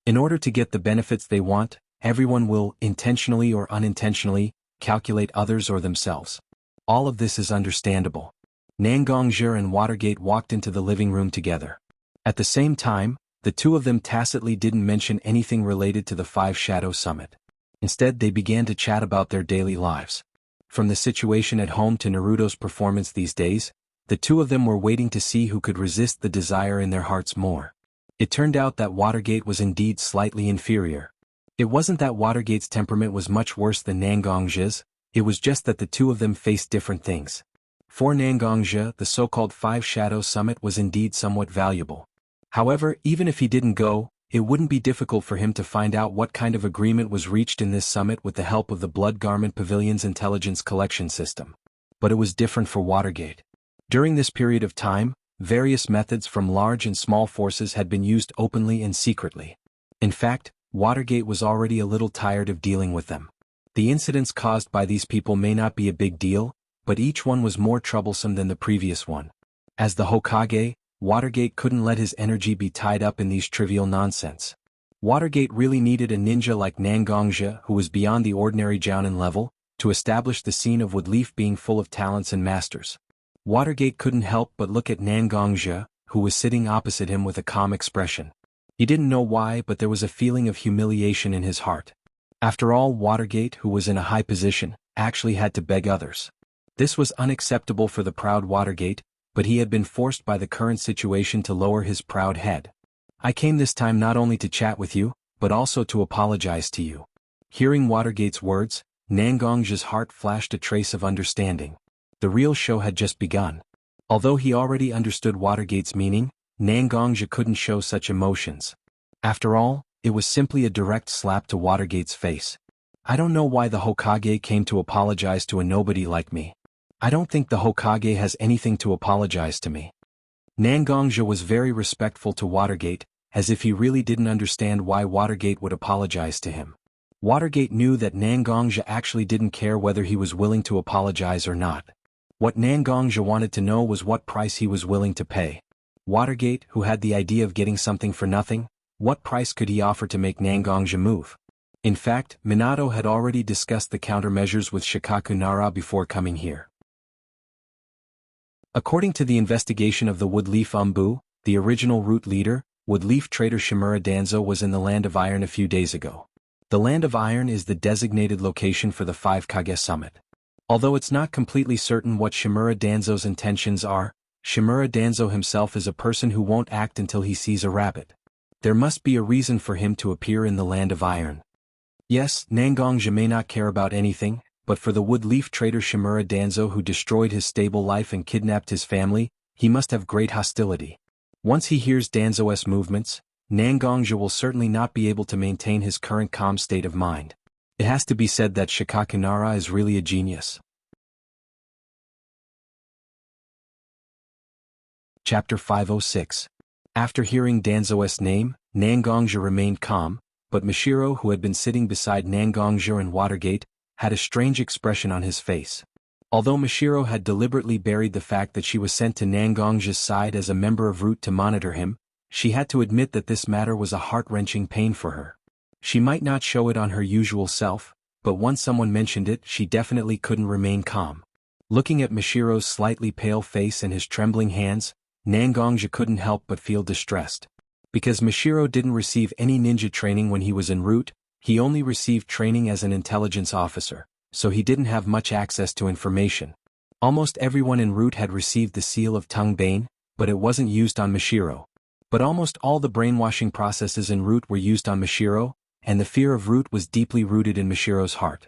In order to get the benefits they want, everyone will, intentionally or unintentionally, calculate others or themselves. All of this is understandable. Nangongja and Watergate walked into the living room together. At the same time, the two of them tacitly didn't mention anything related to the Five Shadows Summit. Instead, they began to chat about their daily lives. From the situation at home to Naruto's performance these days, the two of them were waiting to see who could resist the desire in their hearts more. It turned out that Watergate was indeed slightly inferior. It wasn't that Watergate's temperament was much worse than Nangongja's, it was just that the two of them faced different things. For Nangongja, the so-called Five Shadows Summit was indeed somewhat valuable. However, even if he didn't go, it wouldn't be difficult for him to find out what kind of agreement was reached in this summit with the help of the Blood Garment Pavilion's intelligence collection system. But it was different for Watergate. During this period of time, various methods from large and small forces had been used openly and secretly. In fact, Watergate was already a little tired of dealing with them. The incidents caused by these people may not be a big deal, but each one was more troublesome than the previous one. As the Hokage, Watergate couldn't let his energy be tied up in these trivial nonsense. Watergate really needed a ninja like Nangongja, who was beyond the ordinary Jounin level, to establish the scene of Woodleaf being full of talents and masters. Watergate couldn't help but look at Nangongja, who was sitting opposite him with a calm expression. He didn't know why, but there was a feeling of humiliation in his heart. After all, Watergate, who was in a high position, actually had to beg others. This was unacceptable for the proud Watergate, but he had been forced by the current situation to lower his proud head. "I came this time not only to chat with you, but also to apologize to you." Hearing Watergate's words, Nangongja's heart flashed a trace of understanding. The real show had just begun. Although he already understood Watergate's meaning, Nangongja couldn't show such emotions. After all, it was simply a direct slap to Watergate's face. "I don't know why the Hokage came to apologize to a nobody like me. I don't think the Hokage has anything to apologize to me." Nangongja was very respectful to Watergate, as if he really didn't understand why Watergate would apologize to him. Watergate knew that Nangongja actually didn't care whether he was willing to apologize or not. What Nangongja wanted to know was what price he was willing to pay. Watergate, who had the idea of getting something for nothing, what price could he offer to make Nangongja move? In fact, Minato had already discussed the countermeasures with Shikaku Nara before coming here. According to the investigation of the Woodleaf Umbu, the original root leader, Woodleaf trader Shimura Danzo was in the Land of Iron a few days ago. The Land of Iron is the designated location for the 5 Kage Summit. Although it's not completely certain what Shimura Danzo's intentions are, Shimura Danzo himself is a person who won't act until he sees a rabbit. There must be a reason for him to appear in the Land of Iron. Yes, Nangongja may not care about anything, but for the Woodleaf trader Shimura Danzo who destroyed his stable life and kidnapped his family, he must have great hostility. Once he hears Danzo's movements, Nangongja will certainly not be able to maintain his current calm state of mind. It has to be said that Shikaku Nara is really a genius. Chapter 506. After hearing Danzo's name, Nangongja remained calm, but Mashiro, who had been sitting beside Nangongja and Watergate, had a strange expression on his face. Although Mashiro had deliberately buried the fact that she was sent to Nangongja's side as a member of Root to monitor him, she had to admit that this matter was a heart-wrenching pain for her. She might not show it on her usual self, but once someone mentioned it, she definitely couldn't remain calm. Looking at Mashiro's slightly pale face and his trembling hands, Nangongja couldn't help but feel distressed. Because Mashiro didn't receive any ninja training when he was en route, he only received training as an intelligence officer, so he didn't have much access to information. Almost everyone en route had received the seal of Tongue Bane, but it wasn't used on Mashiro. But almost all the brainwashing processes en route were used on Mashiro, and the fear of Root was deeply rooted in Mashiro's heart.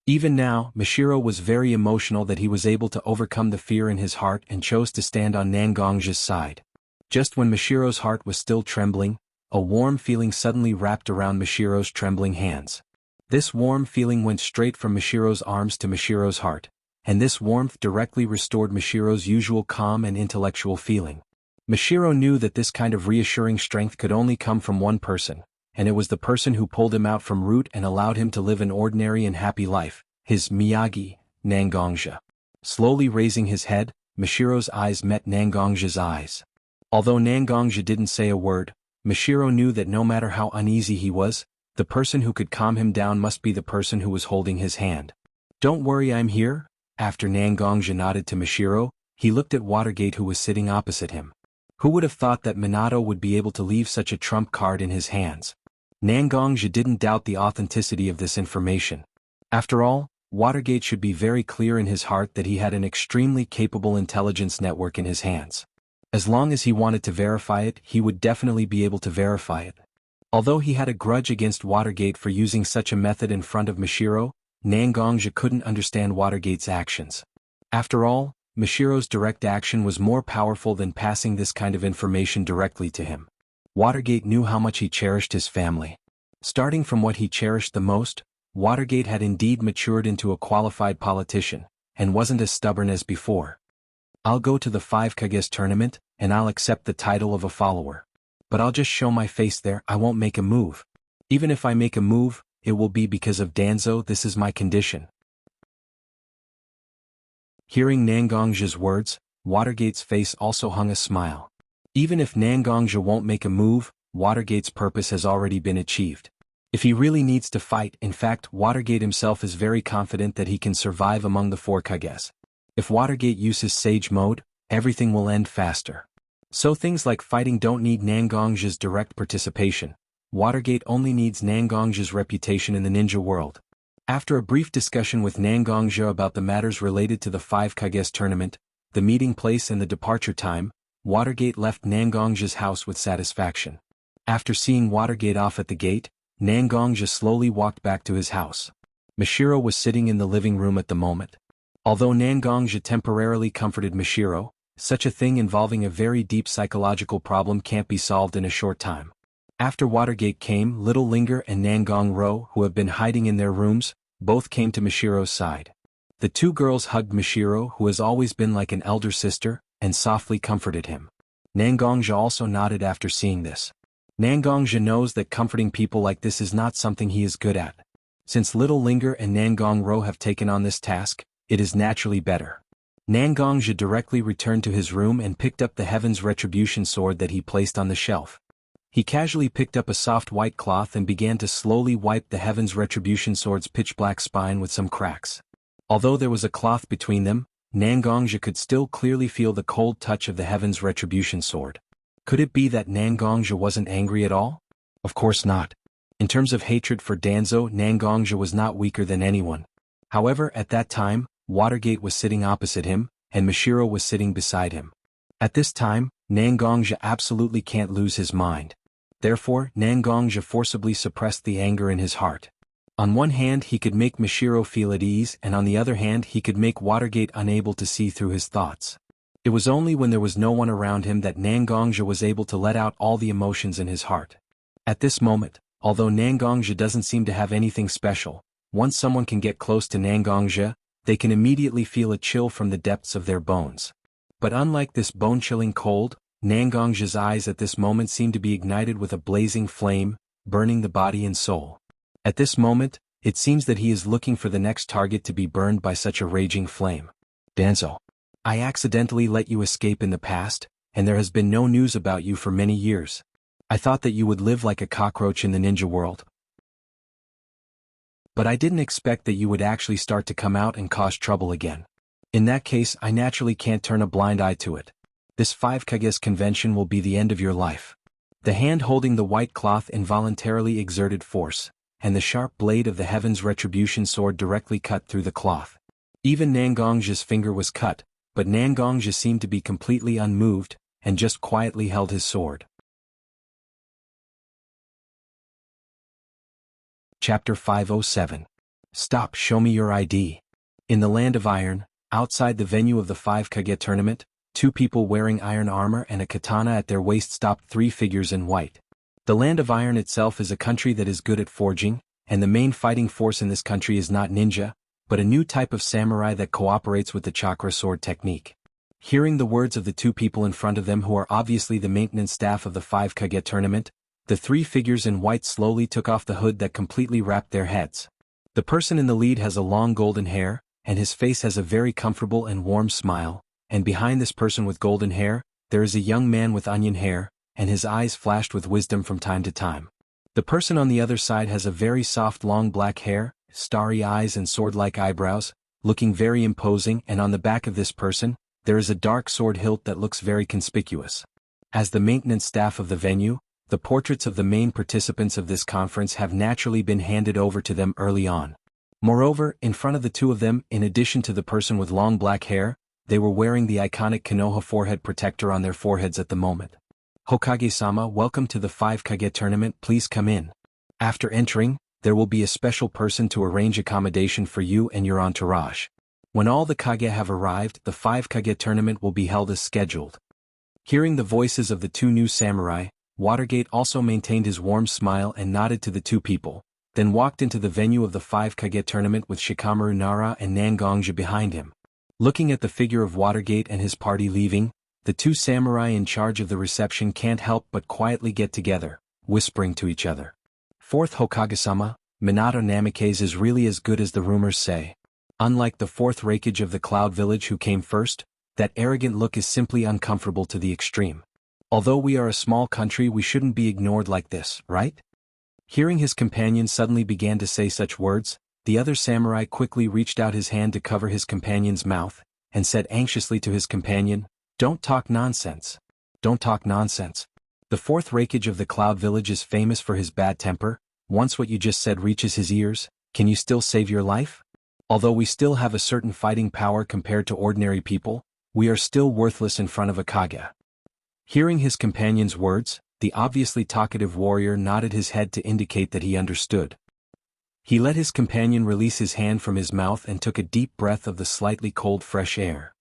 Even now, Mashiro was very emotional that he was able to overcome the fear in his heart and chose to stand on Nangongja's side. Just when Mashiro's heart was still trembling, a warm feeling suddenly wrapped around Mashiro's trembling hands. This warm feeling went straight from Mashiro's arms to Mashiro's heart, and this warmth directly restored Mashiro's usual calm and intellectual feeling. Mashiro knew that this kind of reassuring strength could only come from one person, and it was the person who pulled him out from Root and allowed him to live an ordinary and happy life, his Miyagi, Nangongja. Slowly raising his head, Mashiro's eyes met Nangongja's eyes. Although Nangongja didn't say a word, Mashiro knew that no matter how uneasy he was, the person who could calm him down must be the person who was holding his hand. "Don't worry, I'm here." After Nangongja nodded to Mashiro, he looked at Watergate who was sitting opposite him. Who would have thought that Minato would be able to leave such a trump card in his hands? Nangongja didn't doubt the authenticity of this information. After all, Watergate should be very clear in his heart that he had an extremely capable intelligence network in his hands. As long as he wanted to verify it, he would definitely be able to verify it. Although he had a grudge against Watergate for using such a method in front of Mashiro, Nangongja couldn't understand Watergate's actions. After all, Mashiro's direct action was more powerful than passing this kind of information directly to him. Watergate knew how much he cherished his family. Starting from what he cherished the most, Watergate had indeed matured into a qualified politician, and wasn't as stubborn as before. "I'll go to the 5 Kages tournament, and I'll accept the title of a follower. But I'll just show my face there, I won't make a move. Even if I make a move, it will be because of Danzo, this is my condition." Hearing Nangongja's words, Watergate's face also hung a smile. Even if Nangongja won't make a move, Watergate's purpose has already been achieved. If he really needs to fight, in fact, Watergate himself is very confident that he can survive among the 4 Kages. If Watergate uses Sage Mode, everything will end faster. So things like fighting don't need Nangongja's direct participation. Watergate only needs Nangongja's reputation in the ninja world. After a brief discussion with Nangongja about the matters related to the 5 Kages tournament, the meeting place and the departure time, Watergate left Nangongja's house with satisfaction. After seeing Watergate off at the gate, Nangongja slowly walked back to his house. Mashiro was sitting in the living room at the moment. Although Nangongja temporarily comforted Mashiro, such a thing involving a very deep psychological problem can't be solved in a short time. After Watergate came, Little Linger and Nangong Ro, who have been hiding in their rooms, both came to Mashiro's side. The two girls hugged Mashiro, who has always been like an elder sister, and softly comforted him. Nangongja also nodded after seeing this. Nangongja knows that comforting people like this is not something he is good at. Since Little Linger and Nangong Ro have taken on this task, it is naturally better. Nangongja directly returned to his room and picked up the Heaven's Retribution sword that he placed on the shelf. He casually picked up a soft white cloth and began to slowly wipe the Heaven's Retribution sword's pitch-black spine with some cracks. Although there was a cloth between them, Nangongja could still clearly feel the cold touch of the Heaven's Retribution sword. Could it be that Nangongja wasn't angry at all? Of course not. In terms of hatred for Danzo, Nangongja was not weaker than anyone. However, at that time, Watergate was sitting opposite him, and Mishiro was sitting beside him. At this time, Nangongja absolutely can't lose his mind. Therefore, Nangongja forcibly suppressed the anger in his heart. On one hand he could make Mishiro feel at ease, and on the other hand he could make Watergate unable to see through his thoughts. It was only when there was no one around him that Nangongja was able to let out all the emotions in his heart. At this moment, although Nangongja doesn't seem to have anything special, once someone can get close to Nangongja, they can immediately feel a chill from the depths of their bones. But unlike this bone-chilling cold, Nangongja's eyes at this moment seem to be ignited with a blazing flame, burning the body and soul. At this moment, it seems that he is looking for the next target to be burned by such a raging flame. Danzo, I accidentally let you escape in the past, and there has been no news about you for many years. I thought that you would live like a cockroach in the ninja world. But I didn't expect that you would actually start to come out and cause trouble again. In that case, I naturally can't turn a blind eye to it. This 5 Kages convention will be the end of your life. The hand holding the white cloth involuntarily exerted force, and the sharp blade of the Heaven's Retribution sword directly cut through the cloth. Even Nangongja's finger was cut, but Nangongja seemed to be completely unmoved, and just quietly held his sword. Chapter 507. Stop, show me your ID. In the Land of Iron, outside the venue of the 5 Kage tournament, 2 people wearing iron armor and a katana at their waist stopped 3 figures in white. The Land of Iron itself is a country that is good at forging, and the main fighting force in this country is not ninja, but a new type of samurai that cooperates with the chakra sword technique. Hearing the words of the 2 people in front of them who are obviously the maintenance staff of the 5 Kage tournament, the 3 figures in white slowly took off the hood that completely wrapped their heads. The person in the lead has a long golden hair, and his face has a very comfortable and warm smile, and behind this person with golden hair, there is a young man with onion hair, and his eyes flashed with wisdom from time to time. The person on the other side has a very soft long black hair, starry eyes and sword-like eyebrows, looking very imposing, and on the back of this person, there is a dark sword hilt that looks very conspicuous. As the maintenance staff of the venue, the portraits of the main participants of this conference have naturally been handed over to them early on. Moreover, in front of the 2 of them, in addition to the person with long black hair, they were wearing the iconic Konoha forehead protector on their foreheads at the moment. Hokage-sama, welcome to the 5 Kage tournament, please come in. After entering, there will be a special person to arrange accommodation for you and your entourage. When all the Kage have arrived, the 5 Kage tournament will be held as scheduled. Hearing the voices of the 2 new samurai, Watergate also maintained his warm smile and nodded to the 2 people, then walked into the venue of the 5 Kage tournament with Shikamaru Nara and Nangongja behind him. Looking at the figure of Watergate and his party leaving, the 2 samurai in charge of the reception can't help but quietly get together, whispering to each other. 4th Hokage-sama, Minato Namikaze is really as good as the rumors say. Unlike the 4th Raikage of the Cloud Village who came first, that arrogant look is simply uncomfortable to the extreme. Although we are a small country, we shouldn't be ignored like this, right? Hearing his companion suddenly began to say such words, the other samurai quickly reached out his hand to cover his companion's mouth, and said anxiously to his companion, "Don't talk nonsense. Don't talk nonsense. The 4th Raikage of the Cloud Village is famous for his bad temper. Once what you just said reaches his ears, can you still save your life? Although we still have a certain fighting power compared to ordinary people, we are still worthless in front of a Kage." Hearing his companion's words, the obviously talkative warrior nodded his head to indicate that he understood. He let his companion release his hand from his mouth and took a deep breath of the slightly cold fresh air.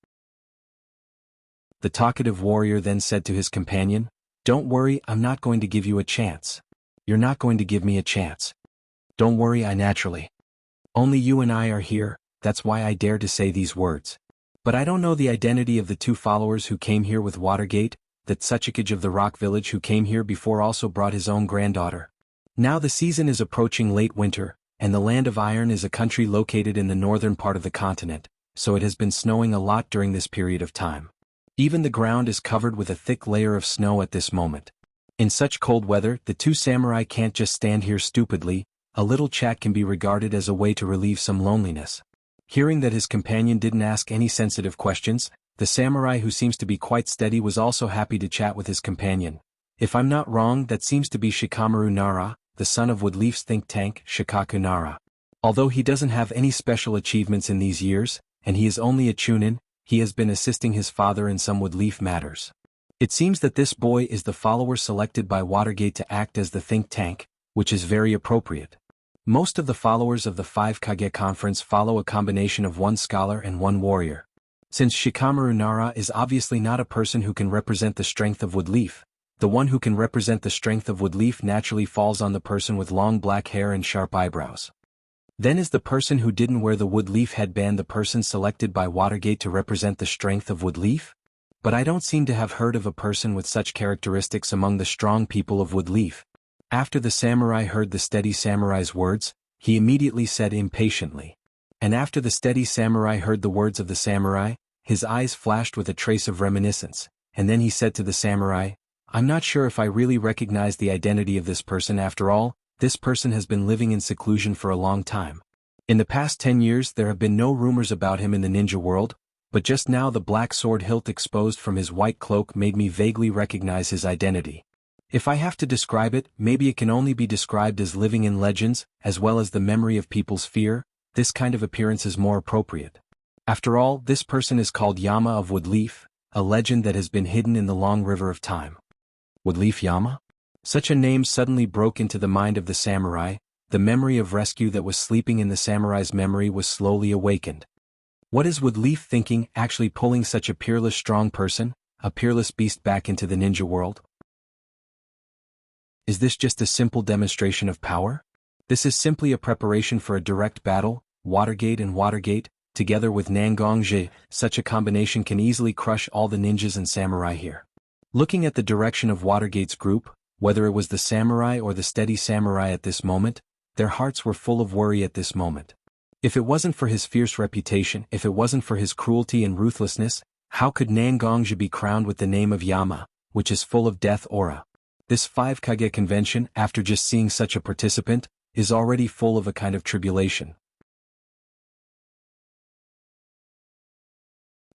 The talkative warrior then said to his companion, "Don't worry, I'm not going to give you a chance. You're not going to give me a chance. Don't worry, I naturally. Only you and I are here, that's why I dare to say these words. But I don't know the identity of the 2 followers who came here with Watergate, that Suchikage of the rock village who came here before also brought his own granddaughter. Now the season is approaching late winter, and the Land of Iron is a country located in the northern part of the continent, so it has been snowing a lot during this period of time. Even the ground is covered with a thick layer of snow at this moment. In such cold weather, the two samurai can't just stand here stupidly. A little chat can be regarded as a way to relieve some loneliness. Hearing that his companion didn't ask any sensitive questions, the samurai who seems to be quite steady was also happy to chat with his companion. If I'm not wrong, that seems to be Shikamaru Nara, the son of Woodleaf's think tank, Shikaku Nara. Although he doesn't have any special achievements in these years, and he is only a chunin, he has been assisting his father in some Woodleaf matters. It seems that this boy is the follower selected by Watergate to act as the think tank, which is very appropriate. Most of the followers of the 5 Kage Conference follow a combination of one scholar and one warrior. Since Shikamaru Nara is obviously not a person who can represent the strength of Woodleaf, the one who can represent the strength of Woodleaf naturally falls on the person with long black hair and sharp eyebrows. Then is the person who didn't wear the Woodleaf headband the person selected by Watergate to represent the strength of Woodleaf? But I don't seem to have heard of a person with such characteristics among the strong people of Woodleaf. After the samurai heard the steady samurai's words, he immediately said impatiently. And after the steady samurai heard the words of the samurai, his eyes flashed with a trace of reminiscence, and then he said to the samurai, "I'm not sure if I really recognize the identity of this person after all. This person has been living in seclusion for a long time. In the past 10 years there have been no rumors about him in the ninja world, but just now the black sword hilt exposed from his white cloak made me vaguely recognize his identity. If I have to describe it, maybe it can only be described as living in legends, as well as the memory of people's fear. This kind of appearance is more appropriate. After all, this person is called Yama of Woodleaf, a legend that has been hidden in the long river of time." Woodleaf Yama? Such a name suddenly broke into the mind of the samurai. The memory of rescue that was sleeping in the samurai's memory was slowly awakened. What is Woodleaf thinking, actually pulling such a peerless strong person, a peerless beast back into the ninja world? Is this just a simple demonstration of power? This is simply a preparation for a direct battle. Watergate and Watergate, together with Nangongji, such a combination can easily crush all the ninjas and samurai here. Looking at the direction of Watergate's group, whether it was the samurai or the steady samurai at this moment, their hearts were full of worry at this moment. If it wasn't for his fierce reputation, if it wasn't for his cruelty and ruthlessness, how could Nangongji be crowned with the name of Yama, which is full of death aura? This 5 Kage convention, after just seeing such a participant, is already full of a kind of tribulation.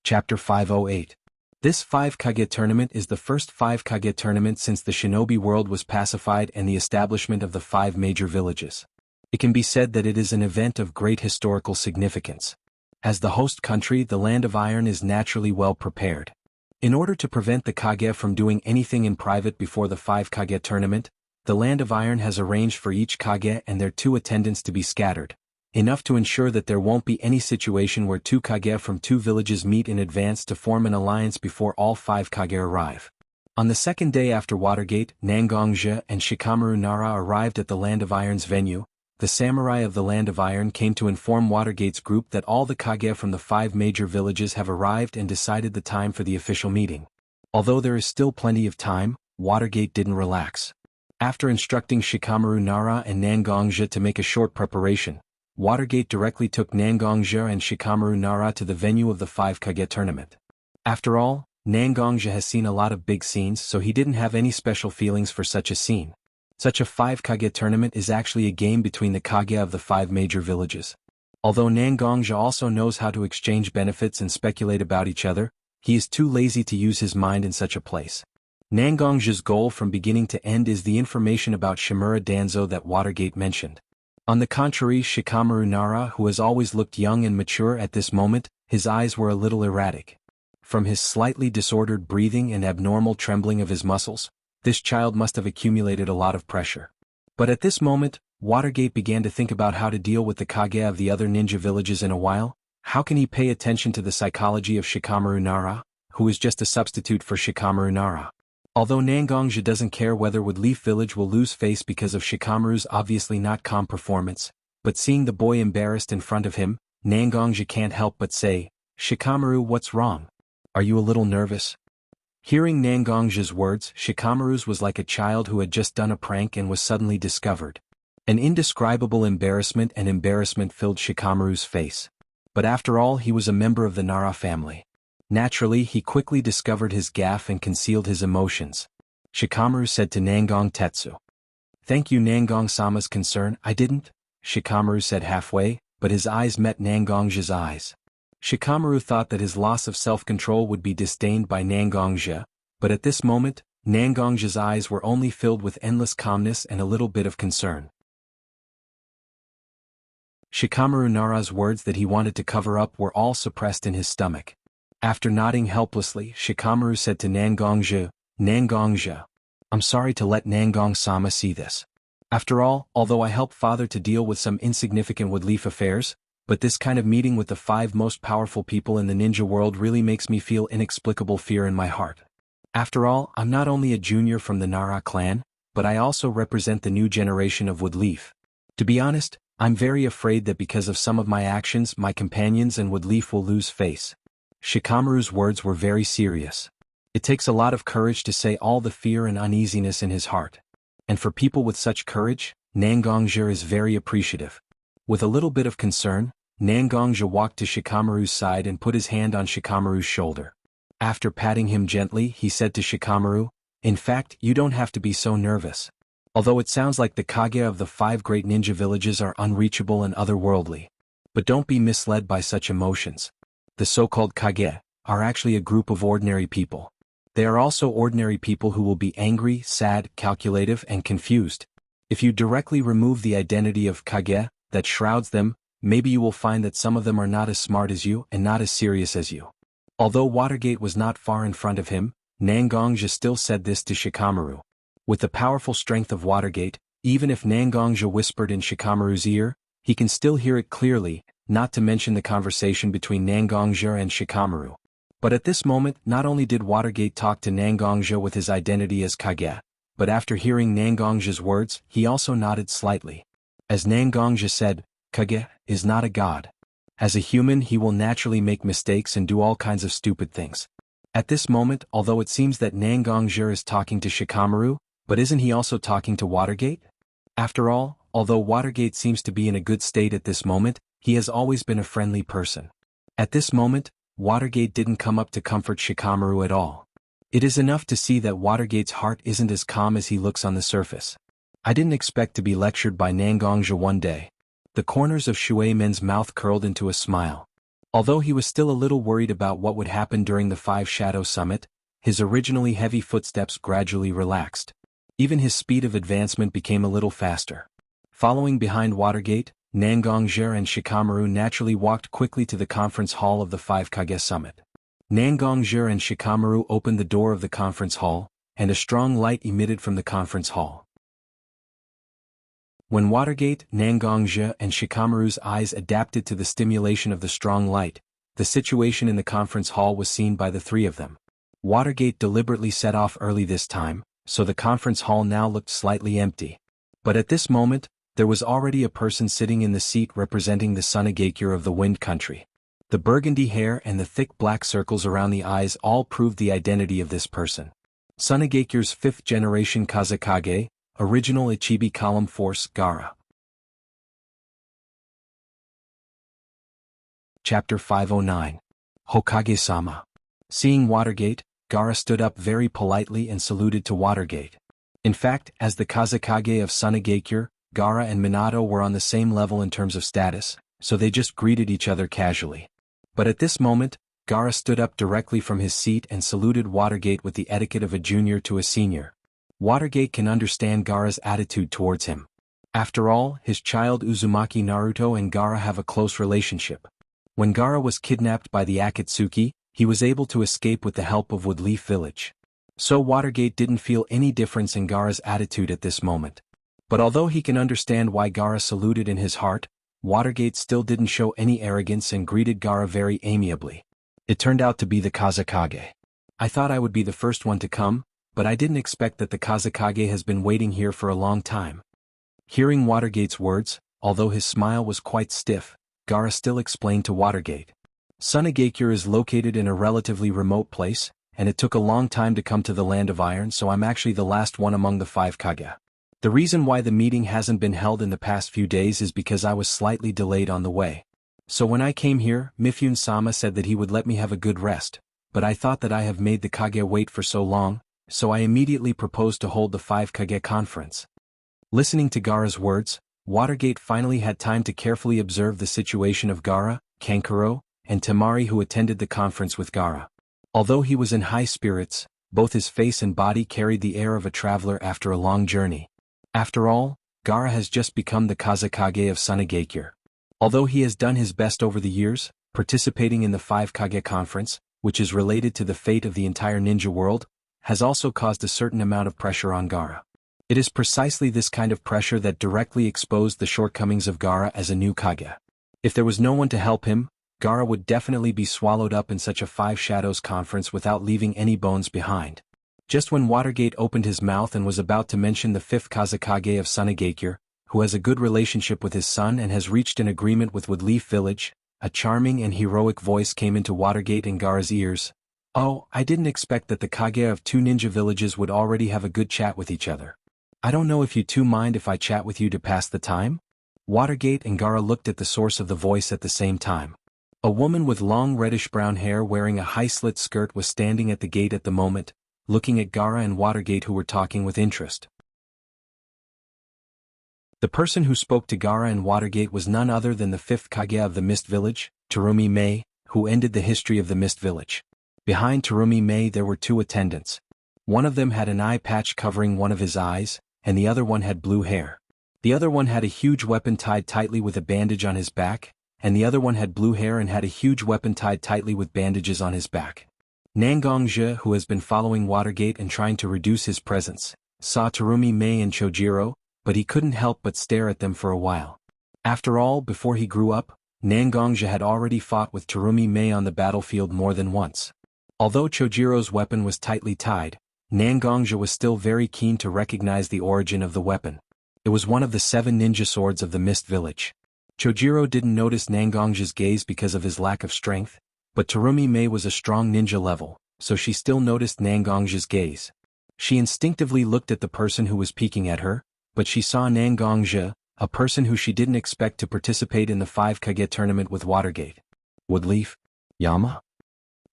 Chapter 508. This 5 Kage tournament is the first 5 Kage tournament since the shinobi world was pacified and the establishment of the 5 major villages. It can be said that it is an event of great historical significance. As the host country, the Land of Iron is naturally well prepared. In order to prevent the Kage from doing anything in private before the 5 Kage tournament, the Land of Iron has arranged for each Kage and their 2 attendants to be scattered, enough to ensure that there won't be any situation where 2 Kage from 2 villages meet in advance to form an alliance before all 5 Kage arrive. On the second day after Watergate, Nangongji and Shikamaru Nara arrived at the Land of Iron's venue. The samurai of the Land of Iron came to inform Watergate's group that all the Kage from the 5 major villages have arrived and decided the time for the official meeting. Although there is still plenty of time, Watergate didn't relax. After instructing Shikamaru Nara and Nangongji to make a short preparation, Watergate directly took Nangongji and Shikamaru Nara to the venue of the 5 Kage tournament. After all, Nangongji has seen a lot of big scenes, so he didn't have any special feelings for such a scene. Such a 5 Kage tournament is actually a game between the Kage of the 5 major villages. Although Nangongji also knows how to exchange benefits and speculate about each other, he is too lazy to use his mind in such a place. Nangongji's goal from beginning to end is the information about Shimura Danzo that Watergate mentioned. On the contrary, Shikamaru Nara, who has always looked young and mature at this moment, his eyes were a little erratic. From his slightly disordered breathing and abnormal trembling of his muscles, this child must have accumulated a lot of pressure. But at this moment, Watergate began to think about how to deal with the Kage of the other ninja villages in a while. How can he pay attention to the psychology of Shikamaru Nara, who is just a substitute for Shikamaru Nara? Although Nangongji doesn't care whether Woodleaf Village will lose face because of Shikamaru's obviously not calm performance, but seeing the boy embarrassed in front of him, Nangongji can't help but say, "Shikamaru, what's wrong? Are you a little nervous?" Hearing Nangongja's words, Shikamaru's was like a child who had just done a prank and was suddenly discovered. An indescribable embarrassment filled Shikamaru's face. But after all, he was a member of the Nara family. Naturally, he quickly discovered his gaffe and concealed his emotions. Shikamaru said to Nangong Tetsu. "Thank you, Nangong-sama's concern, I didn't," Shikamaru said halfway, but his eyes met Nangongja's eyes. Shikamaru thought that his loss of self-control would be disdained by Nangongja, but at this moment, Nangongja's eyes were only filled with endless calmness and a little bit of concern. Shikamaru Nara's words that he wanted to cover up were all suppressed in his stomach. After nodding helplessly, Shikamaru said to Nangongja, "Nangongja, I'm sorry to let Nangong-sama see this. After all, although I help father to deal with some insignificant woodleaf affairs, but this kind of meeting with the 5 most powerful people in the ninja world really makes me feel inexplicable fear in my heart. After all, I'm not only a junior from the Nara clan, but I also represent the new generation of woodleaf. To be honest, I'm very afraid that because of some of my actions my companions and woodleaf will lose face." Shikamaru's words were very serious. It takes a lot of courage to say all the fear and uneasiness in his heart. And for people with such courage, Nangongja is very appreciative. With a little bit of concern, Nangongja walked to Shikamaru's side and put his hand on Shikamaru's shoulder. After patting him gently, he said to Shikamaru, "In fact, you don't have to be so nervous. Although it sounds like the Kage of the 5 great ninja villages are unreachable and otherworldly. But don't be misled by such emotions. The so-called Kage are actually a group of ordinary people. They are also ordinary people who will be angry, sad, calculative, and confused. If you directly remove the identity of Kage that shrouds them, maybe you will find that some of them are not as smart as you and not as serious as you." Although Watergate was not far in front of him, Nangongja still said this to Shikamaru. With the powerful strength of Watergate, even if Nangongja whispered in Shikamaru's ear, he can still hear it clearly, not to mention the conversation between Nangongja and Shikamaru. But at this moment, not only did Watergate talk to Nangongja with his identity as Kage, but after hearing Nangongja's words, he also nodded slightly. As Nangongja said, Kage is not a god. As a human, he will naturally make mistakes and do all kinds of stupid things. At this moment, although it seems that Nangongja is talking to Shikamaru, but isn't he also talking to Watergate? After all, although Watergate seems to be in a good state at this moment, he has always been a friendly person. At this moment, Watergate didn't come up to comfort Shikamaru at all. It is enough to see that Watergate's heart isn't as calm as he looks on the surface. I didn't expect to be lectured by Nangongja one day. The corners of Shui Men's mouth curled into a smile. Although he was still a little worried about what would happen during the 5 Shadow Summit, his originally heavy footsteps gradually relaxed. Even his speed of advancement became a little faster. Following behind Watergate, Nangongja and Shikamaru naturally walked quickly to the conference hall of the 5 Kage Summit. Nangongja and Shikamaru opened the door of the conference hall, and a strong light emitted from the conference hall. When Watergate, Nangongja and Shikamaru's eyes adapted to the stimulation of the strong light, the situation in the conference hall was seen by the 3 of them. Watergate deliberately set off early this time, so the conference hall now looked slightly empty. But at this moment, there was already a person sitting in the seat representing the Sunagakure of the Wind Country. The burgundy hair and the thick black circles around the eyes all proved the identity of this person. Sunagakure's 5th generation Kazekage, original Ichibi Column Force Gaara. Chapter 509. Hokage-sama. Seeing Watergate, Gaara stood up very politely and saluted to Watergate. In fact, as the Kazekage of Sunagakure, Gaara and Minato were on the same level in terms of status, so they just greeted each other casually. But at this moment, Gaara stood up directly from his seat and saluted Watergate with the etiquette of a junior to a senior. Watergate can understand Gaara's attitude towards him. After all, his child Uzumaki Naruto and Gaara have a close relationship. When Gaara was kidnapped by the Akatsuki, he was able to escape with the help of Woodleaf Village. So Watergate didn't feel any difference in Gaara's attitude at this moment. But although he can understand why Gaara saluted in his heart, Watergate still didn't show any arrogance and greeted Gaara very amiably. It turned out to be the Kazekage. I thought I would be the first one to come, but I didn't expect that the Kazekage has been waiting here for a long time. Hearing Watergate's words, although his smile was quite stiff, Gaara still explained to Watergate. Sunagakure is located in a relatively remote place, and it took a long time to come to the Land of Iron, so I'm actually the last one among the 5 Kage. The reason why the meeting hasn't been held in the past few days is because I was slightly delayed on the way. So when I came here, Mifune-sama said that he would let me have a good rest, but I thought that I have made the Kage wait for so long, so I immediately proposed to hold the 5 Kage conference. Listening to Gaara's words, Watergate finally had time to carefully observe the situation of Gaara, Kankuro, and Temari, who attended the conference with Gaara. Although he was in high spirits, both his face and body carried the air of a traveler after a long journey. After all, Gaara has just become the Kazekage of Sunagakure. Although he has done his best over the years, participating in the 5 Kage conference, which is related to the fate of the entire ninja world, has also caused a certain amount of pressure on Gaara. It is precisely this kind of pressure that directly exposed the shortcomings of Gaara as a new Kage. If there was no one to help him, Gaara would definitely be swallowed up in such a 5 Shadows conference without leaving any bones behind. Just when Watergate opened his mouth and was about to mention the 5th Kazekage of Sunagakure, who has a good relationship with his son and has reached an agreement with Woodleaf Village, a charming and heroic voice came into Watergate and Gaara's ears. "Oh, I didn't expect that the Kage of 2 ninja villages would already have a good chat with each other. I don't know if you two mind if I chat with you to pass the time?" Watergate and Gaara looked at the source of the voice at the same time. A woman with long reddish-brown hair wearing a high-slit skirt was standing at the gate at the moment, looking at Gaara and Watergate, who were talking with interest. The person who spoke to Gaara and Watergate was none other than the 5th Kage of the Mist Village, Terumi Mei, who ended the history of the Mist Village. Behind Terumi Mei there were 2 attendants. One of them had an eye patch covering one of his eyes, and the other one had blue hair. The other one had a huge weapon tied tightly with a bandage on his back, and the other one had blue hair and had a huge weapon tied tightly with bandages on his back. Nangongje, who has been following Watergate and trying to reduce his presence, saw Terumi Mei and Chojiro, but he couldn't help but stare at them for a while. After all, before he grew up, Nangongje had already fought with Terumi Mei on the battlefield more than once. Although Chojiro's weapon was tightly tied, Nangongje was still very keen to recognize the origin of the weapon. It was one of the 7 ninja swords of the Mist Village. Chojiro didn't notice Nangongje's gaze because of his lack of strength, but Terumi Mei was a strong ninja level, so she still noticed Nangongje's gaze. She instinctively looked at the person who was peeking at her, but she saw Nangongje, a person who she didn't expect to participate in the 5 Kage tournament with Watergate. Woodleaf? Yama?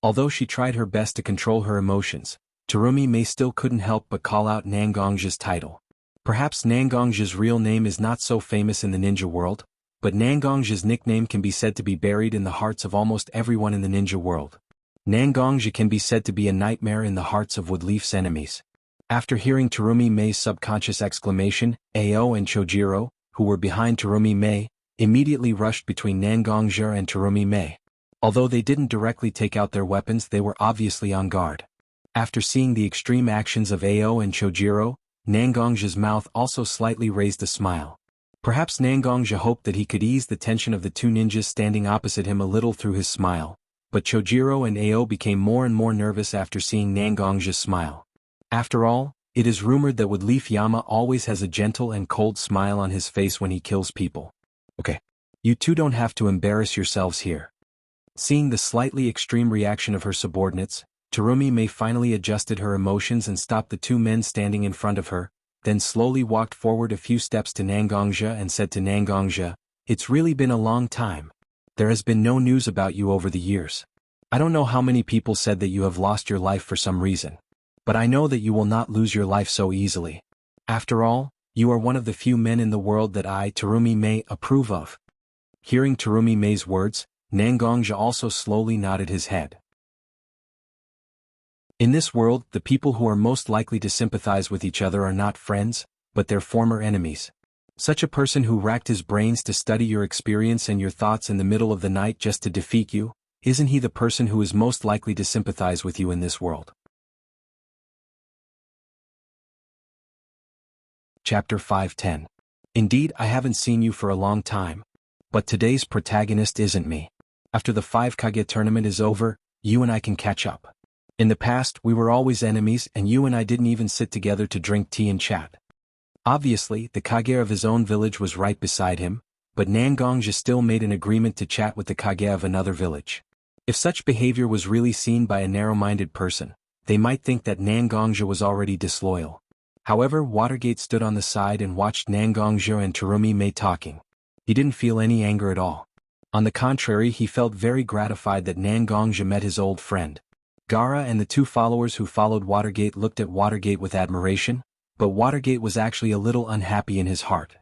Although she tried her best to control her emotions, Terumi Mei still couldn't help but call out Nangongje's title. Perhaps Nangongje's real name is not so famous in the ninja world, but Nangongje's nickname can be said to be buried in the hearts of almost everyone in the ninja world. Nangongje can be said to be a nightmare in the hearts of Woodleaf's enemies. After hearing Terumi Mei's subconscious exclamation, Ao and Chojiro, who were behind Terumi Mei, immediately rushed between Nangongje and Terumi Mei. Although they didn't directly take out their weapons, they were obviously on guard. After seeing the extreme actions of Ao and Chojiro, Nangongje's mouth also slightly raised a smile. Perhaps Nangongje hoped that he could ease the tension of the 2 ninjas standing opposite him a little through his smile, but Chojiro and Ao became more and more nervous after seeing Nangongje's smile. After all, it is rumored that Woodleaf Yama always has a gentle and cold smile on his face when he kills people. Okay. You two don't have to embarrass yourselves here. Seeing the slightly extreme reaction of her subordinates, Terumi Mei finally adjusted her emotions and stopped the 2 men standing in front of her, then slowly walked forward a few steps to Nangongje and said to Nangongje, "It's really been a long time. There has been no news about you over the years. I don't know how many people said that you have lost your life for some reason. But I know that you will not lose your life so easily. After all, you are one of the few men in the world that I, Terumi Mei, approve of." Hearing Terumi Mei's words, Nangongje also slowly nodded his head. In this world, the people who are most likely to sympathize with each other are not friends, but their former enemies. Such a person who racked his brains to study your experience and your thoughts in the middle of the night just to defeat you, isn't he the person who is most likely to sympathize with you in this world? Chapter 510. Indeed, I haven't seen you for a long time. But today's protagonist isn't me. After the 5 Kage tournament is over, you and I can catch up. In the past, we were always enemies and you and I didn't even sit together to drink tea and chat. Obviously, the Kage of his own village was right beside him, but Nangongje still made an agreement to chat with the Kage of another village. If such behavior was really seen by a narrow-minded person, they might think that Nangongja was already disloyal. However, Watergate stood on the side and watched Nangongja and Terumi Mei talking. He didn't feel any anger at all. On the contrary, he felt very gratified that Nangongja met his old friend. Gara and the two followers who followed Watergate looked at Watergate with admiration, but Watergate was actually a little unhappy in his heart.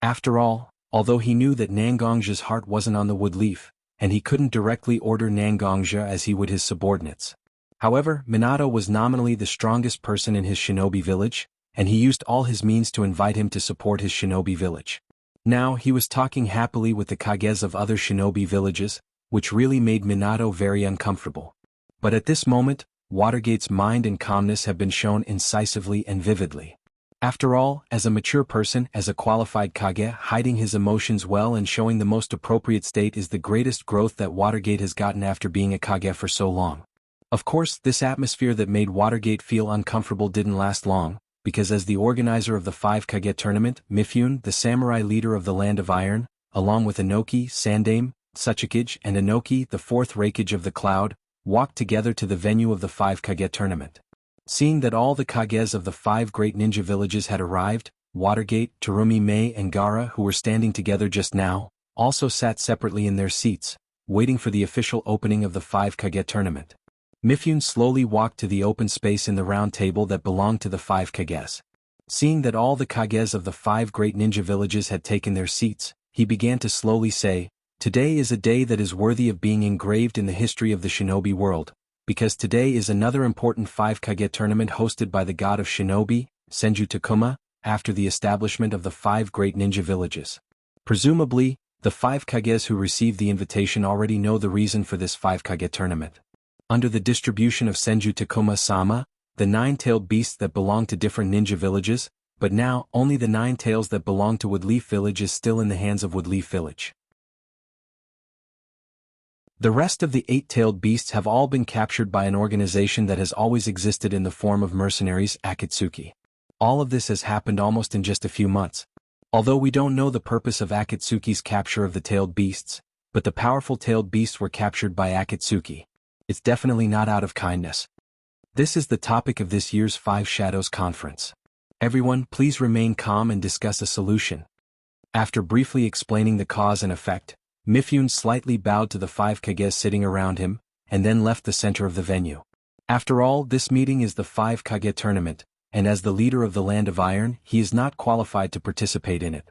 After all, although he knew that Nangongja's heart wasn't on the wood leaf, and he couldn't directly order Nangongja as he would his subordinates. However, Minato was nominally the strongest person in his shinobi village, and he used all his means to invite him to support his shinobi village. Now he was talking happily with the kages of other shinobi villages, which really made Minato very uncomfortable. But at this moment, Watergate's mind and calmness have been shown incisively and vividly. After all, as a mature person, as a qualified kage, hiding his emotions well and showing the most appropriate state is the greatest growth that Watergate has gotten after being a kage for so long. Of course, this atmosphere that made Watergate feel uncomfortable didn't last long, because as the organizer of the 5 kage tournament, Mifune, the samurai leader of the Land of Iron, along with Inoki, Sandame, Tsuchikage, and Inoki, the 4th Raikage of the Cloud, walked together to the venue of the 5 kage tournament. Seeing that all the kages of the 5 great ninja villages had arrived, Watergate, Terumi Mei and Gara, who were standing together just now, also sat separately in their seats, waiting for the official opening of the 5 kage tournament. Mifune slowly walked to the open space in the round table that belonged to the 5 kages. Seeing that all the kages of the 5 great ninja villages had taken their seats, he began to slowly say, "Today is a day that is worthy of being engraved in the history of the shinobi world, because today is another important 5 kage tournament hosted by the god of shinobi, Senju Takuma, after the establishment of the 5 great ninja villages. Presumably, the 5 kages who received the invitation already know the reason for this 5 kage tournament. Under the distribution of Senju Takuma-sama, the 9-tailed beasts that belong to different ninja villages, but now only the 9 tails that belong to Woodleaf Village is still in the hands of Woodleaf Village. The rest of the 8-tailed beasts have all been captured by an organization that has always existed in the form of mercenaries, Akatsuki. All of this has happened almost in just a few months. Although we don't know the purpose of Akatsuki's capture of the tailed beasts, but the powerful tailed beasts were captured by Akatsuki. It's definitely not out of kindness. This is the topic of this year's 5 Shadows Conference. Everyone, please remain calm and discuss a solution. After briefly explaining the cause and effect, Mifune slightly bowed to the 5 kages sitting around him, and then left the center of the venue. After all, this meeting is the 5 kage tournament, and as the leader of the Land of Iron, he is not qualified to participate in it.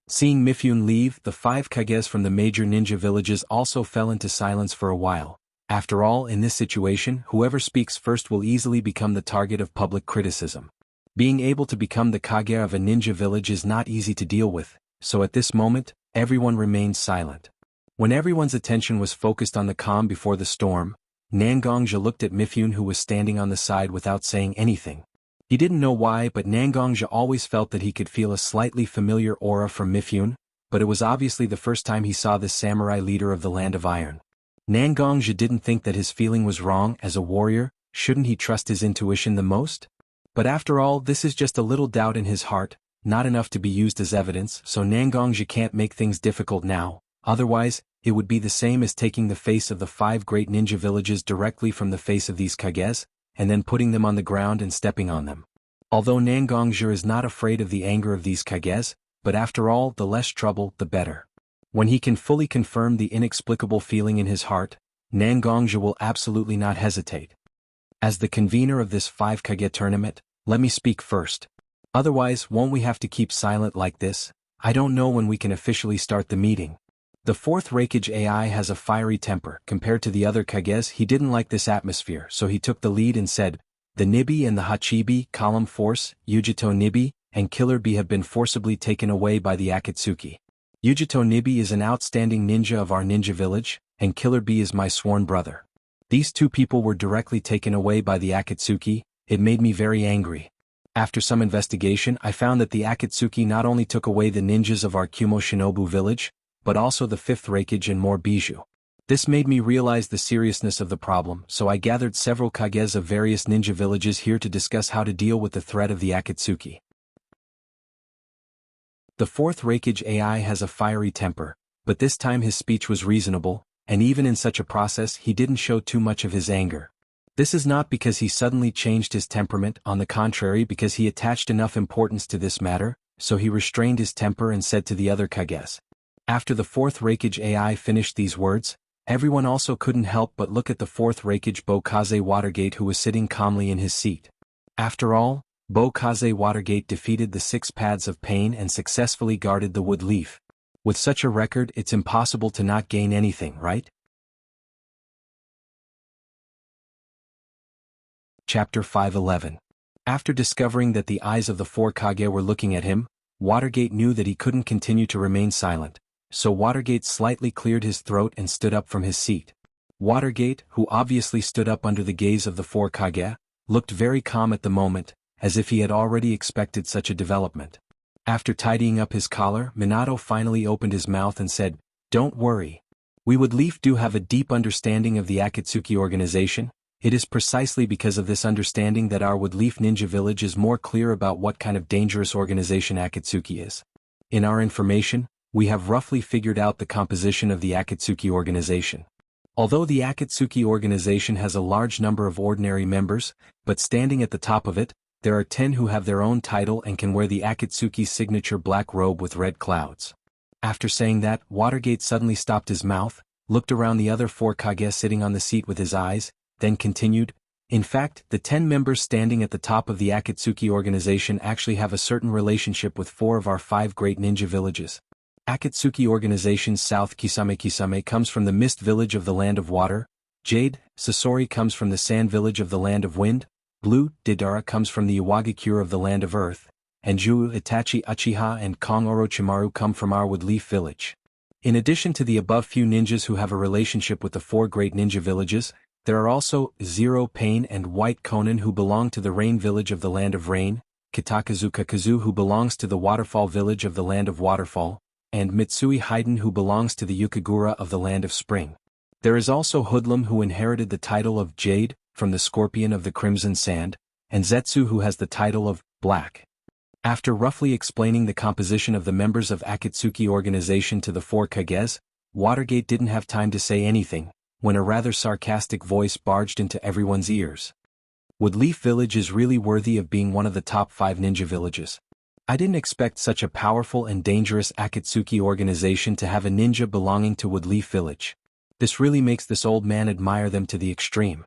Seeing Mifune leave, the 5 kages from the major ninja villages also fell into silence for a while. After all, in this situation, whoever speaks first will easily become the target of public criticism. Being able to become the kage of a ninja village is not easy to deal with, so at this moment, everyone remained silent. When everyone's attention was focused on the calm before the storm, Nangongja looked at Mifune, who was standing on the side without saying anything. He didn't know why, but Nangongja always felt that he could feel a slightly familiar aura from Mifune, but it was obviously the first time he saw this samurai leader of the Land of Iron. Nangongja didn't think that his feeling was wrong. As a warrior, shouldn't he trust his intuition the most? But after all, this is just a little doubt in his heart, not enough to be used as evidence, so Nangongja can't make things difficult now. Otherwise, it would be the same as taking the face of the 5 great ninja villages directly from the face of these kages, and then putting them on the ground and stepping on them. Although Nangongja is not afraid of the anger of these kages, but after all, the less trouble, the better. When he can fully confirm the inexplicable feeling in his heart, Nangongja will absolutely not hesitate. As the convener of this 5 kage tournament, let me speak first. Otherwise, won't we have to keep silent like this? I don't know when we can officially start the meeting. The 4th Raikage AI has a fiery temper. Compared to the other kages, he didn't like this atmosphere, so he took the lead and said, "The Nibi and the Hachibi, Column Force, Yujito Nibi, and Killer Bee have been forcibly taken away by the Akatsuki. Yujito Nibi is an outstanding ninja of our ninja village, and Killer Bee is my sworn brother. These 2 people were directly taken away by the Akatsuki. It made me very angry. After some investigation, I found that the Akatsuki not only took away the ninjas of our Kumo Shinobu village, but also the 5th Raikage and more bijou. This made me realize the seriousness of the problem, so I gathered several kages of various ninja villages here to discuss how to deal with the threat of the Akatsuki." The 4th Raikage AI has a fiery temper, but this time his speech was reasonable, and even in such a process he didn't show too much of his anger. This is not because he suddenly changed his temperament, on the contrary, because he attached enough importance to this matter, so he restrained his temper and said to the other Kages. After the fourth Raikage AI finished these words, everyone also couldn't help but look at the fourth Raikage Bokaze Watergate, who was sitting calmly in his seat. After all, Bokaze Watergate defeated the 6 paths of pain and successfully guarded the wood leaf. With such a record, it's impossible to not gain anything, right? Chapter 511. After discovering that the eyes of the 4 Kage were looking at him, Watergate knew that he couldn't continue to remain silent, so Watergate slightly cleared his throat and stood up from his seat. Watergate, who obviously stood up under the gaze of the 4 Kage, looked very calm at the moment, as if he had already expected such a development. After tidying up his collar, Minato finally opened his mouth and said, "Don't worry. We Wood Leaf do have a deep understanding of the Akatsuki organization. It is precisely because of this understanding that our Wood Leaf Ninja Village is more clear about what kind of dangerous organization Akatsuki is. In our information, we have roughly figured out the composition of the Akatsuki organization. Although the Akatsuki organization has a large number of ordinary members, but standing at the top of it, there are 10 who have their own title and can wear the Akatsuki signature black robe with red clouds." After saying that, Watergate suddenly stopped his mouth, looked around the other 4 Kage sitting on the seat with his eyes, then continued, "In fact, the 10 members standing at the top of the Akatsuki organization actually have a certain relationship with 4 of our 5 great ninja villages. Akatsuki organization's South Kisame comes from the Mist Village of the Land of Water, Jade, Sasori comes from the Sand Village of the Land of Wind, Blue, Deidara comes from the Iwagakure of the Land of Earth, and Juu, Itachi Uchiha and Kong Orochimaru come from our Wood Leaf Village. In addition to the above few ninjas who have a relationship with the 4 great ninja villages, there are also Zero Pain and White Conan who belong to the Rain Village of the Land of Rain, Kitakazu Kakazu who belongs to the Waterfall Village of the Land of Waterfall, and Mitsui Haiden who belongs to the Yukagura of the Land of Spring. There is also Hoodlum who inherited the title of Jade, from the Scorpion of the Crimson Sand, and Zetsu who has the title of Black." After roughly explaining the composition of the members of Akatsuki organization to the 4 Kages, Watergate didn't have time to say anything, when a rather sarcastic voice barged into everyone's ears. "Wood Leaf Village is really worthy of being one of the top 5 ninja villages. I didn't expect such a powerful and dangerous Akatsuki organization to have a ninja belonging to Wood Leaf Village. This really makes this old man admire them to the extreme."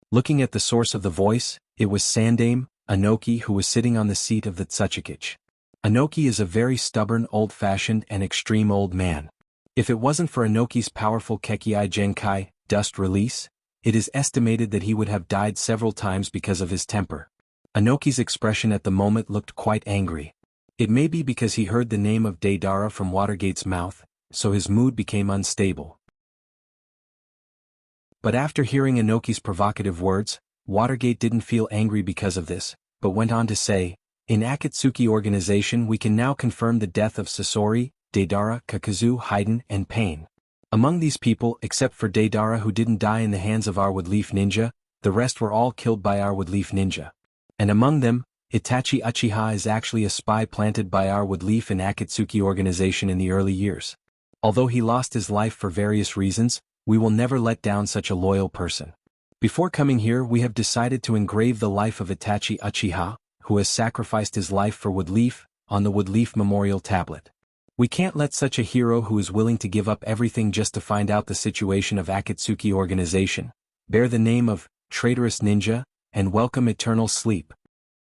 Looking at the source of the voice, it was Sandame, Anoki, who was sitting on the seat of the Tsuchikage. Anoki is a very stubborn, old-fashioned and extreme old man. If it wasn't for Anoki's powerful Kekiai Genkai, dust release, it is estimated that he would have died several times because of his temper. Anoki's expression at the moment looked quite angry. It may be because he heard the name of Deidara from Watergate's mouth, so his mood became unstable. But after hearing Anoki's provocative words, Watergate didn't feel angry because of this, but went on to say, "In Akatsuki organization we can now confirm the death of Sasori, Deidara, Kakazu, Haiden, and Pain. Among these people, except for Deidara who didn't die in the hands of our Wood Leaf Ninja, the rest were all killed by our Wood Leaf Ninja. And among them, Itachi Uchiha is actually a spy planted by our Wood Leaf and Akatsuki organization in the early years. Although he lost his life for various reasons, we will never let down such a loyal person. Before coming here we have decided to engrave the life of Itachi Uchiha, who has sacrificed his life for Wood Leaf, on the Wood Leaf Memorial Tablet. We can't let such a hero who is willing to give up everything just to find out the situation of Akatsuki organization, bear the name of traitorous ninja, and welcome eternal sleep."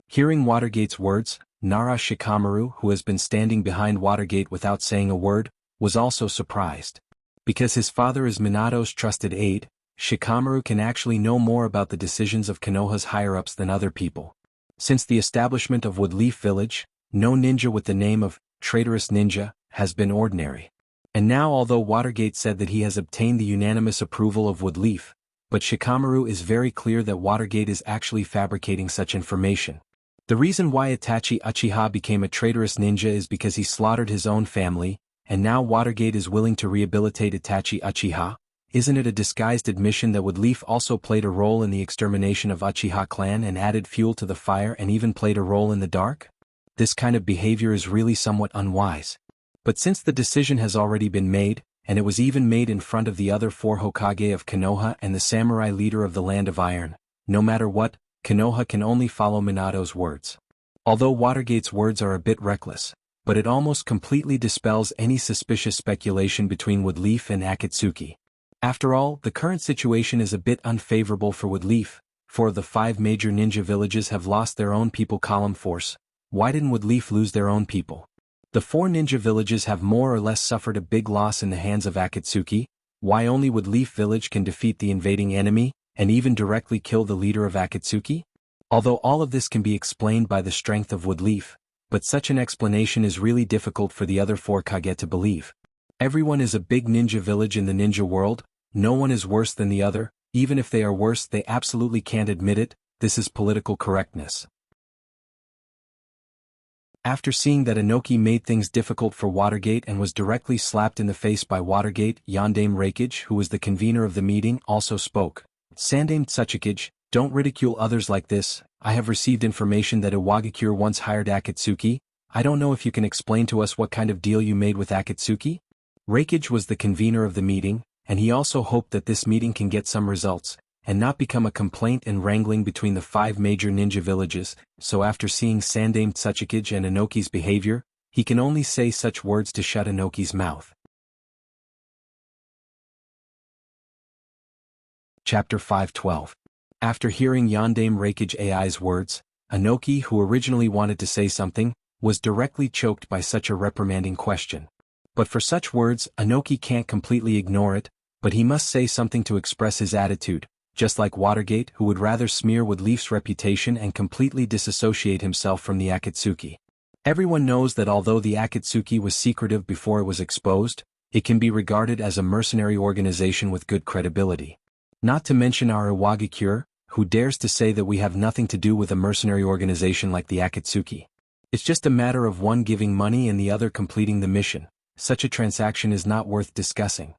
Hearing Watergate's words, Nara Shikamaru, who has been standing behind Watergate without saying a word, was also surprised. Because his father is Minato's trusted aide, Shikamaru can actually know more about the decisions of Konoha's higher-ups than other people. Since the establishment of Wood Leaf Village, no ninja with the name of traitorous ninja has been ordinary. And now although Watergate said that he has obtained the unanimous approval of Wood Leaf, but Shikamaru is very clear that Watergate is actually fabricating such information. The reason why Itachi Uchiha became a traitorous ninja is because he slaughtered his own family, and now Watergate is willing to rehabilitate Itachi Uchiha. Isn't it a disguised admission that Wood Leaf also played a role in the extermination of Uchiha clan and added fuel to the fire and even played a role in the dark? This kind of behavior is really somewhat unwise. But since the decision has already been made, and it was even made in front of the other 4 Hokage of Konoha and the samurai leader of the Land of Iron, no matter what, Konoha can only follow Minato's words. Although Watergate's words are a bit reckless, but it almost completely dispels any suspicious speculation between Woodleaf and Akatsuki. After all, the current situation is a bit unfavorable for Woodleaf. 4 of the 5 major ninja villages have lost their own people column force. Why didn't Woodleaf lose their own people? The 4 ninja villages have more or less suffered a big loss in the hands of Akatsuki. Why only Woodleaf village can defeat the invading enemy, and even directly kill the leader of Akatsuki? Although all of this can be explained by the strength of Woodleaf, but such an explanation is really difficult for the other 4 Kage to believe. Everyone is a big ninja village in the ninja world, no one is worse than the other, even if they are worse they absolutely can't admit it, this is political correctness. After seeing that Inoki made things difficult for Watergate and was directly slapped in the face by Watergate, Yandame Reikage, who was the convener of the meeting, also spoke. Sandame Tsuchikage, don't ridicule others like this. I have received information that Iwagakure once hired Akatsuki. I don't know if you can explain to us what kind of deal you made with Akatsuki? Reikage was the convener of the meeting, and he also hoped that this meeting can get some results, and not become a complaint and wrangling between the 5 major ninja villages, so after seeing Sandame Tsuchikage and Inoki's behavior, he can only say such words to shut Inoki's mouth. Chapter 512. After hearing Yandame Reikage AI's words, Inoki, who originally wanted to say something, was directly choked by such a reprimanding question. But for such words, Inoki can't completely ignore it, but he must say something to express his attitude, just like Watergate, who would rather smear Woodleaf's reputation and completely disassociate himself from the Akatsuki. Everyone knows that although the Akatsuki was secretive before it was exposed, it can be regarded as a mercenary organization with good credibility. Not to mention our Iwagakure, who dares to say that we have nothing to do with a mercenary organization like the Akatsuki. It's just a matter of one giving money and the other completing the mission. Such a transaction is not worth discussing.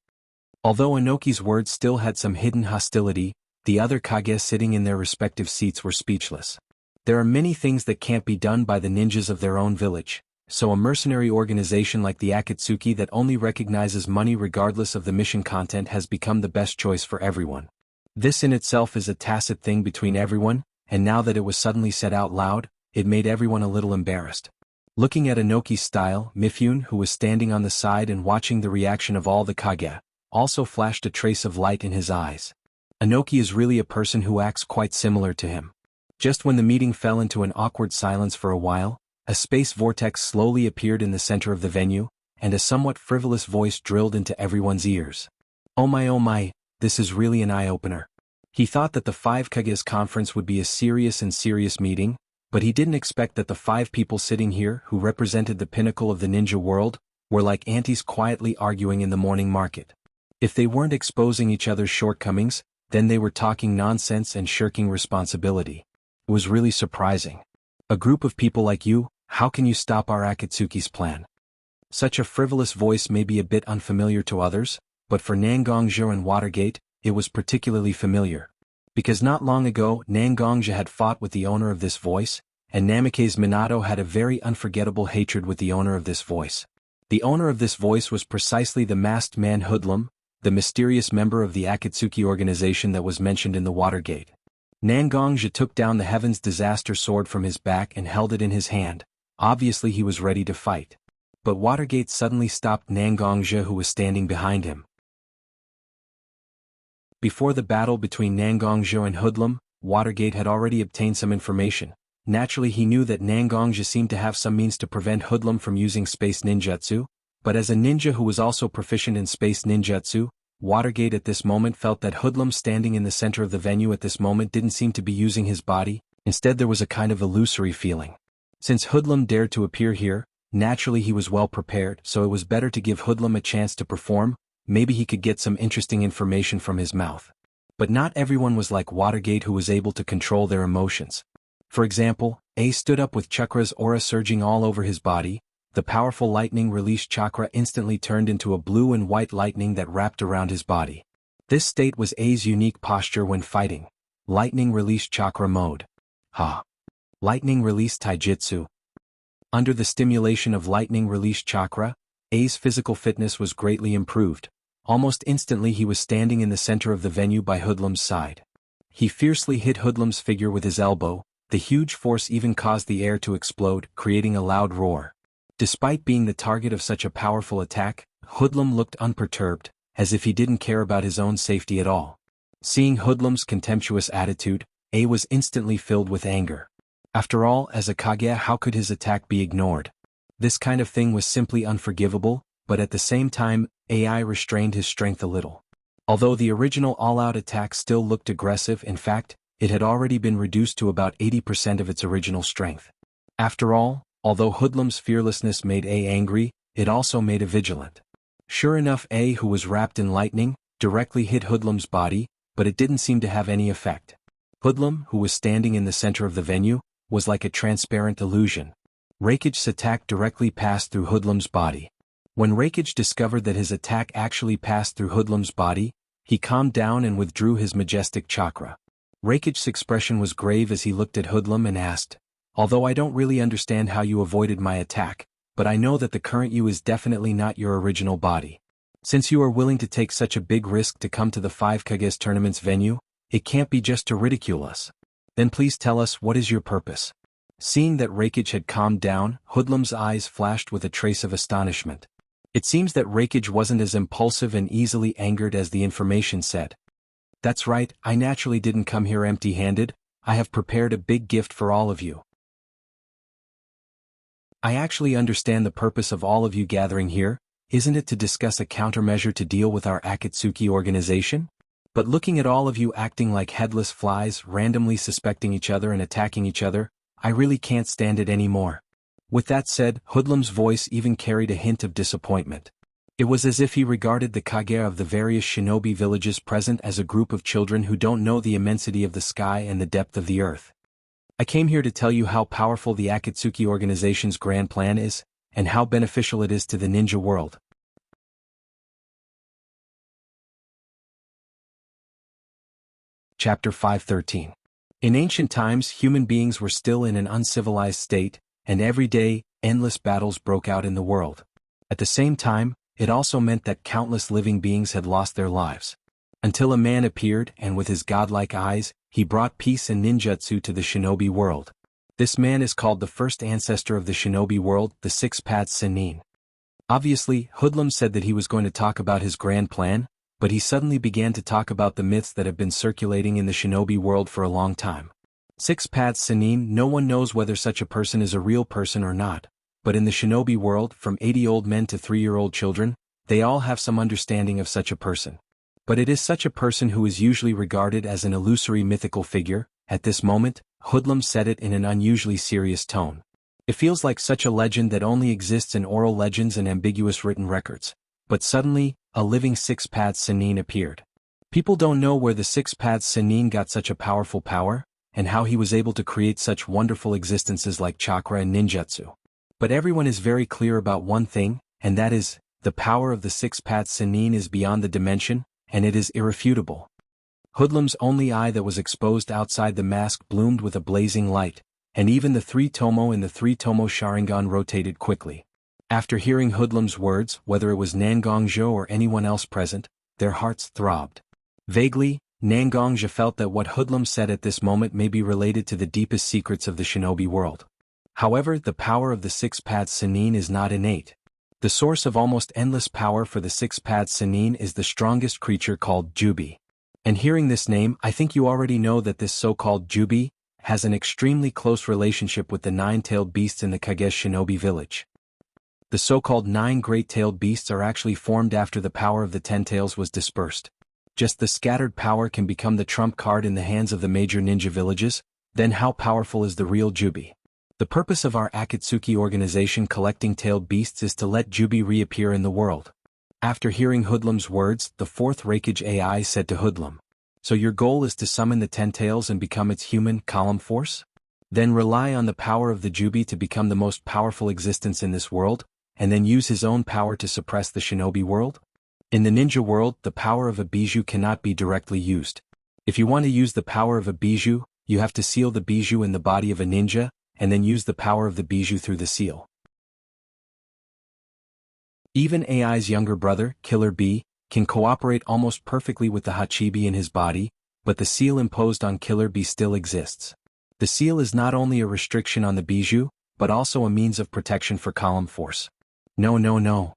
Although Inoki's words still had some hidden hostility, the other Kage sitting in their respective seats were speechless. There are many things that can't be done by the ninjas of their own village, so a mercenary organization like the Akatsuki that only recognizes money regardless of the mission content has become the best choice for everyone. This in itself is a tacit thing between everyone, and now that it was suddenly said out loud, it made everyone a little embarrassed. Looking at Inoki's style, Mifune, who was standing on the side and watching the reaction of all the Kage, also flashed a trace of light in his eyes. Inoki is really a person who acts quite similar to him. Just when the meeting fell into an awkward silence for a while, a space vortex slowly appeared in the center of the venue, and a somewhat frivolous voice drilled into everyone's ears. Oh my, this is really an eye-opener. He thought that the 5 Kage's conference would be a serious meeting, but he didn't expect that the 5 people sitting here, who represented the pinnacle of the ninja world, were like aunties quietly arguing in the morning market. If they weren't exposing each other's shortcomings, then they were talking nonsense and shirking responsibility. It was really surprising. A group of people like you, how can you stop our Akatsuki's plan? Such a frivolous voice may be a bit unfamiliar to others, but for Nangongja and Watergate, it was particularly familiar. Because not long ago Nangongja had fought with the owner of this voice, and Namikaze Minato had a very unforgettable hatred with the owner of this voice. The owner of this voice was precisely the masked man Hoodlum, the mysterious member of the Akatsuki organization that was mentioned in the Watergate. Nangongja took down the Heaven's Disaster sword from his back and held it in his hand. Obviously he was ready to fight. But Watergate suddenly stopped Nangongja, who was standing behind him. Before the battle between Nangongja and Hoodlum, Watergate had already obtained some information. Naturally he knew that Nangongja seemed to have some means to prevent Hoodlum from using space ninjutsu, but as a ninja who was also proficient in space ninjutsu, Watergate at this moment felt that Hoodlum standing in the center of the venue at this moment didn't seem to be using his body, instead there was a kind of illusory feeling. Since Hoodlum dared to appear here, naturally he was well prepared, so it was better to give Hoodlum a chance to perform. Maybe he could get some interesting information from his mouth. But not everyone was like Watergate, who was able to control their emotions. For example, A stood up with Chakra's aura surging all over his body. The powerful lightning release chakra instantly turned into a blue and white lightning that wrapped around his body. This state was A's unique posture when fighting. Lightning release chakra mode. Lightning release taijutsu. Under the stimulation of lightning release chakra, A's physical fitness was greatly improved. Almost instantly he was standing in the center of the venue by Hoodlum's side. He fiercely hit Hoodlum's figure with his elbow. The huge force even caused the air to explode, creating a loud roar. Despite being the target of such a powerful attack, Hoodlum looked unperturbed, as if he didn't care about his own safety at all. Seeing Hoodlum's contemptuous attitude, A was instantly filled with anger. After all, as a Kage, how could his attack be ignored? This kind of thing was simply unforgivable, but at the same time, AI restrained his strength a little. Although the original all-out attack still looked aggressive, in fact, it had already been reduced to about 80% of its original strength. After all, although Hoodlum's fearlessness made A angry, it also made A vigilant. Sure enough, A, who was wrapped in lightning, directly hit Hoodlum's body, but it didn't seem to have any effect. Hoodlum, who was standing in the center of the venue, was like a transparent illusion. Raikage's attack directly passed through Hoodlum's body. When Raikage discovered that his attack actually passed through Hoodlum's body, he calmed down and withdrew his majestic chakra. Raikage's expression was grave as he looked at Hoodlum and asked, "Although I don't really understand how you avoided my attack, but I know that the current you is definitely not your original body. Since you are willing to take such a big risk to come to the 5 Kages tournament's venue, it can't be just to ridicule us. Then please tell us, what is your purpose?" Seeing that Raikage had calmed down, Hoodlum's eyes flashed with a trace of astonishment. It seems that Raikage wasn't as impulsive and easily angered as the information said. "That's right, I naturally didn't come here empty-handed. I have prepared a big gift for all of you. I actually understand the purpose of all of you gathering here. Isn't it to discuss a countermeasure to deal with our Akatsuki organization? But looking at all of you acting like headless flies, randomly suspecting each other and attacking each other, I really can't stand it anymore." With that said, Hoodlum's voice even carried a hint of disappointment. It was as if he regarded the Kage of the various shinobi villages present as a group of children who don't know the immensity of the sky and the depth of the earth. "I came here to tell you how powerful the Akatsuki organization's grand plan is, and how beneficial it is to the ninja world." Chapter 513. In ancient times, human beings were still in an uncivilized state, and every day, endless battles broke out in the world. At the same time, it also meant that countless living beings had lost their lives. Until a man appeared, and with his godlike eyes, he brought peace and ninjutsu to the shinobi world. This man is called the first ancestor of the shinobi world, the Six-Paths Sennin. Obviously, Hoodlum said that he was going to talk about his grand plan, but he suddenly began to talk about the myths that have been circulating in the shinobi world for a long time. Six-Paths Sennin, no one knows whether such a person is a real person or not, but in the shinobi world, from 80 old men to 3-year-old children, they all have some understanding of such a person. But it is such a person who is usually regarded as an illusory mythical figure. At this moment, Hoodlum said it in an unusually serious tone. It feels like such a legend that only exists in oral legends and ambiguous written records. But suddenly, a living Six-Paths Sennin appeared. People don't know where the Six-Paths Sennin got such a powerful power, and how he was able to create such wonderful existences like chakra and ninjutsu. But everyone is very clear about one thing, and that is, the power of the Six-Paths Sennin is beyond the dimension, and it is irrefutable. Hoodlum's only eye that was exposed outside the mask bloomed with a blazing light, and even the 3 Tomo in the 3 Tomo Sharingan rotated quickly. After hearing Hoodlum's words, whether it was Nangongjo or anyone else present, their hearts throbbed. Vaguely, Nangongjo felt that what Hoodlum said at this moment may be related to the deepest secrets of the shinobi world. However, the power of the Six-Paths Sennin is not innate. The source of almost endless power for the Six-Paths Sennin is the strongest creature called Jubi. And hearing this name, I think you already know that this so-called Jubi has an extremely close relationship with the 9-tailed beasts in the Kage shinobi village. The so-called 9 great-tailed beasts are actually formed after the power of the 10 tails was dispersed. Just the scattered power can become the trump card in the hands of the major ninja villages. Then how powerful is the real Jubi? The purpose of our Akatsuki organization collecting tailed beasts is to let Jubi reappear in the world. After hearing Hoodlum's words, the 4th Raikage AI said to Hoodlum, "So your goal is to summon the 10 tails and become its human column force? Then rely on the power of the Jubi to become the most powerful existence in this world, and then use his own power to suppress the shinobi world? In the ninja world, the power of a bijou cannot be directly used. If you want to use the power of a bijou, you have to seal the bijou in the body of a ninja, and then use the power of the bijou through the seal." Even AI's younger brother, Killer B, can cooperate almost perfectly with the Hachibi in his body, but the seal imposed on Killer Bee still exists. The seal is not only a restriction on the bijou, but also a means of protection for column force. No, no, no.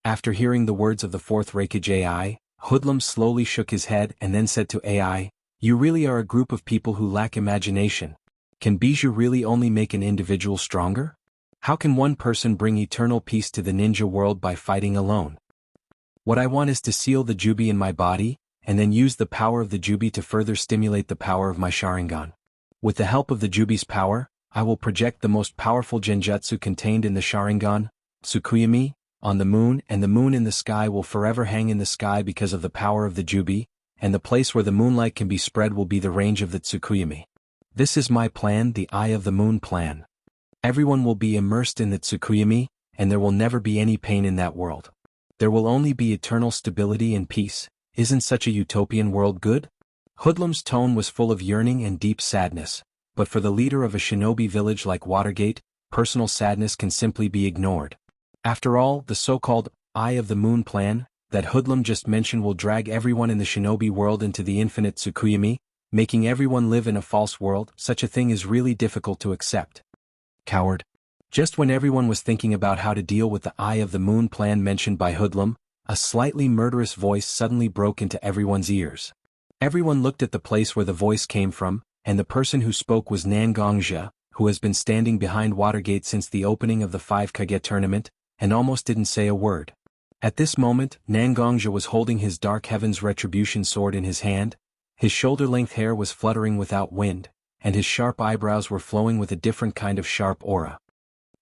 After hearing the words of the fourth Reikage AI, Hoodlum slowly shook his head and then said to AI, "You really are a group of people who lack imagination. Can bijou really only make an individual stronger? How can one person bring eternal peace to the ninja world by fighting alone? What I want is to seal the Jubi in my body, and then use the power of the Jubi to further stimulate the power of my Sharingan. With the help of the Jubi's power, I will project the most powerful genjutsu contained in the Sharingan, Tsukuyami, on the moon, and the moon in the sky will forever hang in the sky because of the power of the Jubi, and the place where the moonlight can be spread will be the range of the Tsukuyami. This is my plan, the Eye of the Moon plan. Everyone will be immersed in the Tsukuyami, and there will never be any pain in that world. There will only be eternal stability and peace. Isn't such a utopian world good?" Hoodlum's tone was full of yearning and deep sadness, but for the leader of a shinobi village like Watergate, personal sadness can simply be ignored. After all, the so-called Eye of the Moon plan that Hoodlum just mentioned will drag everyone in the shinobi world into the infinite Tsukuyami, making everyone live in a false world. Such a thing is really difficult to accept. Coward. Just when everyone was thinking about how to deal with the Eye of the Moon plan mentioned by Hoodlum, a slightly murderous voice suddenly broke into everyone's ears. Everyone looked at the place where the voice came from, and the person who spoke was Nangongja, who has been standing behind Watergate since the opening of the 5 Kage tournament, and almost didn't say a word. At this moment, Nangongja was holding his Dark Heaven's Retribution sword in his hand, his shoulder-length hair was fluttering without wind, and his sharp eyebrows were flowing with a different kind of sharp aura.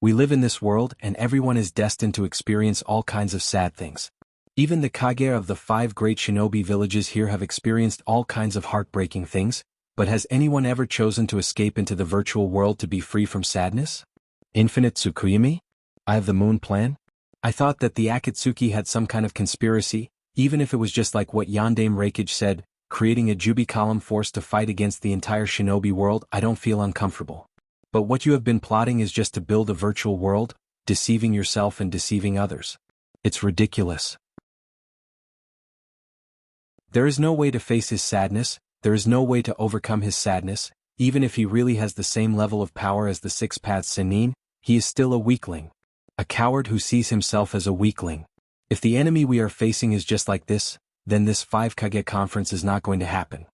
We live in this world and everyone is destined to experience all kinds of sad things. Even the Kage of the 5 great shinobi villages here have experienced all kinds of heartbreaking things, but has anyone ever chosen to escape into the virtual world to be free from sadness? Infinite Tsukuyami? Eye of the Moon plan? I thought that the Akatsuki had some kind of conspiracy, even if it was just like what Yandame Reikage said, creating a Jubi column force to fight against the entire shinobi world. I don't feel uncomfortable. But what you have been plotting is just to build a virtual world, deceiving yourself and deceiving others. It's ridiculous. There is no way to face his sadness, there is no way to overcome his sadness, even if he really has the same level of power as the 6 Paths Sennin, he is still a weakling. A coward who sees himself as a weakling. If the enemy we are facing is just like this, then this 5 Kage conference is not going to happen.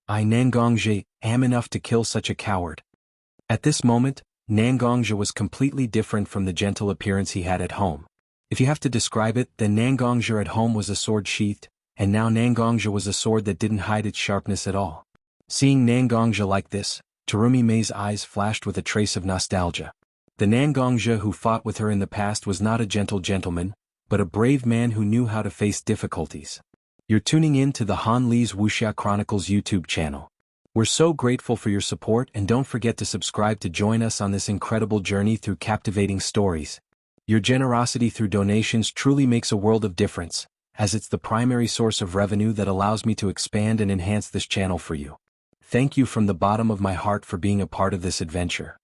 I Nangongja am enough to kill such a coward. At this moment, Nangongja was completely different from the gentle appearance he had at home. If you have to describe it, then Nangongja at home was a sword sheathed, and now Nangongja was a sword that didn't hide its sharpness at all. Seeing Nangongja like this, Terumi Mei's eyes flashed with a trace of nostalgia. The Nangongja who fought with her in the past was not a gentle gentleman, but a brave man who knew how to face difficulties. You're tuning in to the Han Lee's Wuxia Chronicles YouTube channel. We're so grateful for your support and don't forget to subscribe to join us on this incredible journey through captivating stories. Your generosity through donations truly makes a world of difference, as it's the primary source of revenue that allows me to expand and enhance this channel for you. Thank you from the bottom of my heart for being a part of this adventure.